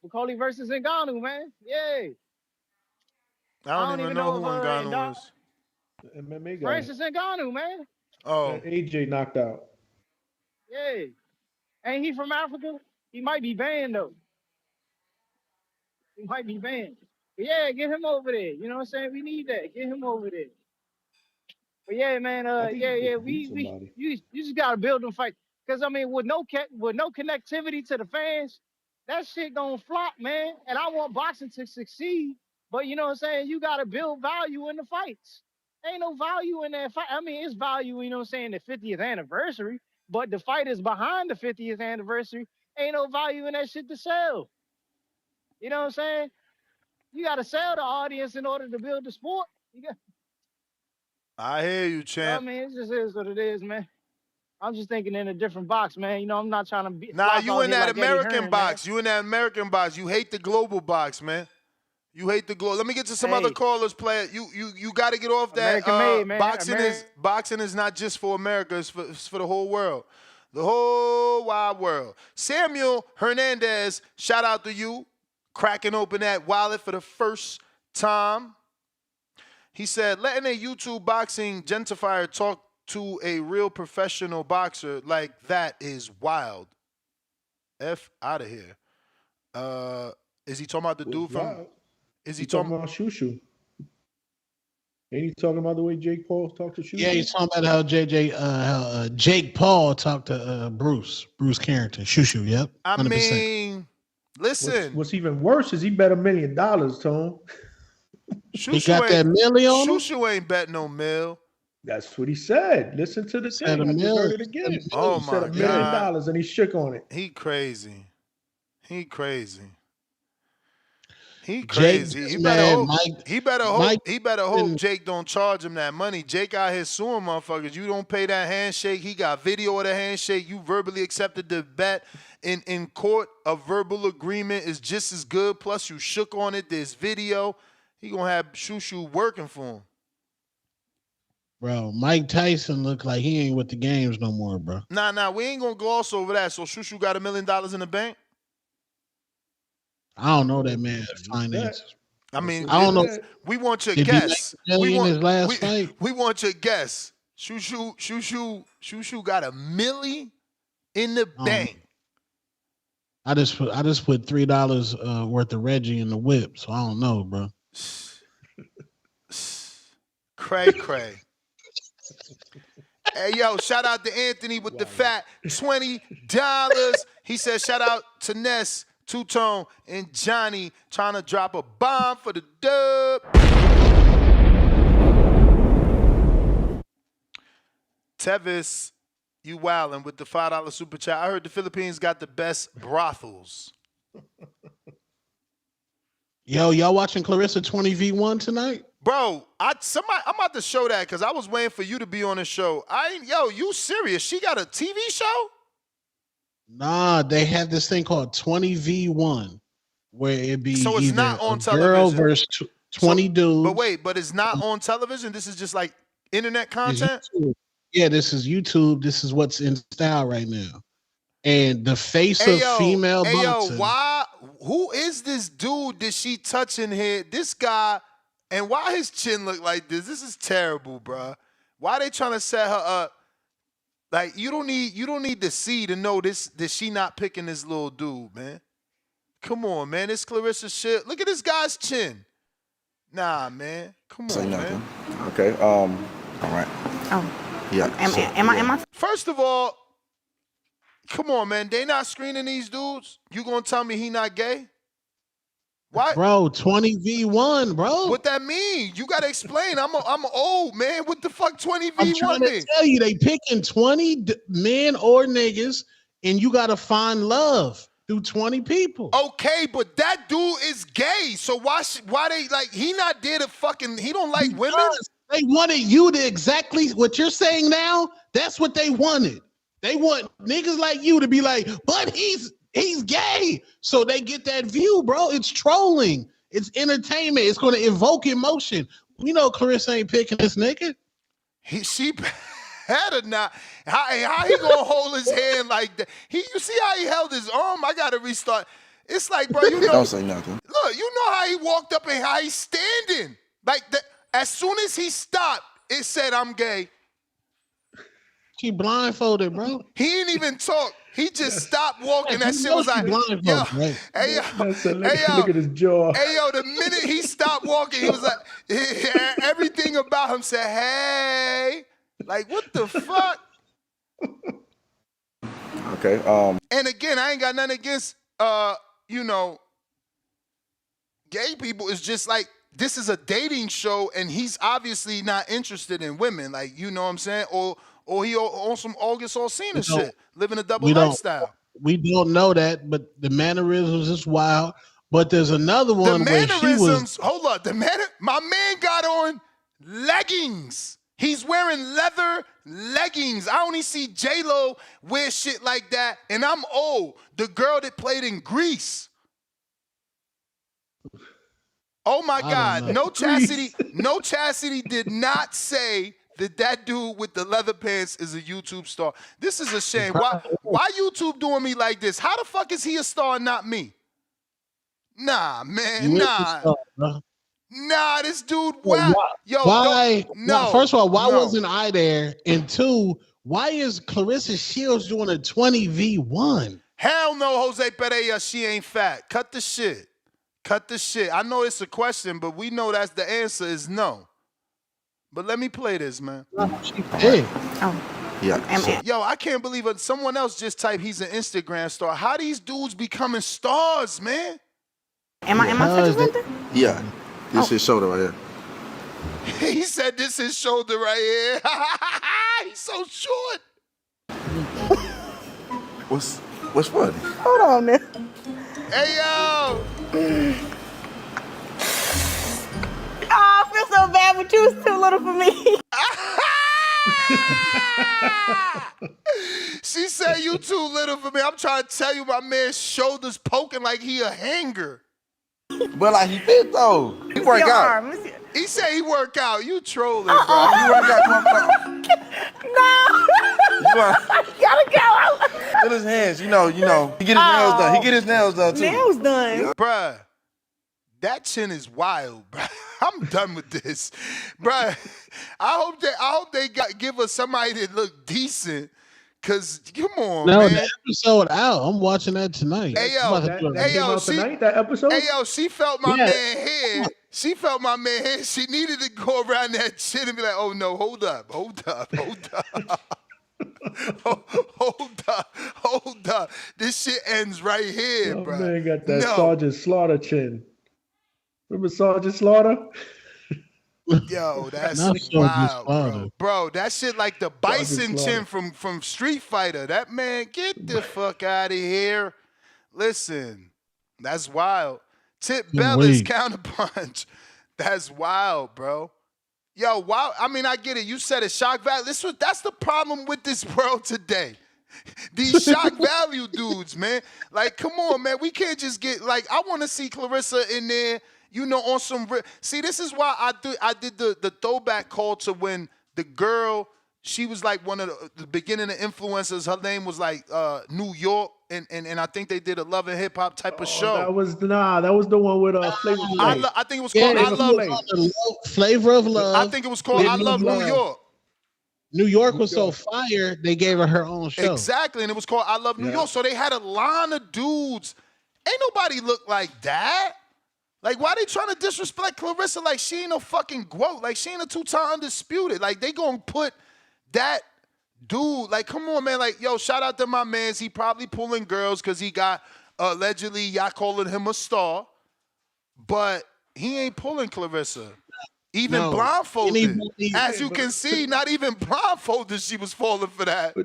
Bakoli versus Ngannou, man. Yay. I don't even know who Ngannou is. MMA guy. Versus Ngannou, man. Oh. AJ knocked out. Yay. Ain't he from Africa? He might be banned, though. He might be banned. But yeah, get him over there. You know what I'm saying? We need that. Get him over there. But yeah, man. You just gotta build them fight. Cause I mean, with no connectivity to the fans, that shit gonna flop, man. And I want boxing to succeed. But you know what I'm saying? You gotta build value in the fights. Ain't no value in that fight. I mean, it's value, you know what I'm saying, the 50th anniversary, but the fighters behind the 50th anniversary ain't no value in that shit to sell. You know what I'm saying? You got to sell the audience in order to build the sport. I hear you, champ. I mean, it just is what it is, man. I'm just thinking in a different box, man. You know, I'm not trying to be. Nah, you out in here that like Eddie American Hearn, box. man. You in that American box. You hate the global box, man. You hate the global. Let me get to some other Hey. callers, player. You got to get off that. American made, man. Boxing is not just for America. It's for the whole world, the whole wide world. Samuel Hernandez, shout out to you, cracking open that wallet for the first time. He said, letting a YouTube boxing gentrifier talk to a real professional boxer like that is wild. F out of here. Is he talking about the dude from? Wild. Is he talking about Shushu? Ain't he talking about the way Jake Paul talked to Shushu? Yeah, he's talking about how Jake Paul talked to Bruce Carrington. Shushu, yep. 100%. I mean, listen. What's even worse is he bet $1 million, Tone. He got that million on him? Shushu ain't bet no mill. That's what he said. Listen to the thing. I just heard it again. Oh He said my $1 million God. and he shook on it. He crazy. He crazy. He better hope Jake don't charge him that money. Jake out here suing motherfuckers. You don't pay that handshake. He got video of the handshake. You verbally accepted the bet in court. A verbal agreement is just as good. Plus you shook on it. There's video. He gonna have Shushu working for him. Bro, Mike Tyson look like he ain't with the games no more, bro. Nah, we ain't gonna gloss over that. So Shushu got $1 million in the bank? I don't know that man's finances. I mean, I don't know. We want your Did he guess. make $1 million in his last fight? We want your guess. Shushu got $1 million in the bank. I just put $3 worth of Reggie in the whip, so I don't know, bro. Cray. Hey, yo, shout out to Anthony with the fat $20. He said, shout out to Ness, Two-Tone, and Johnny trying to drop a bomb for the dub. Tevis, you wildin' with the $5 super chat. I heard the Philippines got the best brothels. Yo, y'all watching Clarissa 20v1 tonight? Bro, I'm about to show that because I was waiting for you to be on the show. You serious? She got a TV show? Nah, they have this thing called 20v1 where it be so it's either not on a television. girl versus 20 dudes. But it's not on television? This is just like internet content? Yeah, this is YouTube. This is what's in style right now. And the face of female boxing. Who is this dude that she touching here? This guy, and why his chin look like this? This is terrible, bro. Why they trying to set her up? Like, you don't need to see to know this that she not picking this little dude, man. Come on, man. This Clarissa shit. Look at this guy's chin. Nah, man. Come on, man. Okay. All right. Oh. Yeah. Am I? First of all, come on, man. They not screening these dudes. You gonna tell me he not gay? Why? Bro, 20v1, bro. What that mean? You gotta explain. I'm old, man. What the fuck 20v1 I'm trying to mean? tell you, they picking 20 men or niggas, and you gotta find love through 20 people. Okay, but that dude is gay. So why they like? He not there to fucking. He don't like women. They wanted you to exactly what you're saying now. That's what they wanted. They want niggas like you to be like, but he's gay. So they get that view, bro. It's trolling. It's entertainment. It's going to evoke emotion. We know Clarissa ain't picking this nigga. She better not. How he gonna hold his hand like that? You see how he held his arm? I gotta restart. It's like, bro, you know. Don't say nothing. Look, you know how he walked up and how he's standing. Like that. As soon as he stopped, it said, "I'm gay." She blindfolded, bro. He ain't even talk. He just stopped walking. That shit was like, yo, right? Hey, yo, Look at his jaw. Hey, yo, the minute he stopped walking, he was like, everything about him said, hey. Like, what the fuck? Okay. And again, I ain't got nothing against, gay people. It's just like, this is a dating show and he's obviously not interested in women, like, you know what I'm saying? Or he on some August Alsina shit, living a double lifestyle. We don't know that, but the mannerisms is wild. But there's another The one where she was. mannerisms, hold up, my man got on leggings. He's wearing leather leggings. I only see J-Lo wear shit like that, and I'm old. The girl that played in Grease. Oh my God, no Chastity did not say that dude with the leather pants is a YouTube star. This is a shame. Why YouTube doing me like this? How the fuck is he a star and not me? Nah, man, Nah, this dude, wow. Why? First of all, why wasn't I there? And two, why is Clarissa Shields doing a 20v1? Hell no, Jose Pereira, she ain't fat. Cut the shit. I know it's a question, but we know that's the answer is no. But let me play this, man. Hey. Yeah. Yo, I can't believe it. Someone else just typed he's an Instagram star. How these dudes becoming stars, man? Am I touching something? Yeah. This is shoulder right here. He said this is shoulder right here. He's so short. What's funny? Hold on, man. Hey, yo. Oh, I feel so bad, but you was too little for me. She said you too little for me. I'm trying to tell you, my man's shoulders poking like he a hanger. But like he fit though. He work out. He said he work out. You trolling, bro. You work out. No. I gotta go. With his hands, you know. He get his nails done. He get his nails done too. Nails done. Yeah. Bruh, that chin is wild, bruh. I'm done with this. Bruh, I hope they give us somebody that look decent. Cause come on, man. The episode out. I'm watching that tonight. Hey yo, she felt my man here. She felt my man here. She needed to go around that shit and be like, oh no, hold up. hold up. This shit ends right here, bro. Man got that Sergeant Slaughter chin. Remember Sergeant Slaughter? Yo, that's wild, bro. Bro, that shit like the bison chin from Street Fighter. That man, get the fuck out of here. Listen, that's wild. Tip Bella's counterpunch. That's wild, bro. Yo, wow. I mean, I get it. You said it, shock value. That's the problem with this world today. These shock value dudes, man. Like, come on, man. We can't just get, like, I want to see Clarissa in there, on some. See, this is why I did the throwback call to when the girl, she was like one of the beginning of influencers. Her name was like New York, and I think they did a Love and Hip Hop type of show. That was the one with Flavor of Love. I think it was called I Love Flavor of Love. I think it was called I Love New York. New York was so fire, they gave her own show. Exactly, and it was called I Love New York. So they had a line of dudes. Ain't nobody look like that. Like, why they trying to disrespect Clarissa like she ain't no fucking GOAT? Like, she ain't a two-time undisputed. Like, they gonna put that dude, like, come on, man. Like, yo, shout out to my mans. He probably pulling girls because he got, allegedly, y'all calling him a star. But he ain't pulling Clarissa. Even blindfolded. As you can see, not even blindfolded, she was falling for that.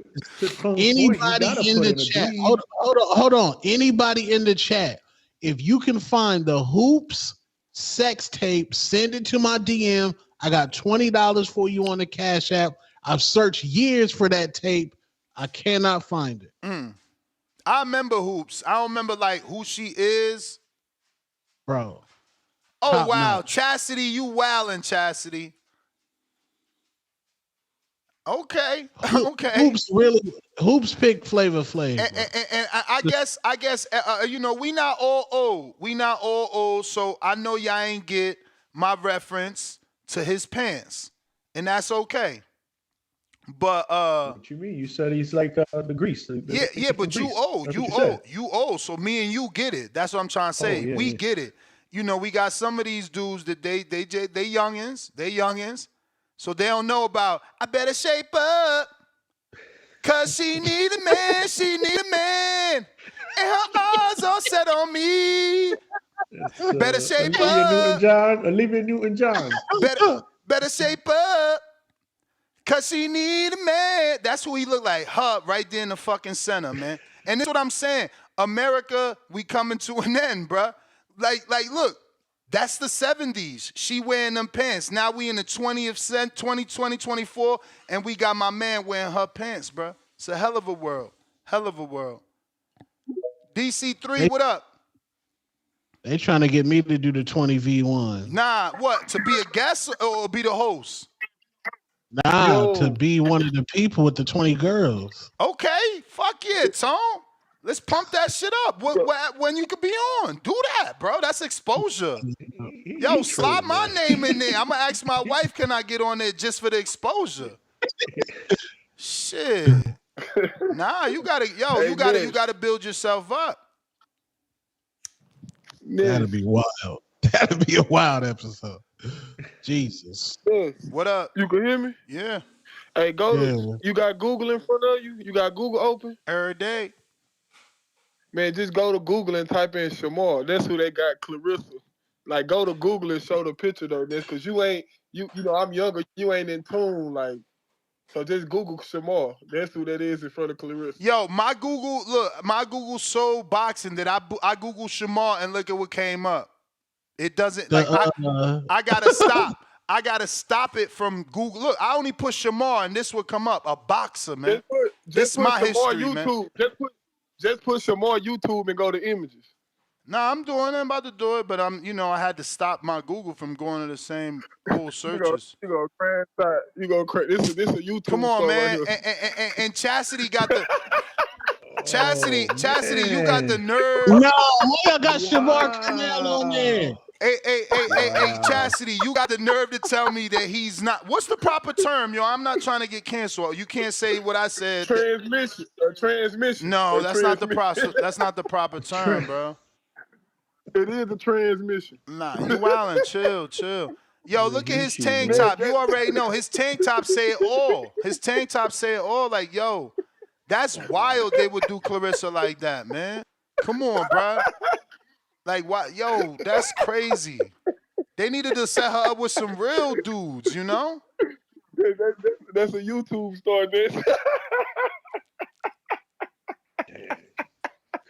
Anybody in the chat, hold on. Anybody in the chat, if you can find the Hoops sex tape, send it to my DM. I got $20 for you on the Cash App. I've searched years for that tape. I cannot find it. I remember Hoops. I don't remember, like, who she is. Bro. Oh, wow. Chastity, you wildin', Chastity. Okay. Okay. Hoops picked Flavor Flav. And I guess, we not all old. We not all old, so I know y'all ain't get my reference to his pants. And that's okay. But what you mean? You said he's like the grease. Yeah, but you old. You old. So me and you get it. That's what I'm trying to say. We get it. We got some of these dudes that they youngins. They youngins. So they don't know about, I better shape up. Cause she need a man, she need a man. And her eyes are set on me. Better shape Olivia up. Newton-John. Olivia Newton-John. Better shape up. Cause she need a man. That's who he look like. Hub right there in the fucking center, man. And this is what I'm saying. America, we coming to an end, bruh. Like, look, that's the 70s. She wearing them pants. Now we in the 2024, and we got my man wearing her pants, bruh. It's a hell of a world. Hell of a world. DC3, what up? They trying to get me to do the 20v1. Nah, what? To be a guest or be the host? Nah, to be one of the people with the 20 girls. Okay, fuck yeah, Tom. Let's pump that shit up. When you could be on, do that, bro. That's exposure. Yo, slide my name in there. I'm gonna ask my wife, can I get on there just for the exposure? Shit. Nah, you gotta build yourself up. That'd be wild. That'd be a wild episode. Jesus. What up? You can hear me? Yeah. Hey, you got Google in front of you? You got Google open? Every day. Man, just go to Google and type in Shamar. That's who they got, Clarissa. Like, go to Google and show the picture, though, because you know, I'm younger. You ain't in tune, like, so just Google Shamar. That's who that is in front of Clarissa. Yo, my Google so boxing that I Google Shamar and look at what came up. It doesn't, like, I gotta stop. I gotta stop it from Google. Look, I only put Shamar and this would come up. A boxer, man. This is my history, YouTube. Man. Just put Shamar YouTube and go to images. Nah, I'm about to do it, but I had to stop my Google from going to the same old searches. You go crash that. You go crash. This is a YouTube. Come on, man. Right and Chastity got the Chastity, you got the nerve. No, I got Shamar Canal on there. Hey, Chastity, you got the nerve to tell me that he's not. What's the proper term, yo? I'm not trying to get canceled. You can't say what I said. Transmission. No, that's not the proper. That's not the proper term, bro. It is a transmission. Nah, you wildin'. Chill. Yo, look at his tank top. You already know his tank top say it all. His tank top say it all. Like, yo, that's wild. They would do Clarissa like that, man. Come on, bro. Like, what? Yo, that's crazy. They needed to set her up with some real dudes, you know? That's a YouTube star, man.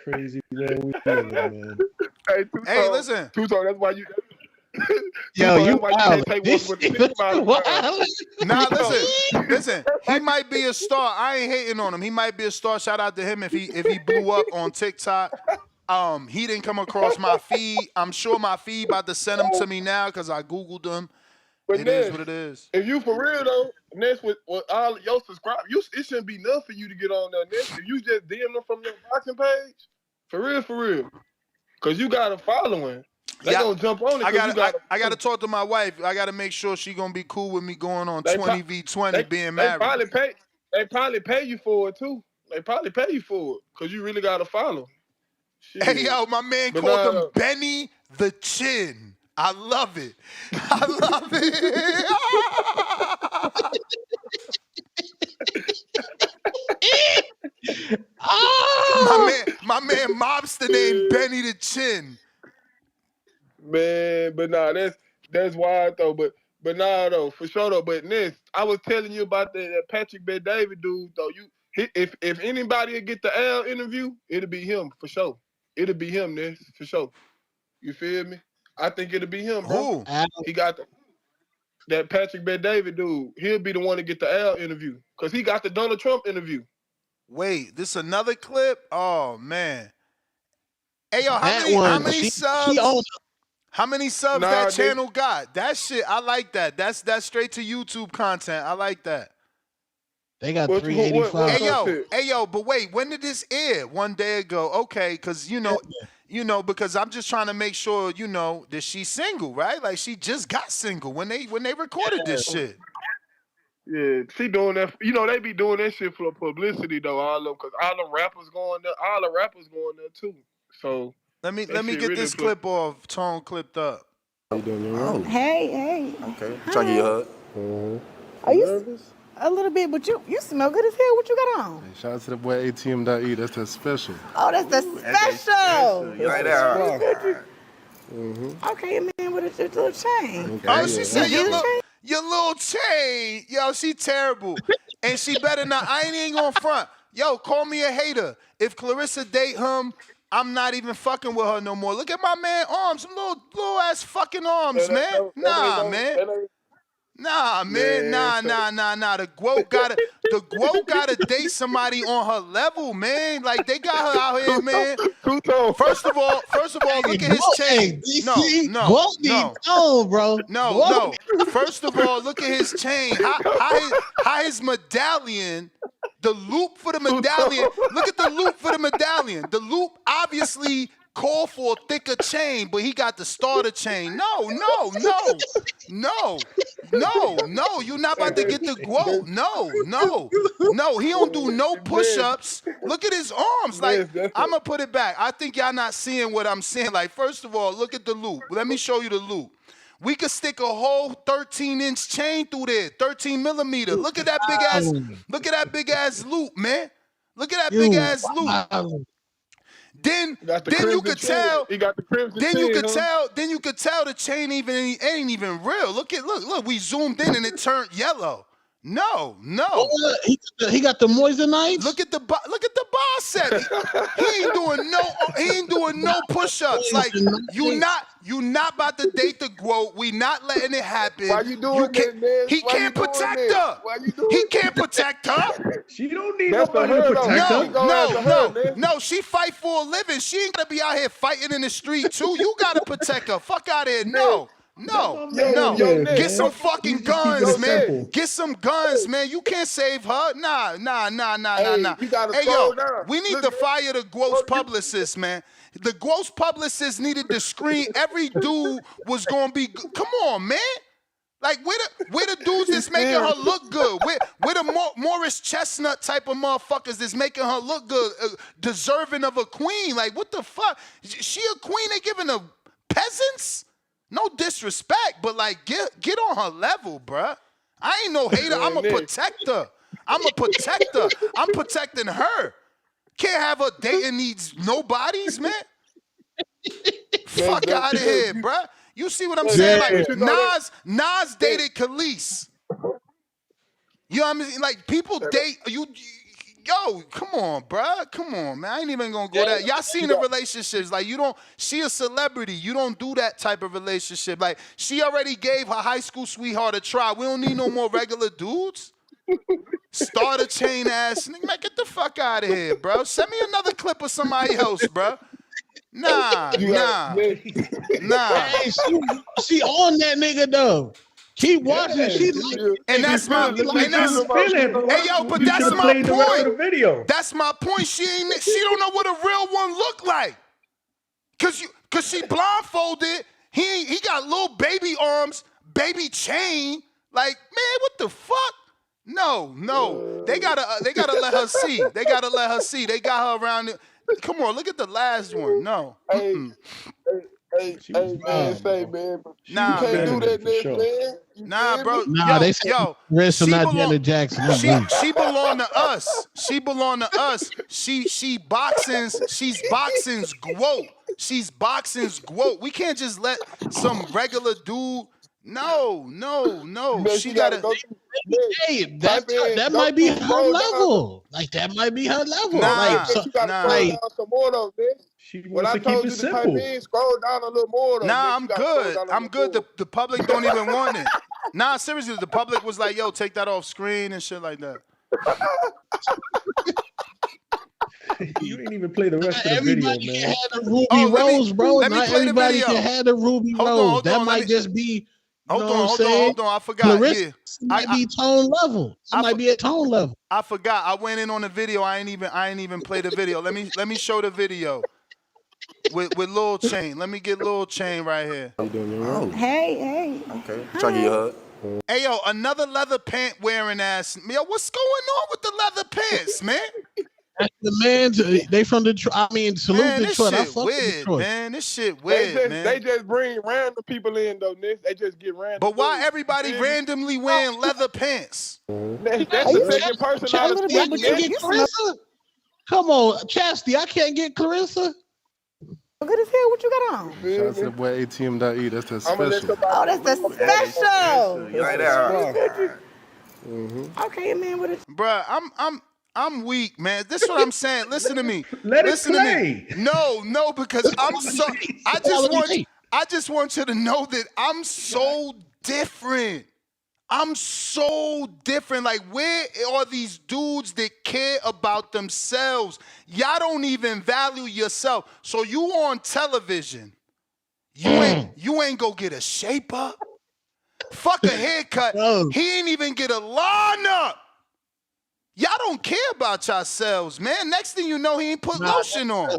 Crazy man, we live, man. Hey, listen. Two-tone, that's why you... Yo, you wild. Nah, listen. He might be a star. I ain't hating on him. He might be a star. Shout out to him if he blew up on TikTok. He didn't come across my feed. I'm sure my feed about to send him to me now because I Googled him. But it is what it is. If you for real though, Ness with all your subscribers, it shouldn't be nothing for you to get on there, Ness. If you just DM them from your boxing page, for real. Cause you got a following. They gonna jump on it. I gotta talk to my wife. I gotta make sure she gonna be cool with me going on 20v20 being married. They probably pay you for it too. They probably pay you for it because you really gotta follow. Shit. Hey yo, my man called him Benny the Chin. I love it. My man mobster named Benny the Chin. Man, but nah, that's wild though. But nah though, for sure though. But Ness, I was telling you about that Patrick Bet-David dude though. If anybody would get the L interview, it'll be him for sure. It'll be him, Ness, for sure. You feel me? I think it'll be him, bro. He got that Patrick Bet-David dude. He'll be the one to get the L interview because he got the Donald Trump interview. Wait, this another clip? Oh man. Hey yo, how many subs? How many subs that channel got? That shit, I like that. That's straight to YouTube content. I like that. They got 385. Hey yo, but wait, when did this air? 1 day ago. Okay, because you know, because I'm just trying to make sure that she's single, right? Like she just got single when they recorded this shit. Yeah, she doing that. They be doing that shit for publicity though. Because all the rappers going there. All the rappers going there too. So let me get this clip off. Tone clipped up. How you doing, man? Hey. Okay. Trying to get your hug. Are you nervous? A little bit, but you smell good as hell. What you got on? Hey, shout out to the boy ATM.E. That's that special. Oh, that's the special. Right there. Okay, man, with a little chain. Okay, oh, she said your little chain. Yo, she terrible. And she better not. I ain't gonna front. Yo, call me a hater. If Clarissa date him, I'm not even fucking with her no more. Look at my man arms. Some little ass fucking arms, man. Nah, man. Nah, man. Nah. The Guo gotta date somebody on her level, man. Like they got her out here, man. First of all, look at his chain. No, bro. No. First of all, look at his chain. How his medallion. The loop for the medallion. Look at the loop for the medallion. The loop obviously called for a thicker chain, but he got the starter chain. No. You're not about to get the Guo. No. He don't do no push-ups. Look at his arms. Like, I'm going to put it back. I think y'all not seeing what I'm saying. Like, first of all, look at the loop. Let me show you the loop. We could stick a whole 13-inch chain through there, 13 millimeter. Look at that big ass loop, man. Look at that big ass loop. Then you could tell. He got the crimson Then chain, you could tell. Then you could tell the chain ain't even real. Look. We zoomed in and it turned yellow. No. He got the moissanite. Look at the bicep. He ain't doing no push-ups. Like you not about to date the Guo. We not letting it happen. Why you doing that, man? He can't protect her. He can't protect her. She don't need nobody to protect her. No. She fight for a living. She ain't gonna be out here fighting in the street too. You gotta protect her. Fuck out of here. No. Get some fucking guns, man. Get some guns, man. You can't save her. Nah. Hey, yo, we need to fire the Guo's publicist, man. The Guo's publicist needed to screen every dude was gonna be. Come on, man. Like where the dudes that's making her look good? Where the Morris Chestnut type of motherfuckers that's making her look good, deserving of a queen? Like what the fuck? She a queen? They giving her peasants? No disrespect, but like get on her level, bruh. I ain't no hater. I'm a protector. I'm protecting her. Can't have her dating these nobodies, man. Fuck out of here, bruh. You see what I'm saying? Like Nas dated Khalees. You know what I mean? Like people date you. Yo, come on, bruh. Come on, man. I ain't even gonna go there. Y'all seen the relationships. Like, she a celebrity. You don't do that type of relationship. Like, she already gave her high school sweetheart a try. We don't need no more regular dudes. Starter chain ass. Nigga, man, get the fuck out of here, bro. Send me another clip of somebody else, bro. Nah. Hey, she on that nigga though. Keep watching. And that's my point. That's my point. She don't know what a real one look like. Cause she blindfolded. He got little baby arms, baby chain. Like, man, what the fuck? No. They gotta let her see. They got her around it. Come on, look at the last one. No. Hey, man, you can't do that, man. Nah, bro. They say not Janet Jackson. She belong to us. She's boxing Guo. She's boxing Guo. We can't just let some regular dude. No. She gotta. Hey, that might be her level. Like that might be her level. When I told you to type in, scroll down a little more. I'm good. The public don't even want it. Nah, seriously, the public was like, "Yo, take that off screen and shit like that." You ain't even play the rest of the video, man. Can have the Ruby Rose, bro. Not everybody can have the Ruby Rose. That might just be. Hold on. I forgot. Clarissa might be tone level. It might be at tone level. I forgot. I went in on the video. I ain't even play the video. Let me show the video with Lil Chain. Let me get Lil Chain right here. How you doing, your Hey. Okay. Try to get your hug. Hey, yo, another leather pant wearing ass. Yo, what's going on with the leather pants, man? That's the man. They from Detroit. I mean, salute Detroit. I fuck weird, Detroit. Man. This shit weird, man. They just bring random people in, though, Nick. They just get random. But why everybody randomly wearing leather pants? That's the second person out of Clarissa? Come on, Chastity. I can't get Clarissa. Good as hell. What you got on? Shout out to the boy ATM.E. That's the I'ma let special. somebody Oh, that's the special. Right there. Okay, man. What is? Bruh, I'm weak, man. This is what I'm saying. Listen to me. Let it Listen play. to me. No, because I'm so. I just want you to know that I'm so different. I'm so different. Like, where are these dudes that care about themselves? Y'all don't even value yourself. So you on television. You ain't go get a shape up. Fuck a haircut. He ain't even get a line up. Y'all don't care about yourselves, man. Next thing you know, he ain't put lotion on.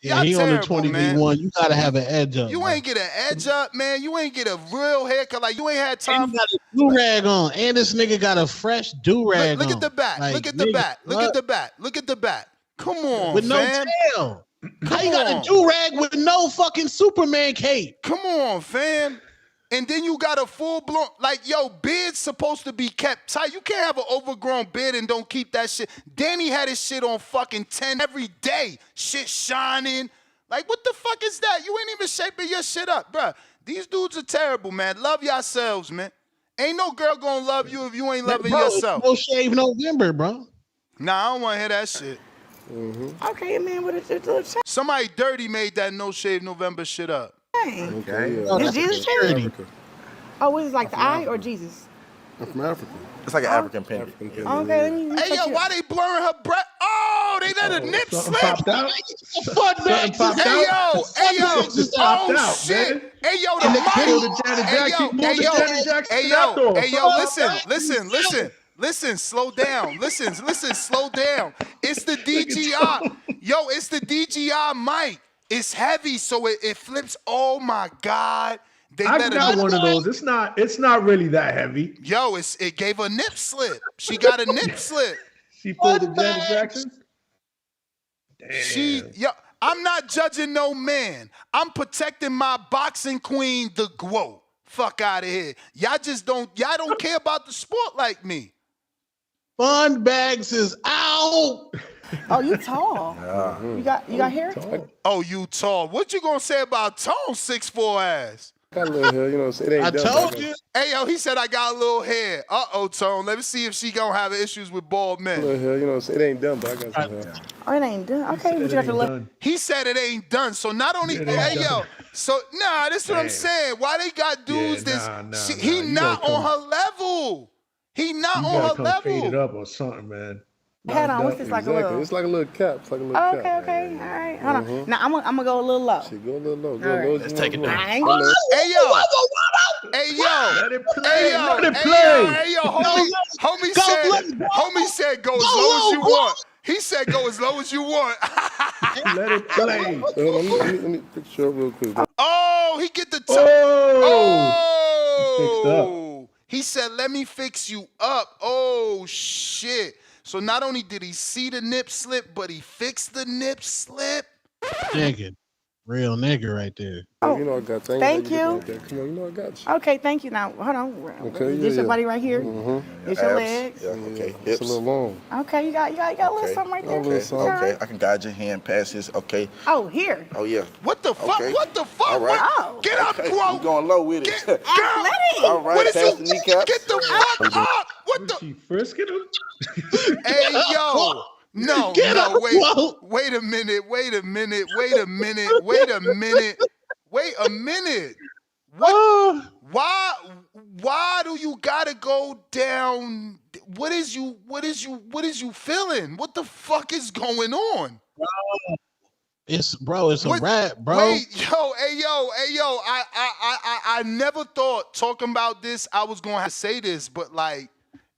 Yeah, he terrible, on the 20v1. man. You gotta have an edge up. You ain't get an edge up, man. You ain't get a real haircut. Like, you ain't had time. And you got a do-rag on. And this nigga got a fresh do-rag on. Look at the back. Like, Look at the nigga, back. Look what? at the back. Look at the back. Come on, With no fam. tail. How you got a do-rag with no fucking Superman cape? Come on, fam. And then you got a full-blown, like, yo, beard's supposed to be kept tight. You can't have an overgrown beard and don't keep that shit. Danny had his shit on fucking 10 every day. Shit shining. Like, what the fuck is that? You ain't even shaping your shit up, bruh. These dudes are terrible, man. Love yourselves, man. Ain't no girl gonna love you if you ain't loving yourself. No shave November, bro. Nah, I don't want to hear that shit. Okay, man. What is it? Somebody dirty made that No Shave November shit up. Okay. Is Jesus charity? Oh, what is it, like the eye or Jesus? I'm from Africa. It's like an African pendant. Okay, let me Hey, yo, why they blurring her breath? Oh, they let a nip slip. Popped out. Hey, yo. Oh, shit. Hey, yo, the mic. Hey, yo, listen, slow down. Listen, slow down. It's the DJI. Yo, it's the DJI mic. It's heavy, so it flips. Oh, my God. I got one of those. It's not really that heavy. Yo, it gave a nip slip. She got a nip slip. She pulled a Janet Jackson. Damn. I'm not judging no man. I'm protecting my boxing queen, the GWO. Fuck out of here. Y'all don't care about the sport like me. Fun bags is out. Oh, you tall. You got hair? Oh, you tall. What you gonna say about Tone 6'4" ass? Got a little hair, you know what I'm saying? I told you. Hey, yo, he said I got a little hair. Uh-oh, Tone. Let me see if she gonna have issues with bald men. A little hair, you know what I'm saying? It ain't done, but I got some hair. Oh, it ain't done. Okay, but you got to look. He said it ain't done. So not only, so this is what I'm saying. Why they got dudes he not on her level. He not on her level. Fade it up or something, man. Hat on. What's this like a little? It's like a little cap. It's like a little cap. Okay. All right. Hold on. Now I'm gonna go a little low. Go a little low. Right. Let's take it down. Hey, yo. Hey, yo. Let it play. Let it play. Hey, yo. Homie said go as low as you want. He said go as low as you want. Let it play. Let me picture up real quick. Oh, he get the top. Oh. He said, let me fix you up. Oh, shit. So not only did he see the nip slip, but he fixed the nip slip. Nigga. Real nigga right there. Oh, you know I got you. Thank you. Come on, you know I got you. Okay, thank you. Now, hold on. Okay, This your body right here. This your legs. Yeah, okay. It's a little long. Okay, you got a little something right there. Okay, I can guide your hand past this. Okay. Oh, here. Oh, yeah. What the fuck? Okay. What the fuck? All right. Oh. Get up, Quo. You going low with it. Athletic. All right, past the kneecaps. Get the fuck up. What the? She frisking him? Hey, yo. No, wait a minute. Wait a minute. What? Why do you gotta go down? What is you feeling? What the fuck is going on? It's a rap, bro. Wait, hey yo. I never thought talking about this I was gonna say this, but like,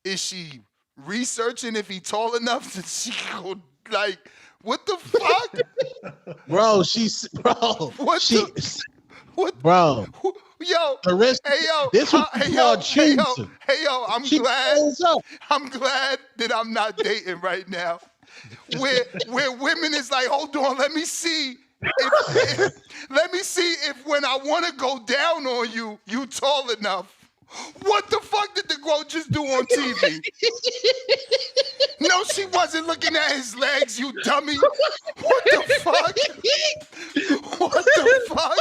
is she researching if he tall enough that she go like, what the fuck? Bro, bro. Yo, this was called cheating. Hey yo, I'm glad that I'm not dating right now. Where women is like, hold on, let me see if when I want to go down on you, you tall enough. What the fuck did the GOAT just do on TV? No, she wasn't looking at his legs, you dummy. What the fuck? What the fuck?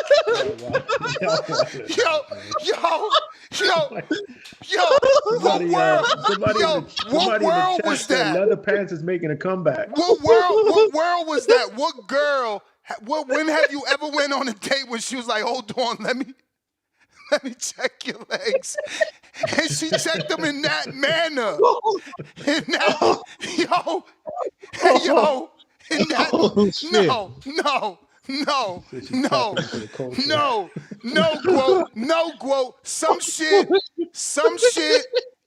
Yo, what world? What world was that? Leather pants is making a comeback. What world was that? What girl? When have you ever went on a date when she was like, hold on, let me check your legs. And she checked them in that manner. In that, no, quote. Some shit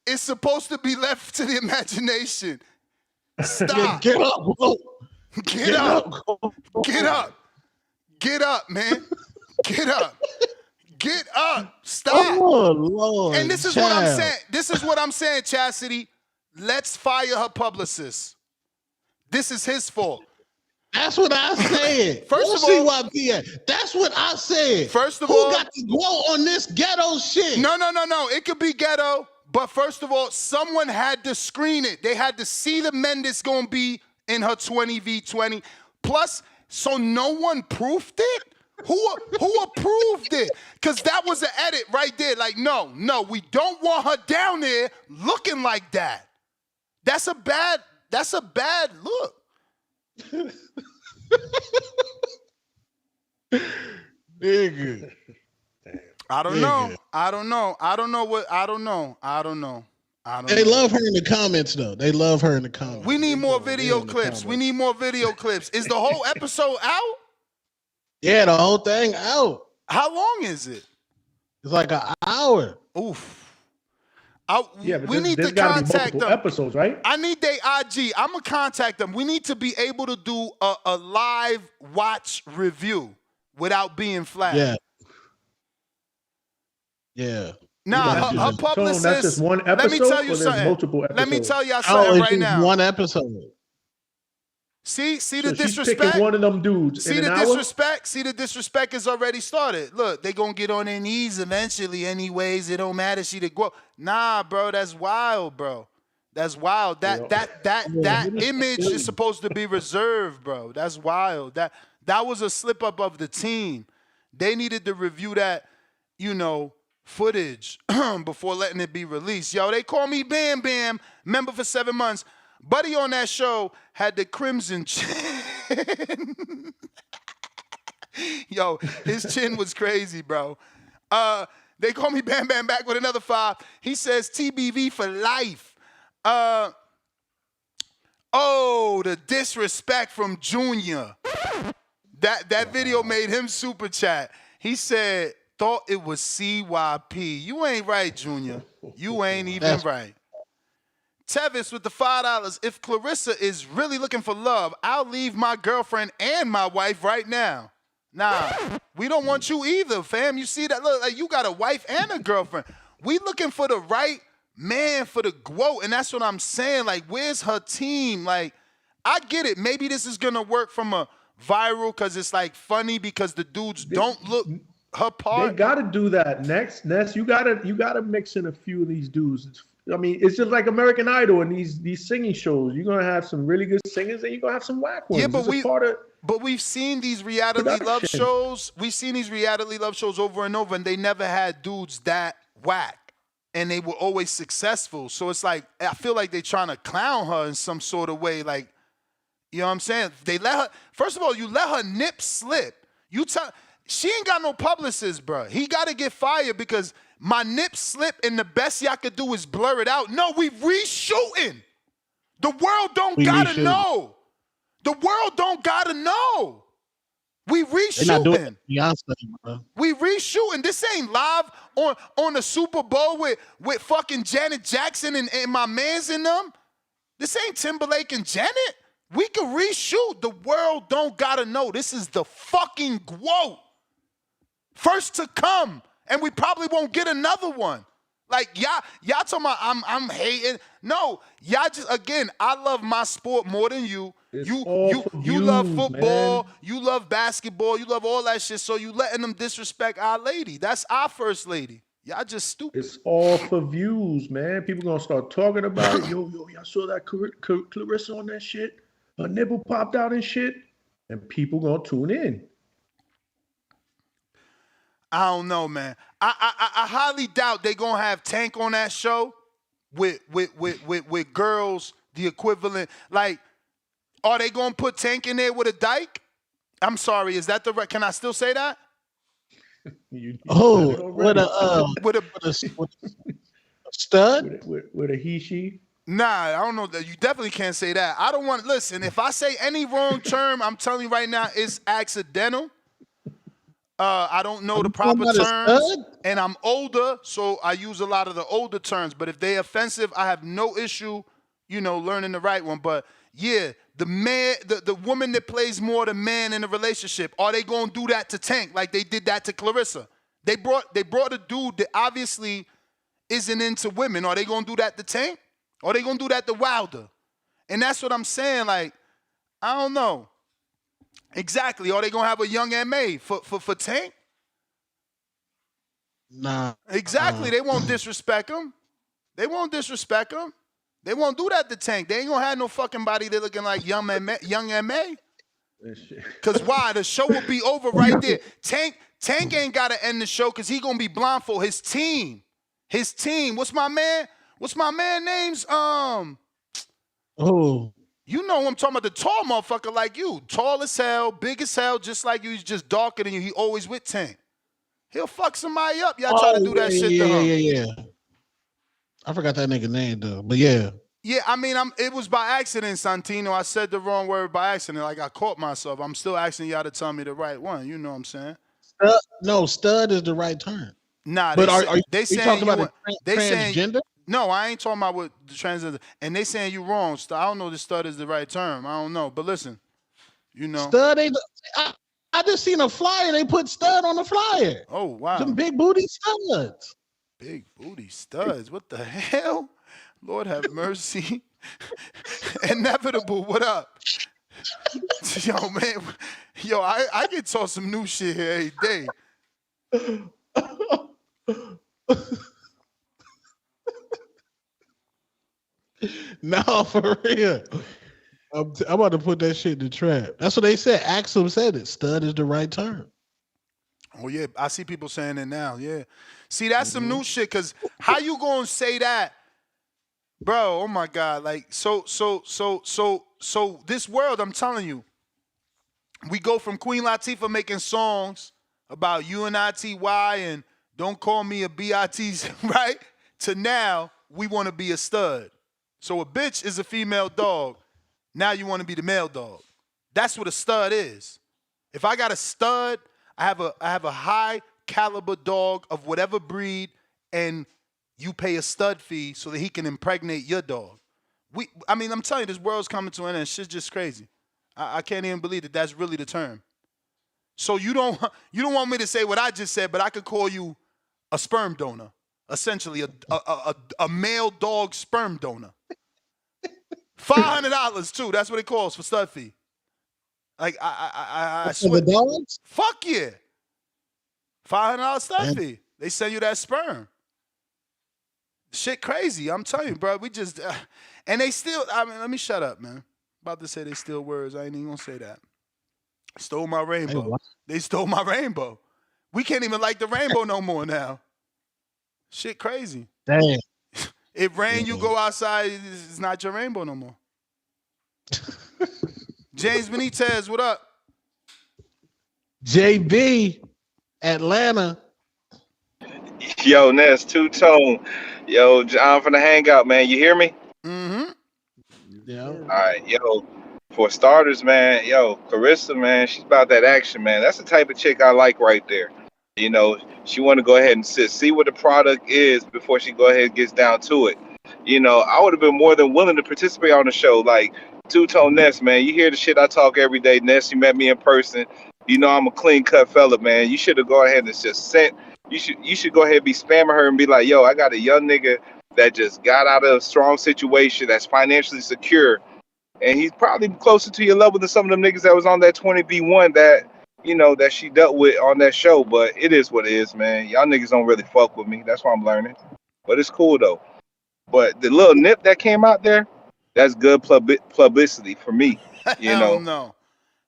is supposed to be left to the imagination. Stop. Get up, bro. Get up, man. Get up. Get up. Stop. Oh, Lord. And this is what I'm saying. This is what I'm saying, Chastity. Let's fire her publicist. This is his fault. That's what I said. First of all, that's what I said. First of Who all, got to go on this ghetto shit? No. It could be ghetto, but first of all, someone had to screen it. They had to see the men that's gonna be in her 20v20. Plus, so no one proofed it. Who approved it? Because that was an edit right there. Like, no, we don't want her down there looking like that. That's a bad look. Nigga. I don't know. They love her in the comments, though. They love her in the comments. We need more video clips. Is the whole episode out? Yeah, the whole thing out. How long is it? It's like an hour. Oof. We need to contact them. Episodes, right? I need their IG. I'm gonna contact them. We need to be able to do a live watch review without being flagged. Yeah. Nah, her publicist. That's just one episode. Let me tell you something. Multiple episodes? Let me tell y'all something right now. One episode. See the she's disrespect. Picking one of them dudes. See the disrespect. See the disrespect has already started. Look, they gonna get on their knees eventually, anyways. It don't matter. She the grow. Nah, bro, that's wild, bro. That's wild. That image is supposed to be reserved, bro. That's wild. That was a slip up of the team. They needed to review that, footage before letting it be released. Yo, they call me Bam Bam, member for 7 months. Buddy on that show had the crimson chin. Yo, his chin was crazy, bro. They call me Bam Bam back with another 5. He says TBV for life. The disrespect from Junior. That video made him super chat. He said, thought it was CYP. You ain't right, Junior. You ain't even right. Tevis with the $5. If Clarissa is really looking for love, I'll leave my girlfriend and my wife right now. Nah, we don't want you either, fam. You see that? Look, like you got a wife and a girlfriend. We looking for the right man for the GOAT, and that's what I'm saying. Like, where's her team? Like, I get it. Maybe this is gonna work from a viral because it's like funny because the dudes don't look her part. They gotta do that next. Ness, you gotta mix in a few of these dudes. I mean, it's just like American Idol and these singing shows. You're gonna have some really good singers, and you're gonna have some whack ones. Yeah, but we've seen these reality love shows. We've seen these reality love shows over and over, and they never had dudes that whack, and they were always successful. So it's like I feel like they're trying to clown her in some sort of way. Like, you know what I'm saying? They let her. First of all, you let her nip slip. She ain't got no publicist, bro. He got to get fired because my nip slip and the best y'all could do is blur it out. No, we reshooting. The world don't gotta know. The world don't gotta know. We reshooting. We reshooting. This ain't live on the Super Bowl with fucking Janet Jackson and my mans in them. This ain't Timberlake and Janet. We can reshoot. The world don't gotta know. This is the fucking GOAT. First to come. And we probably won't get another one. Like, y'all talking about I'm hating. No, y'all just, again, I love my sport more than you. You love football, man. You love basketball, you love all that shit, so you letting them disrespect our lady. That's our first lady. Y'all just stupid. It's all for views, man. People gonna start talking about it. Yo, y'all saw that Clarissa on that shit? Her nipple popped out and shit, and people gonna tune in. I don't know, man. I highly doubt they gonna have Tank on that show with girls the equivalent. Like, are they gonna put Tank in there with a dyke? I'm sorry, is that the right? Can I still say that? With a stud? With a he, she? Nah, I don't know that. You definitely can't say that. I don't want. Listen, if I say any wrong term, I'm telling you right now, it's accidental. I don't know the proper terms, and I'm older, so I use a lot of the older terms. But if they're offensive, I have no issue, learning the right one. But yeah, the man, the woman that plays more the man in a relationship, are they gonna do that to Tank like they did that to Clarissa? They brought a dude that obviously isn't into women. Are they gonna do that to Tank? Or are they gonna do that to Wilder? And that's what I'm saying. Like, I don't know. Exactly. Are they gonna have a young MA for Tank? Nah. Exactly. They won't disrespect him. They won't disrespect him. They won't do that to Tank. They ain't gonna have no fucking body that looking like young MA. Cause why? The show will be over right there. Tank ain't gotta end the show because he gonna be blindfold. His team. What's my man name's? Oh. You know who I'm talking about, the tall motherfucker like you. Tall as hell, big as hell, just like you. He's just darker than you. He always with Tank. He'll fuck somebody up. Y'all try to do that shit to him. Yeah. I forgot that nigga name though, but yeah. Yeah, I mean, it was by accident, Santino. I said the wrong word by accident. Like, I caught myself. I'm still asking y'all to tell me the right one. You know what I'm saying? Stud is the right term. Nah, but they you talking about transgender? No, I ain't talking about what the transgender. And they saying you wrong. I don't know if stud is the right term. I don't know. But listen, Stud ain't. I just seen a flyer. They put stud on the flyer. Oh, wow. Some big booty studs. Big booty studs. What the hell? Lord have mercy. Inevitable. What up? Yo, man. Yo, I get taught some new shit here every day. No, for real. I'm about to put that shit in the trap. That's what they said. Axel said it. Stud is the right term. Oh, yeah. I see people saying it now. Yeah. See, that's some new shit, because how you gonna say that? Bro, oh my God. Like, so this world, I'm telling you, we go from Queen Latifah making songs about UNITY and don't call me a BITs, right? To now, we want to be a stud. So a bitch is a female dog. Now you want to be the male dog. That's what a stud is. If I got a stud, I have a high caliber dog of whatever breed, and you pay a stud fee so that he can impregnate your dog. I'm telling you, this world's coming to an end. Shit's just crazy. I can't even believe that that's really the term. So you don't want me to say what I just said, but I could call you a sperm donor, essentially a male dog sperm donor. $500 too. That's what it calls for stud fee. Like I swear. For the dogs? Fuck yeah. $500 stud fee. They send you that sperm. Shit crazy. I'm telling you, bro. We just and they still. Let me shut up, man. About to say they steal words. I ain't even gonna say that. Stole my rainbow. They stole my rainbow. We can't even like the rainbow no more now. Shit crazy. Damn. If rain, you go outside, it's not your rainbow no more. James Benitez, what up? JB, Atlanta. Yo, Ness, two-tone. Yo, John from the Hangout, man. You hear me? Mm-hmm. Yeah. All right, yo. For starters, man, yo, Clarissa, man, she's about that action, man. That's the type of chick I like right there. You know, she want to go ahead and see what the product is before she go ahead and gets down to it. You know, I would have been more than willing to participate on the show. Like, two-tone Ness, man. You hear the shit I talk every day. Ness, you met me in person. You know I'm a clean-cut fella, man. You should have gone ahead and just sent. You should go ahead and be spamming her and be like, yo, I got a young nigga that just got out of a strong situation that's financially secure. And he's probably closer to your level than some of them niggas that was on that 20v1 that that she dealt with on that show. But it is what it is, man. Y'all niggas don't really fuck with me. That's what I'm learning. But it's cool though. But the little nip that came out there, that's good publicity for me. You Hell know, no.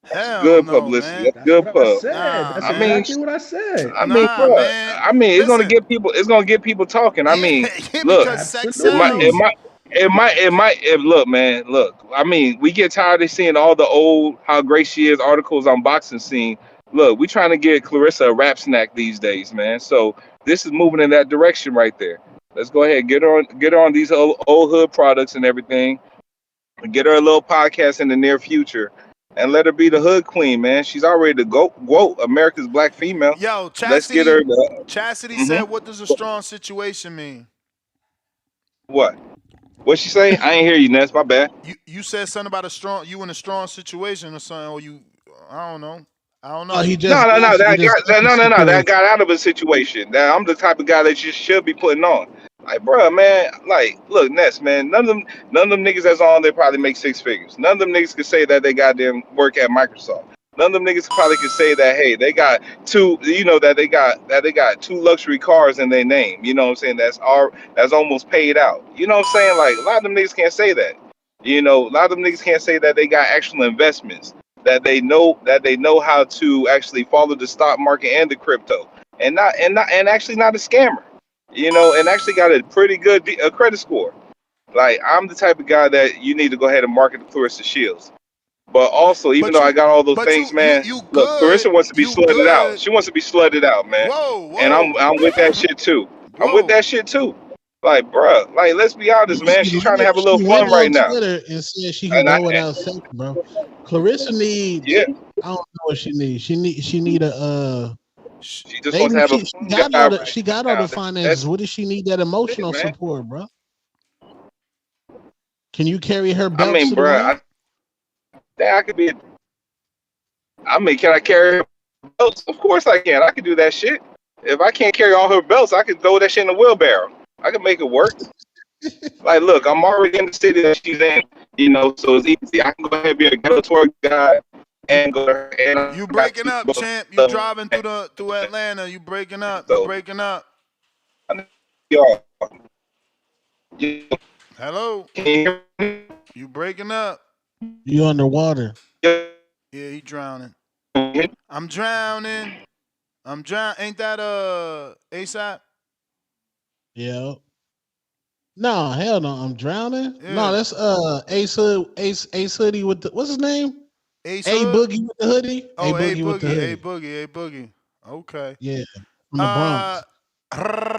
that's Hell good no, publicity. man. That's That's good what I pub. said. That's Nah, I mean, man. exactly what I said. Nah, bro. man. I mean, it's gonna Listen. get people. It's gonna get people talking. I Yeah, mean, yeah, look, because sex it might, it sells. Absolutely. might, look, man, look. I mean, we get tired of seeing all the old how great she is articles on boxing scene. Look, we trying to get Clarissa a rap snack these days, man. So this is moving in that direction right there. Let's go ahead and get her on these old hood products and everything. And get her a little podcast in the near future, and let her be the hood queen, man. She's already the GOAT, America's black female. Yo, Let's get her the. Chastity said, Mm-hmm. what does a strong situation mean? What? What she say? I ain't hear you, Ness. My bad. You said something about you in a strong situation or something, or you, I don't know. I don't Oh, know. he No, just no, no. he just left the That situation. got out of a situation. That I'm the type of guy that you should be putting on. Like, bro, man. Like, look, Ness, man. None of them niggas that's on there probably make six figures. None of them niggas can say that they goddamn work at Microsoft. None of them niggas probably can say that, hey, they got two. That they got two luxury cars in their name. You know what I'm saying? That's almost paid out. You know what I'm saying? Like, a lot of them niggas can't say that. A lot of them niggas can't say that they got actual investments, that they know how to actually follow the stock market and the crypto, and actually not a scammer, and actually got a pretty good credit score. Like, I'm the type of guy that you need to go ahead and market the Clarissa Shields. But also, even though I got all those things, man, you look, good. Clarissa wants to be You slutted out. good. She wants to be slutted out, man. Whoa, And I'm whoa, I'm with that shit too. I'm with whoa. that shit too. Like, bruh, like, let's be honest, man. She's trying to have a little She went fun right on now. Twitter and said she can And go without sex, bro. Clarissa needs. yeah, I don't know what she needs. She need a she just wants to maybe have a she fun got guy all the right she got all now. the finances. That's What does she need that it, emotional man. support, bro? Can you carry her I belts mean, to the bruh, ring? I could be. I mean, can I carry her belts? Of course I can. I can do that shit. If I can't carry all her belts, I can throw that shit in a wheelbarrow. I can make it work. Like, look, I'm already in the city that she's in, so it's easy. I can go ahead and be a ghetto tour guy and go there, and I You got breaking to up, go. champ. You driving through Atlanta. You breaking up. You So, breaking up. y'all, Hello. can you hear me? You breaking up. You underwater. Yeah, he drowning. I'm drowning. Ain't that ASAP? Yeah. No, hell no. I'm drowning. No, Yeah. that's Ace Hoodie with the what's his name? Ace A Hood? Boogie with the hoodie. A Oh, A Boogie with the Boogie, A hoodie. Boogie, A Boogie. Okay. Yeah, from the Bronx.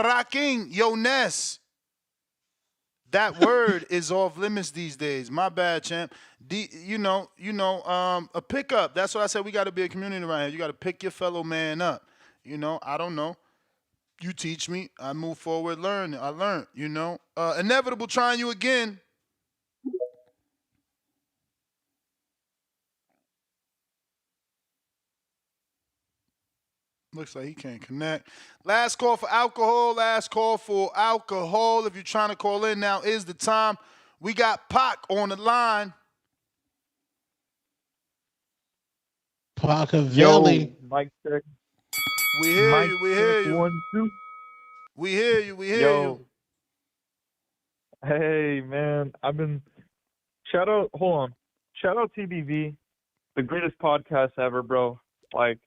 Rocking, yo, Ness. That word is off limits these days. My bad, champ. A pickup. That's what I said. We got to be a community around here. You got to pick your fellow man up. I don't know. You teach me. I move forward, learn. I learned, Inevitable trying you again. Looks like he can't connect. Last call for alcohol. Last call for alcohol. If you're trying to call in, now is the time. We got Pac on the line. Machiavelli. Mike check. We hear Mike you. We check hear you. 1 2. We hear you. We hear you. Hey man, shout out. Hold on. Shout out TBV, the greatest podcast ever, bro. Like,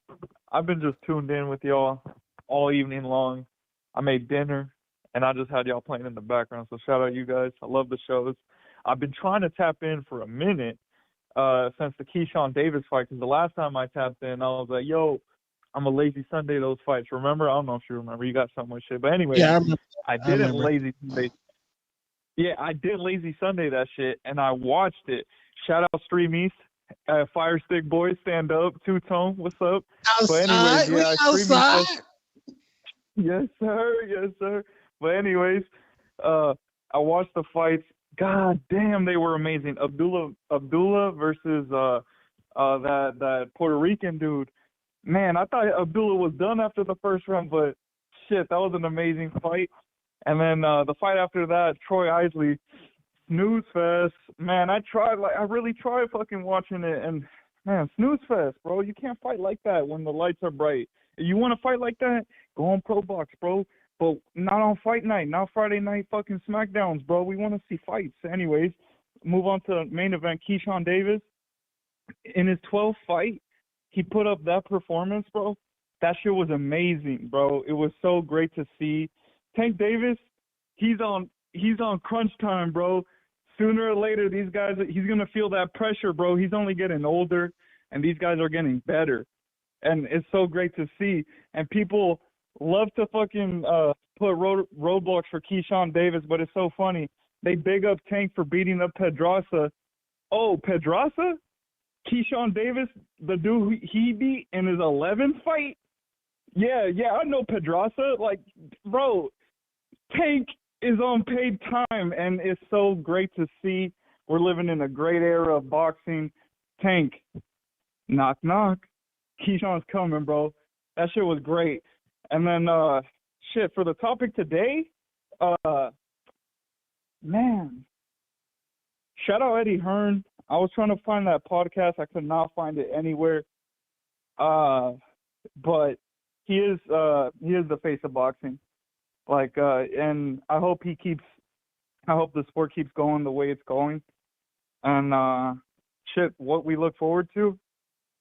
I've been just tuned in with y'all all evening long. I made dinner, and I just had y'all playing in the background. So shout out you guys. I love the shows. I've been trying to tap in for a minute since the Keyshawn Davis fight, because the last time I tapped in, I was like, yo, I'm a lazy Sunday those fights. Remember? I don't know if you remember. You got so much shit. But anyway, Yeah, I remember. I didn't lazy Sunday. Yeah, I did lazy Sunday that shit, and I watched it. Shout out Stream East. Fire Stick Boys, stand up. Two-Tone, what's up? Outside, but anyways, yeah, we outside. Yes, sir. Yes, sir. But anyways, I watched the fights. God damn, they were amazing. Abdullah versus that Puerto Rican dude. Man, I thought Abdullah was done after the first round, but shit, that was an amazing fight. And then the fight after that, Troy Isley, snooze fest. Man, I really tried fucking watching it, and Man, snooze fest, bro. You can't fight like that when the lights are bright. If you want to fight like that, go on Pro Box, bro. But not on fight night, not Friday night fucking SmackDowns, bro. We want to see fights. Anyways, move on to main event. Keyshawn Davis, in his 12th fight, he put up that performance, bro. That shit was amazing, bro. It was so great to see. Tank Davis, he's on crunch time, bro. Sooner or later, these guys, he's going to feel that pressure, bro. He's only getting older, and these guys are getting better. And it's so great to see. And people love to fucking put roadblocks for Keyshawn Davis, but it's so funny. They big up Tank for beating up Pedraza. Oh, Pedraza? Keyshawn Davis, the dude who he beat in his 11th fight? Yeah, I know Pedraza. Like, bro, Tank is on paid time, and it's so great to see. We're living in a great era of boxing. Tank, knock, knock. Keyshawn's coming, bro. That shit was great. And then, for the topic today, man, shout out Eddie Hearn. I was trying to find that podcast. I could not find it anywhere. But he is the face of boxing. Like, and I hope the sport keeps going the way it's going. And, what we look forward to,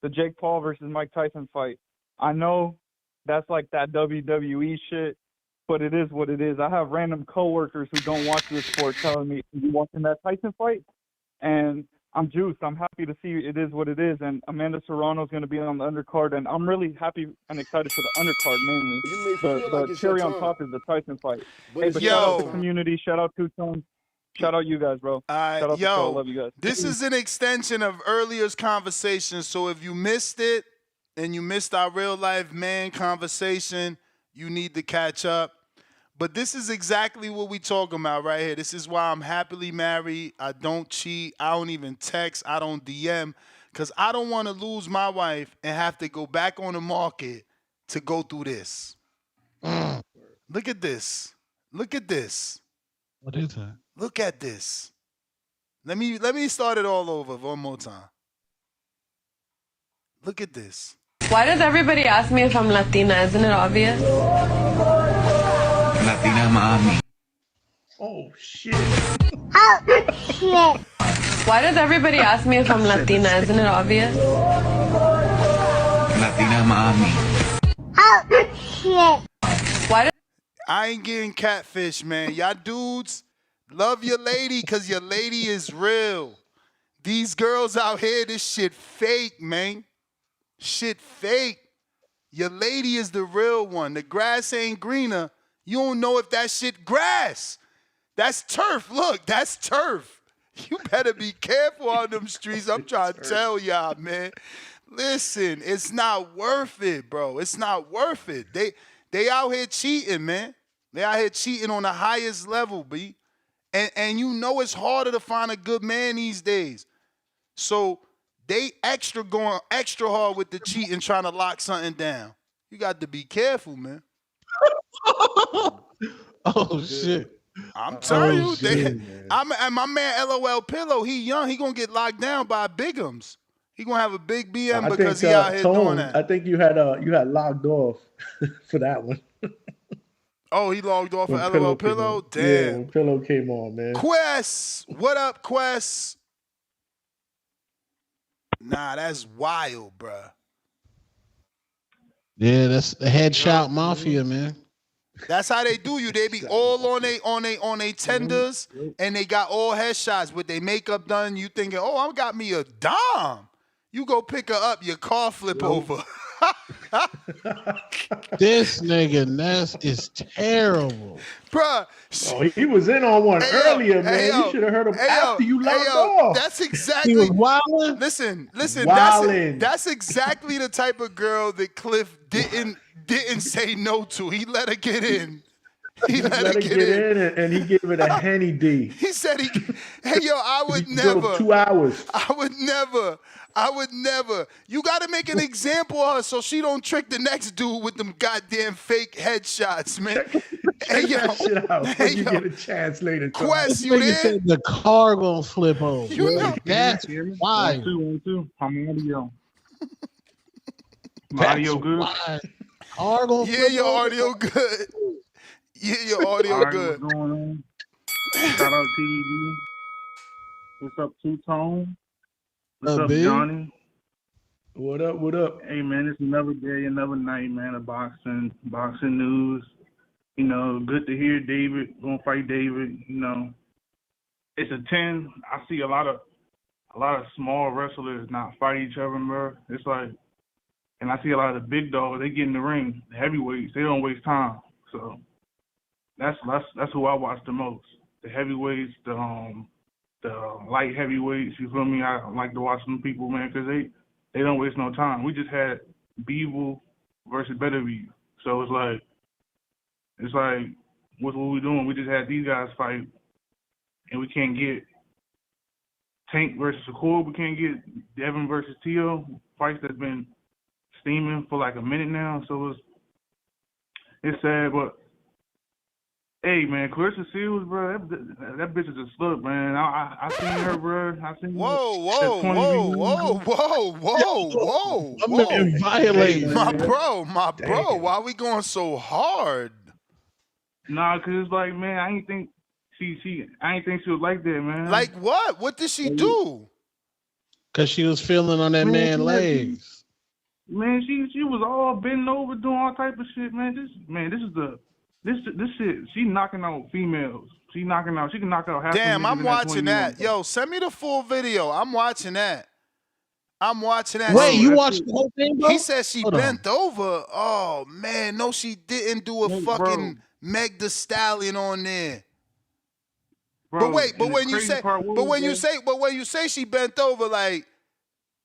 the Jake Paul versus Mike Tyson fight. I know that's like that WWE shit, but it is what it is. I have random coworkers who don't watch this sport telling me, you watching that Tyson fight? And I'm juiced. I'm happy to see it is what it is. And Amanda Serrano is going to be on the undercard, and I'm really happy and excited for the undercard mainly. The cherry on top is the Tyson fight. But shout out to the community. Shout out to Two-Tone. Shout out you guys, bro. Shout out to the show. Love you guys. This is an extension of earlier conversation. So if you missed it and you missed our real life man conversation, you need to catch up. But this is exactly what we talking about right here. This is why I'm happily married. I don't cheat. I don't even text. I don't DM. Because I don't want to lose my wife and have to go back on the market to go through this. Look at this. Look at this. What is that? Look at this. Let me start it all over one more time. Look at this. Why does everybody ask me if I'm Latina? Isn't it obvious? Latina Miami. Oh, shit. Oh, shit. Why does everybody ask me if I'm Latina? Isn't it obvious? Latina Miami. Oh, shit. Why does I ain't getting catfish, man. Y'all dudes, love your lady because your lady is real. These girls out here, this shit fake, man. Shit fake. Your lady is the real one. The grass ain't greener. You don't know if that shit grass. That's turf. Look, that's turf. You better be careful on them streets. I'm trying to tell y'all, man. Listen, it's not worth it, bro. It's not worth it. They out here cheating, man. They out here cheating on the highest level, B. And you know it's harder to find a good man these days. So they going extra hard with the cheating, trying to lock something down. You got to be careful, man. Oh, shit. I'm telling you, and my man LOL Pillow, he young, he gonna get locked down by bigums. He gonna have a big BM because he out here doing that. I think you had logged off for that one. Oh, he logged off for LOL Pillow? Damn. Yeah, when Pillow came on, man. Quest! What up, Quest? Nah, that's wild, bruh. Yeah, that's the headshot mafia, man. That's how they do you. They be all on they tenders, and they got all headshots with their makeup done. You thinking, oh, I got me a dime. You go pick her up, your car flip over. This nigga Ness is terrible. Bruh. Oh, he was in on one earlier, man. You should have heard him after you logged off. That's exactly. He was wildin'. Listen. Wildin'. That's exactly the type of girl that Cliff didn't say no to. He let her get in. He let it get in, and he gave it a Henny D. He said hey, yo, I would He drove never. 2 hours. I would never. You got to make an example of her so she don't trick the next dude with them goddamn fake headshots, man. Check that shit out when you get a chance later. Quest, you Nigga there? said the car gonna flip over. You know. That's why. 1 2 I'm audio. That's Audio good. why. Car gonna Yeah, flip your over. audio good. Yeah, your audio All right, good. what's going on? Shout out TVV. What's up, Two Tone? What's up, B? Johnny? What up? What up? Hey man, it's another day, another night, man. Of boxing news. You know, good to hear David gonna fight David. You know, it's a 10. I see a lot of small wrestlers not fight each other, bro. It's like, and I see a lot of the big dogs. They get in the ring, the heavyweights. They don't waste time. So that's who I watch the most. The heavyweights, the light heavyweights. You feel me? I like to watch them people, man, because they don't waste no time. We just had Bevel versus Benavidez. So it's like, what's what we doing? We just had these guys fight, and we can't get Tank versus Shakur. We can't get Devin versus Tio. Fights that's been steaming for like a minute now. So it's sad, but hey, man, Clarissa Seals, bro, that bitch is a slut, man. I seen her, bro. I seen Whoa. I'm being violated. My bro. Why are we going so hard? Nah, cause it's like, man, I ain't think she was like that, man. Like what? What did she do? Cause she was feeling on that man's legs. Man, she was all bending over, doing all type of shit, man. This shit. She knocking out females. She can knock out half. Damn, I'm watching that. 21. Yo, send me the full video. I'm watching that. Wait, you watched the whole thing, bro? He said she bent over. Oh man, no, she didn't do a fucking Meg Thee Stallion on there. Bro, but when you say she bent over, like,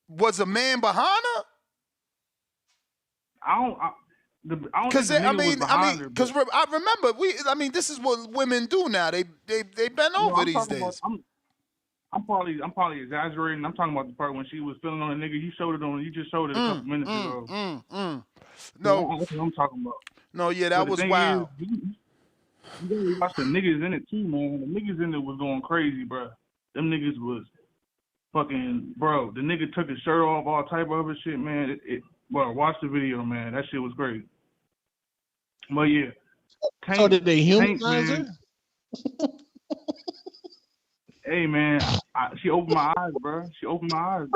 was a man behind her? I don't Because think the nigga was behind her, because I remember this is what women do now. They bend over these days. I'm probably exaggerating. I'm talking about the part when she was feeling on a nigga. You just showed it a couple minutes ago. No, that's what I'm talking about. No, yeah, that was wild. You gotta watch the niggas in it too, man. The niggas in it was going crazy, bro. Them niggas was fucking, bro. The nigga took his shirt off, all type of other shit, man. Bro, watch the video, man. That shit was great. But yeah. So did they humanize her? Hey, man, she opened my eyes, bro. She opened my eyes.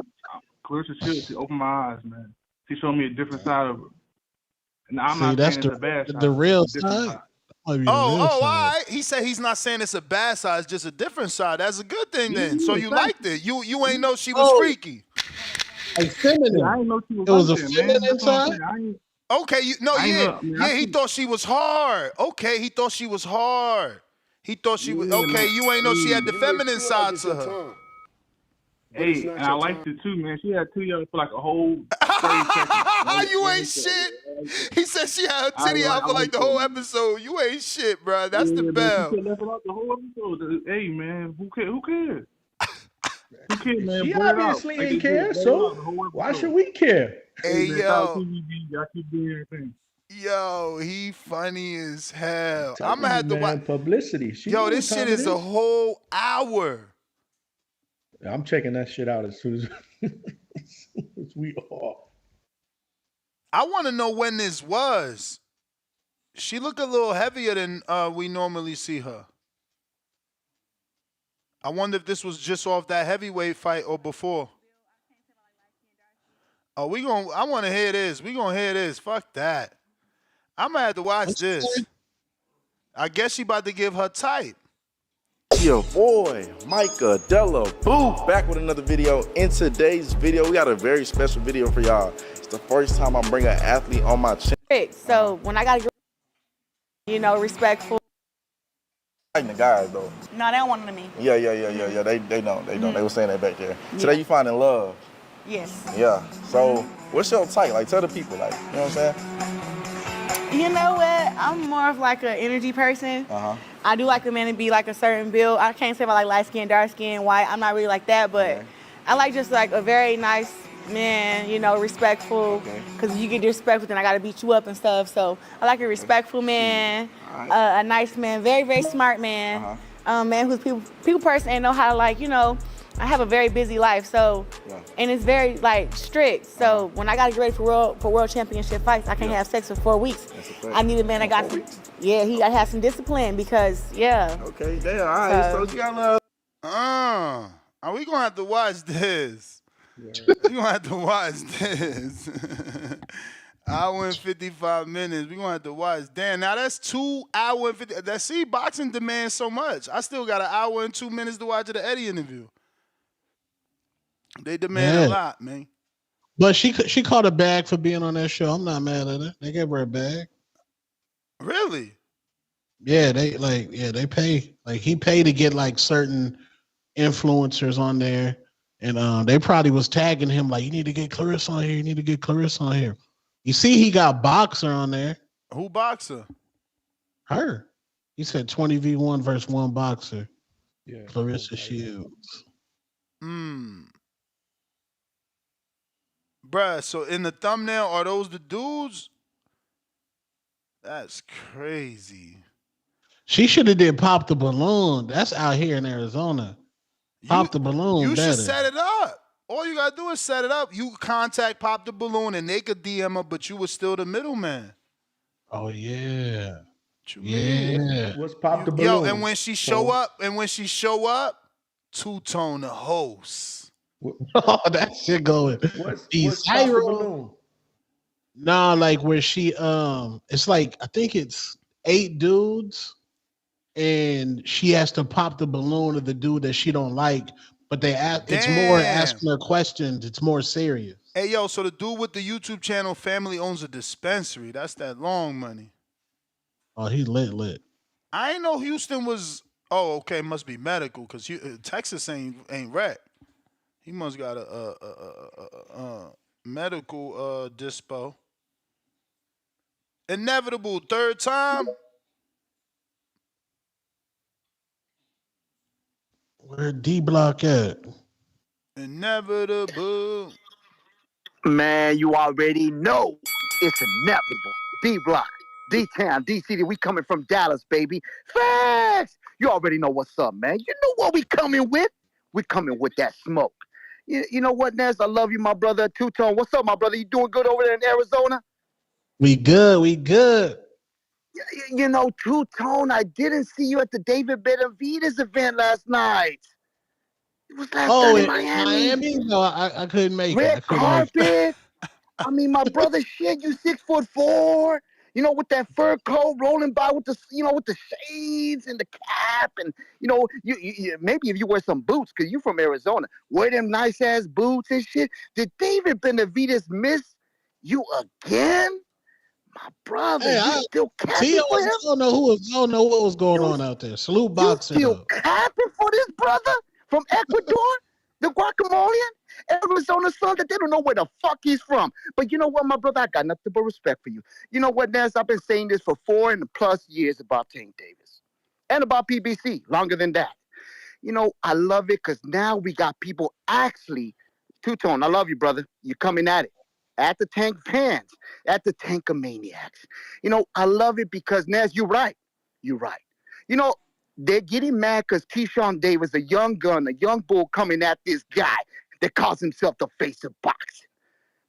Clarissa Shields, she opened my eyes, man. She showed me a different side of her. And I'm not saying it's a bad side. The real side. All right. He said he's not saying it's a bad side, it's just a different side. That's a good thing then. So you liked it. You ain't know she was freaky. Like feminine. I didn't know she was it was a like feminine side? Okay, he thought she was hard. Okay, he thought she was hard. He thought she was okay. You ain't know she had the feminine side to her. Hey, and I liked it too, man. She had titty out for like a whole. You ain't shit. He said she had her titty out for like the whole episode. You ain't shit, bro. That's the bell. She left it out the whole episode. Hey, man, who cares? Who cares, man? She obviously ain't care, so why should we care? Hey, yo. Y'all keep doing everything. Yo, he funny as hell. I'm gonna have to watch publicity. Yo, this shit is a whole hour. I'm checking that shit out as soon as we are. I want to know when this was. She looked a little heavier than we normally see her. I wonder if this was just off that heavyweight fight or before. Oh, I want to hear this. We gonna hear this. Fuck that. I'm gonna have to watch this. I guess she about to give her type. Your boy, Micah Della Boo, back with another video. In today's video, we got a very special video for y'all. It's the first time I'm bringing an athlete on my channel. So when I got to, respectful. Like the guys though. No, they don't want to me. Yeah. They don't. They were saying that back there. Today you finding love. Yes. Yeah. So what's your type? Like tell the people, like, you know what I'm saying? You know what? I'm more of like an energy person. I do like a man to be like a certain build. I can't say if I like light skin, dark skin, white. I'm not really like that, but I like just like a very nice man, you know, respectful. Because you get disrespectful, then I got to beat you up and stuff. So I like a respectful man, a nice man, very, very smart man, man who's people person and know how to like, you know, I have a very busy life, so and it's very like strict. So when I gotta get ready for world championship fights, I can't have sex for 4 weeks. I need a man that got some, he gotta have some discipline because Okay, damn. All right, so you got are we gonna have to watch this? We gonna have to watch this. Hour and 55 minutes. We gonna have to watch. Damn, now that's 2 hours and 50. See, boxing demands so much. I still got 1 hour and 2 minutes to watch the Eddie interview. They demand a lot, man. But she caught a bag for being on that show. I'm not mad at her. They gave her a bag. Really? Yeah, they pay. Like he paid to get like certain influencers on there, and they probably was tagging him like, you need to get Clarissa on here. You need to get Clarissa on here. You see, he got Boxer on there. Who Boxer? Her. He said 20v1 versus 1 boxer. Yeah. Clarissa Shields. Bruh, so in the thumbnail, are those the dudes? That's crazy. She should have did Pop the Balloon. That's out here in Arizona. Pop the Balloon. You better. should set it up. All you gotta do is set it up. You contact Pop the Balloon and they could DM her, but you were still the middleman. Oh yeah. Yeah. What's Pop the Balloon? Yo, and when she show up, Two-Tone the host. Oh, that shit going. What's Pop the Balloon? Nah, like where she it's like I think it's 8 dudes, and she has to pop the balloon of the dude that she don't like, but they ask. It's more asking her questions. It's more serious. Hey yo, so the dude with the YouTube channel Family owns a dispensary. That's that long money. Oh, he lit. I ain't know Houston was. Oh, okay, must be medical because Texas ain't rat. He must got a medical dispo. Inevitable third time. Where D Block at? Inevitable. Man, you already know it's inevitable. D-Block, D-Town, D-City, we coming from Dallas, baby. Facts! You already know what's up, man. You know what we coming with? We coming with that smoke. You know what, Ness? I love you, my brother. Two-Tone, what's up, my brother? You doing good over there in Arizona? We good. You know, Two-Tone, I didn't see you at the David Benavidez event last night. It was last night in Miami. No, I couldn't make it. Red carpet. I mean, my brother, shit, you 6'4", you know, with that fur coat rolling by with the, you know, with the shades and the cap, and you know, you maybe if you wear some boots, cause you from Arizona, wear them nice ass boots and shit. Did David Benavidez miss you again, my brother? Hey, you still capping I for him? don't know what was going on out there. Salute boxing. Still capping for this brother from Ecuador, the guacamolean? Arizona son that they don't know where the fuck he's from. But you know what, my brother? I got nothing but respect for you. You know what, Naz? I've been saying this for 4+ years about Tank Davis and about PBC, longer than that. You know, I love it because now we got people actually, Two-Tone, I love you, brother. You're coming at it. At the Tank fans, at the Tankamaniacs. You know, I love it because, Naz, you're right. You're right. You know, they're getting mad because Keyshawn Davis, a young gun, a young bull coming at this guy that calls himself the face of boxing.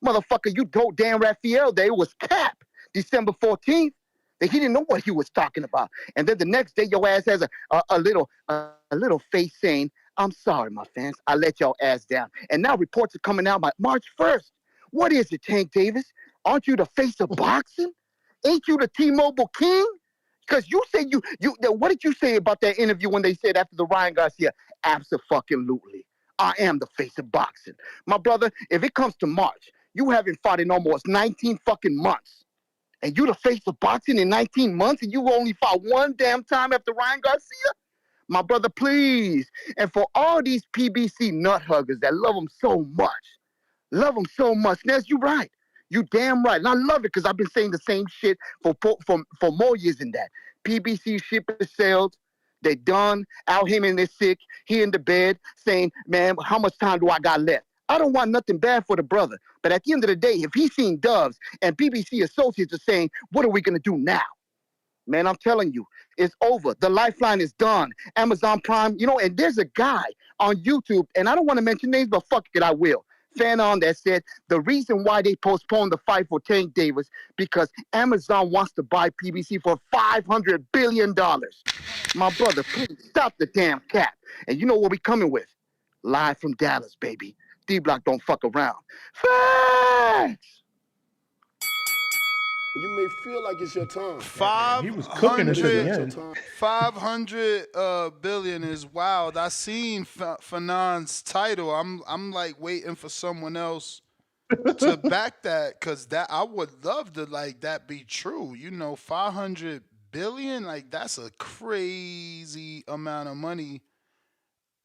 Motherfucker, you told Dan Raphael that it was cap December 14th, that he didn't know what he was talking about. And then the next day, your ass has a little face saying, I'm sorry, my fans, I let y'all ass down. And now reports are coming out by March 1st. What is it, Tank Davis? Aren't you the face of boxing? Ain't you the T-Mobile king? Because you say what did you say about that interview when they said after the Ryan Garcia? Abso-fucking-lutely. I am the face of boxing. My brother, if it comes to March, you haven't fought in almost 19 fucking months. And you the face of boxing in 19 months and you only fought one damn time after Ryan Garcia? My brother, please. And for all these PBC nut huggers that love them so much, Nez, you're right. You damn right. And I love it because I've been saying the same shit for more years than that. PBC ship is sailed. They done. Out him and they're sick. He in the bed saying, man, how much time do I got left? I don't want nothing bad for the brother. But at the end of the day, if he's seen Doves and BBC associates are saying, what are we going to do now? Man, I'm telling you, it's over. The lifeline is done. Amazon Prime, and there's a guy on YouTube, and I don't want to mention names, but fuck it, I will. Fanon that said the reason why they postponed the fight for Tank Davis because Amazon wants to buy PBC for $500 billion. My brother, please stop the damn cap. And you know what we coming with? Live from Dallas, baby. D-Block don't fuck around. Facts! You may feel like it's your time. He was cooking us at the end. 500 billion is wild. I seen Fanon's title. I'm like waiting for someone else to back that because that I would love to that be true. 500 billion, that's a crazy amount of money.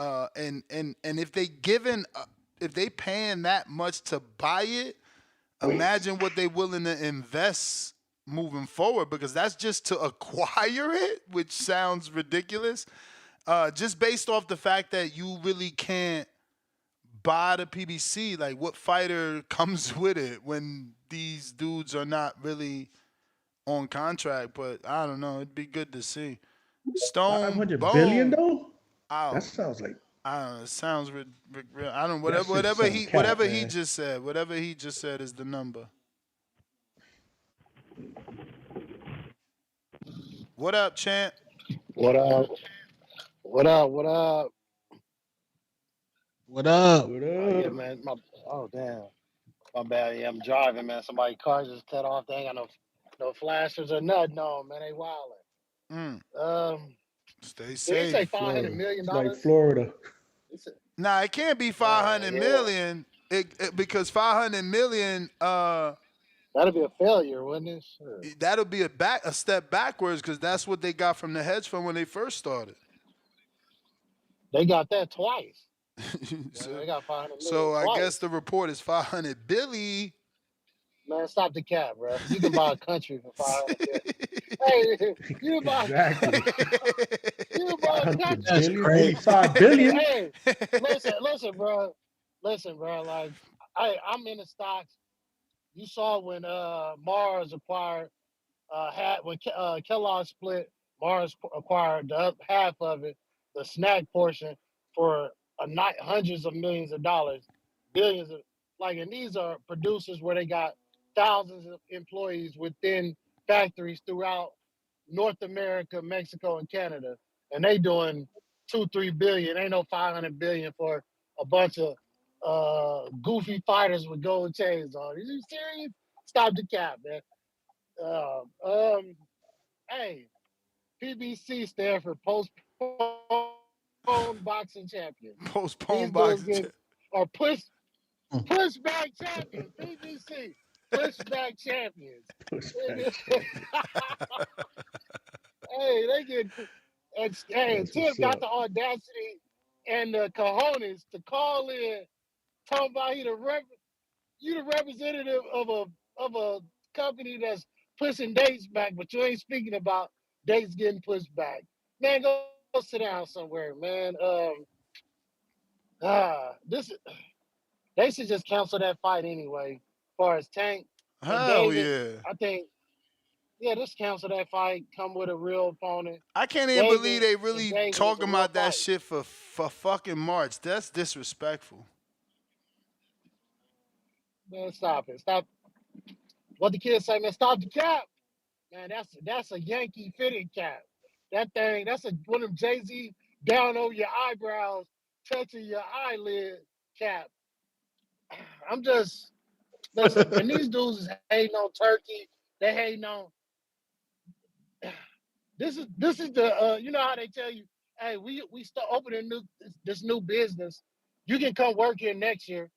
And if they paying that much to buy it, imagine what they willing to invest moving forward, because that's just to acquire it, which sounds ridiculous. Just based off the fact that you really can't buy the PBC. Like, what fighter comes with it when these dudes are not really on contract? But I don't know. It'd be good to see. Stone 500 Bone. billion though? Oh, That sounds like I don't know. It sounds real. I don't. That shit Whatever sound he cap, whatever he man. just said. Whatever he just said is the number. What up, champ? What up? What up? What up? What up? What Oh, yeah, up? man. Oh, damn. My bad. Yeah, I'm driving, man. Somebody's car just cut off. They ain't got no flashers or nothing on, man. They wildin'. Stay Did he safe. say $500 million? It's like Florida. Nah, it can't be 500 million. Because 500 million. That'd be a failure, wouldn't it? Sure. That'll be a step backwards, because that's what they got from the hedge fund when they first started. They got that twice. so They got 500 million so I twice. guess the report is 500 billy. Man, stop the cap, bro. You can buy a country for 500 billion. Hey, you can buy Exactly. you can buy a country. That's crazy. 5 billion. Hey, listen, bro. Listen, bro. Like, I'm in the stocks. You saw when Mars acquired when Kellogg split, Mars acquired the half of it, the snack portion, for hundreds of millions of dollars, billions of and these are producers where they got thousands of employees within factories throughout North America, Mexico, and Canada, and they doing 2-3 billion. Ain't no 500 billion for a bunch of goofy fighters with gold chains on. Are you serious? Stop the cap, man. Hey, PBC stand for postponed boxing champion. Postponed boxing or pushback champion. PBC pushback champions. Hey, they get and Tim got the audacity and the cojones to call in, talking about you the representative of a company that's pushing dates back, but you ain't speaking about dates getting pushed back. Man, go sit down somewhere, man. They should just cancel that fight anyway. As far as Tank and Hell David, yeah. I think, just cancel that fight. Come with a real opponent. I can't even David believe they and really David talking was a real about that fight. shit for fucking March. That's disrespectful. Man, stop it. Stop. What the kids say, man, stop the cap. Man, that's a Yankee fitted cap. That thing, that's one of them Jay-Z down over your eyebrows, touching your eyelid cap. I'm just listen, and these dudes is hating on Turkey. They hating on this is the you know how they tell you, hey, we start opening this new business. You can come work here next year.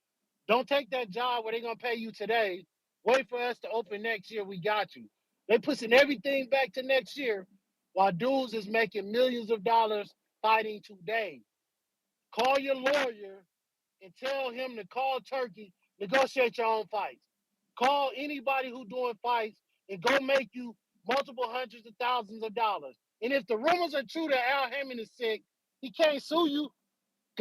Don't take that job where they're gonna pay you today. Wait for us to open next year. We got you. They pushing everything back to next year, while dudes is making millions of dollars fighting today. Call your lawyer and tell him to call Turkey, negotiate your own fights. call anybody who doing fights and go make you multiple hundreds of thousands of dollars. And if the rumors are true that Al Hammond is sick, he can't sue you.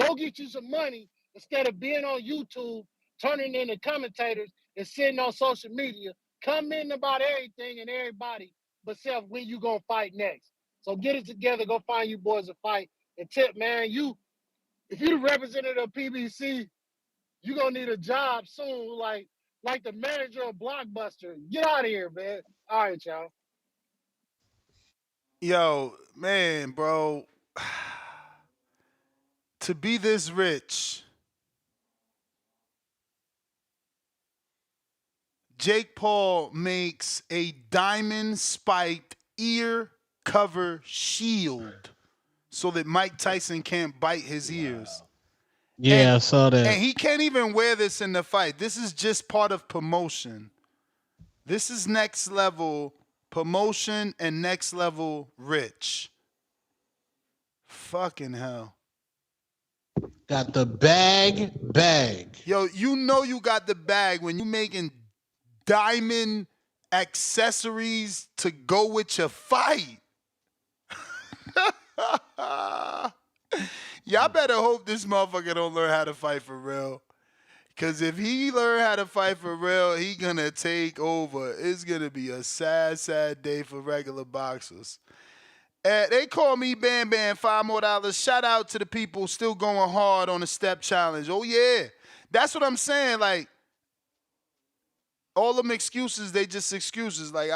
Go get you some money instead of being on YouTube, turning into commentators and sitting on social media, commenting about everything and everybody, but self when you gonna fight next. So get it together, go find you boys a fight. And Tip, man, if you the representative of PBC, you gonna need a job soon, like the manager of Blockbuster. Get out of here, man. All right, y'all. Yo, man, bro. To be this rich, Jake Paul makes a diamond spiked ear cover shield so that Mike Tyson can't bite his ears. Yeah, I saw that. And he can't even wear this in the fight. This is just part of promotion. This is next level promotion and next level rich. Fucking hell. Got the bag. Yo, you know you got the bag when you making diamond accessories to go with your fight. Y'all better hope this motherfucker don't learn how to fight for real. Because if he learn how to fight for real, he gonna take over. It's gonna be a sad, sad day for regular boxers. They call me Bam Bam, $5 more. Shout out to the people still going hard on the step challenge. Oh, yeah. That's what I'm saying. Like, all them excuses, they just excuses. Like,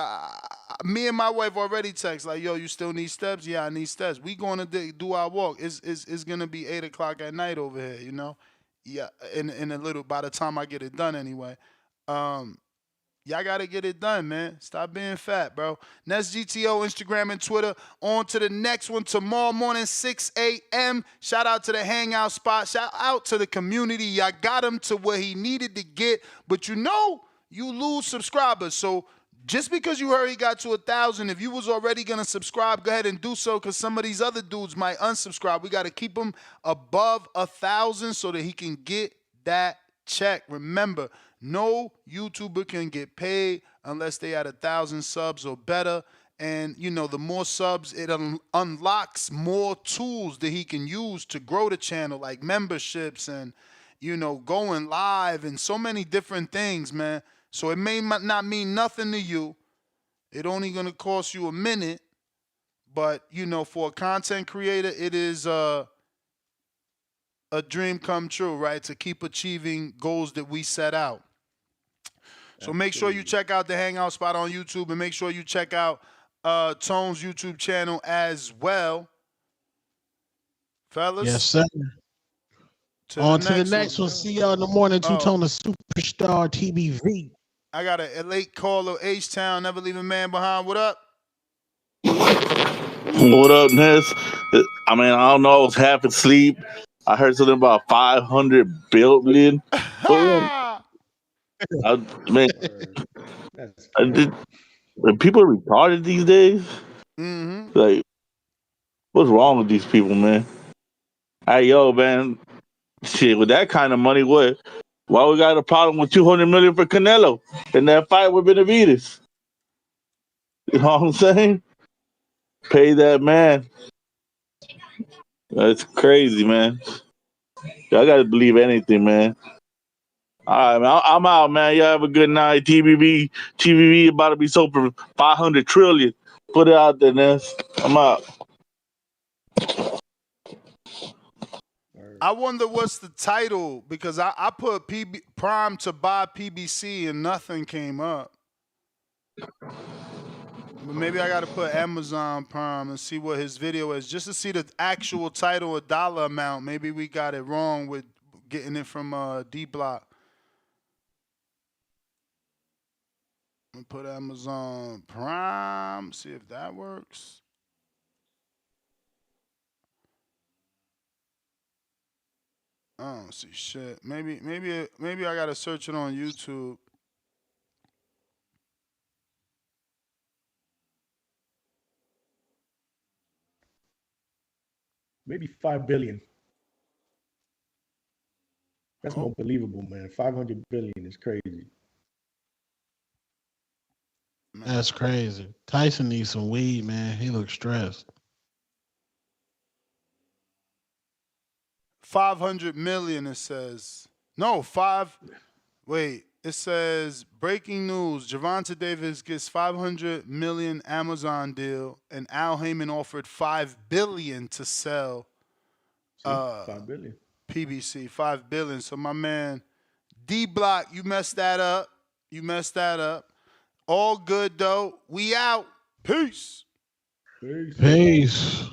me and my wife already text, like, yo, you still need steps? Yeah, I need steps. We going to do our walk. It's going to be 8 o'clock at night over here, you know? Yeah, in a little, by the time I get it done anyway. Y'all got to get it done, man. Stop being fat, bro. Next GTO, Instagram, and Twitter. On to the next one tomorrow morning, 6 a.m. Shout out to the hangout spot. Shout out to the community. Y'all got him to where he needed to get. But you know, you lose subscribers. So just because you heard he got to 1,000, if you was already going to subscribe, go ahead and do so because some of these other dudes might unsubscribe. We got to keep him above 1,000 so that he can get that check. Remember, no YouTuber can get paid unless they at 1,000 subs or better. And, you know, the more subs, it unlocks more tools that he can use to grow the channel, like memberships and, you know, going live and so many different things, man. So it may not mean nothing to you. It only going to cost you a minute. But, you know, for a content creator, it is a dream come true, right? To keep achieving goals that we set out. So make sure you check out the Hangout spot on YouTube and make sure you check out Tone's YouTube channel as well. Fellas? Yes, sir. On to the next one. See y'all in the morning. Two-Tone Superstar TBV. I got a late caller, H-Town, never leave a man behind. What up? What up, Ness? I mean, I don't know. I was half asleep. I heard something about 500 billion. Man, people are retarded these days. Like, what's wrong with these people, man? Hey, yo, man. Shit, with that kind of money, why we got a problem with 200 million for Canelo in that fight with Benavidez? You know what I'm saying? Pay that man. That's crazy, man. Y'all gotta believe anything, man. All right, man. I'm out, man. Y'all have a good night. TVV about to be sold for 500 trillion. Put it out there, Ness. I'm out. I wonder what's the title because I put Prime to buy PBC and nothing came up. But maybe I got to put Amazon Prime and see what his video is just to see the actual title or dollar amount. Maybe we got it wrong with getting it from D-Block. I'm put Amazon Prime, see if that works. I don't see shit. Maybe I gotta search it on YouTube. Maybe 5 billion. That's more believable, man. 500 billion is crazy. That's crazy. Tyson needs some weed, man. He looks stressed. 500 million, it says. No, wait, it says breaking news. Gervonta Davis gets 500 million Amazon deal, and Al Heyman offered $5 billion to sell 5 billion. PBC. $5 billion. So my man D Block, you messed that up. All good though. We out. Peace. Peace.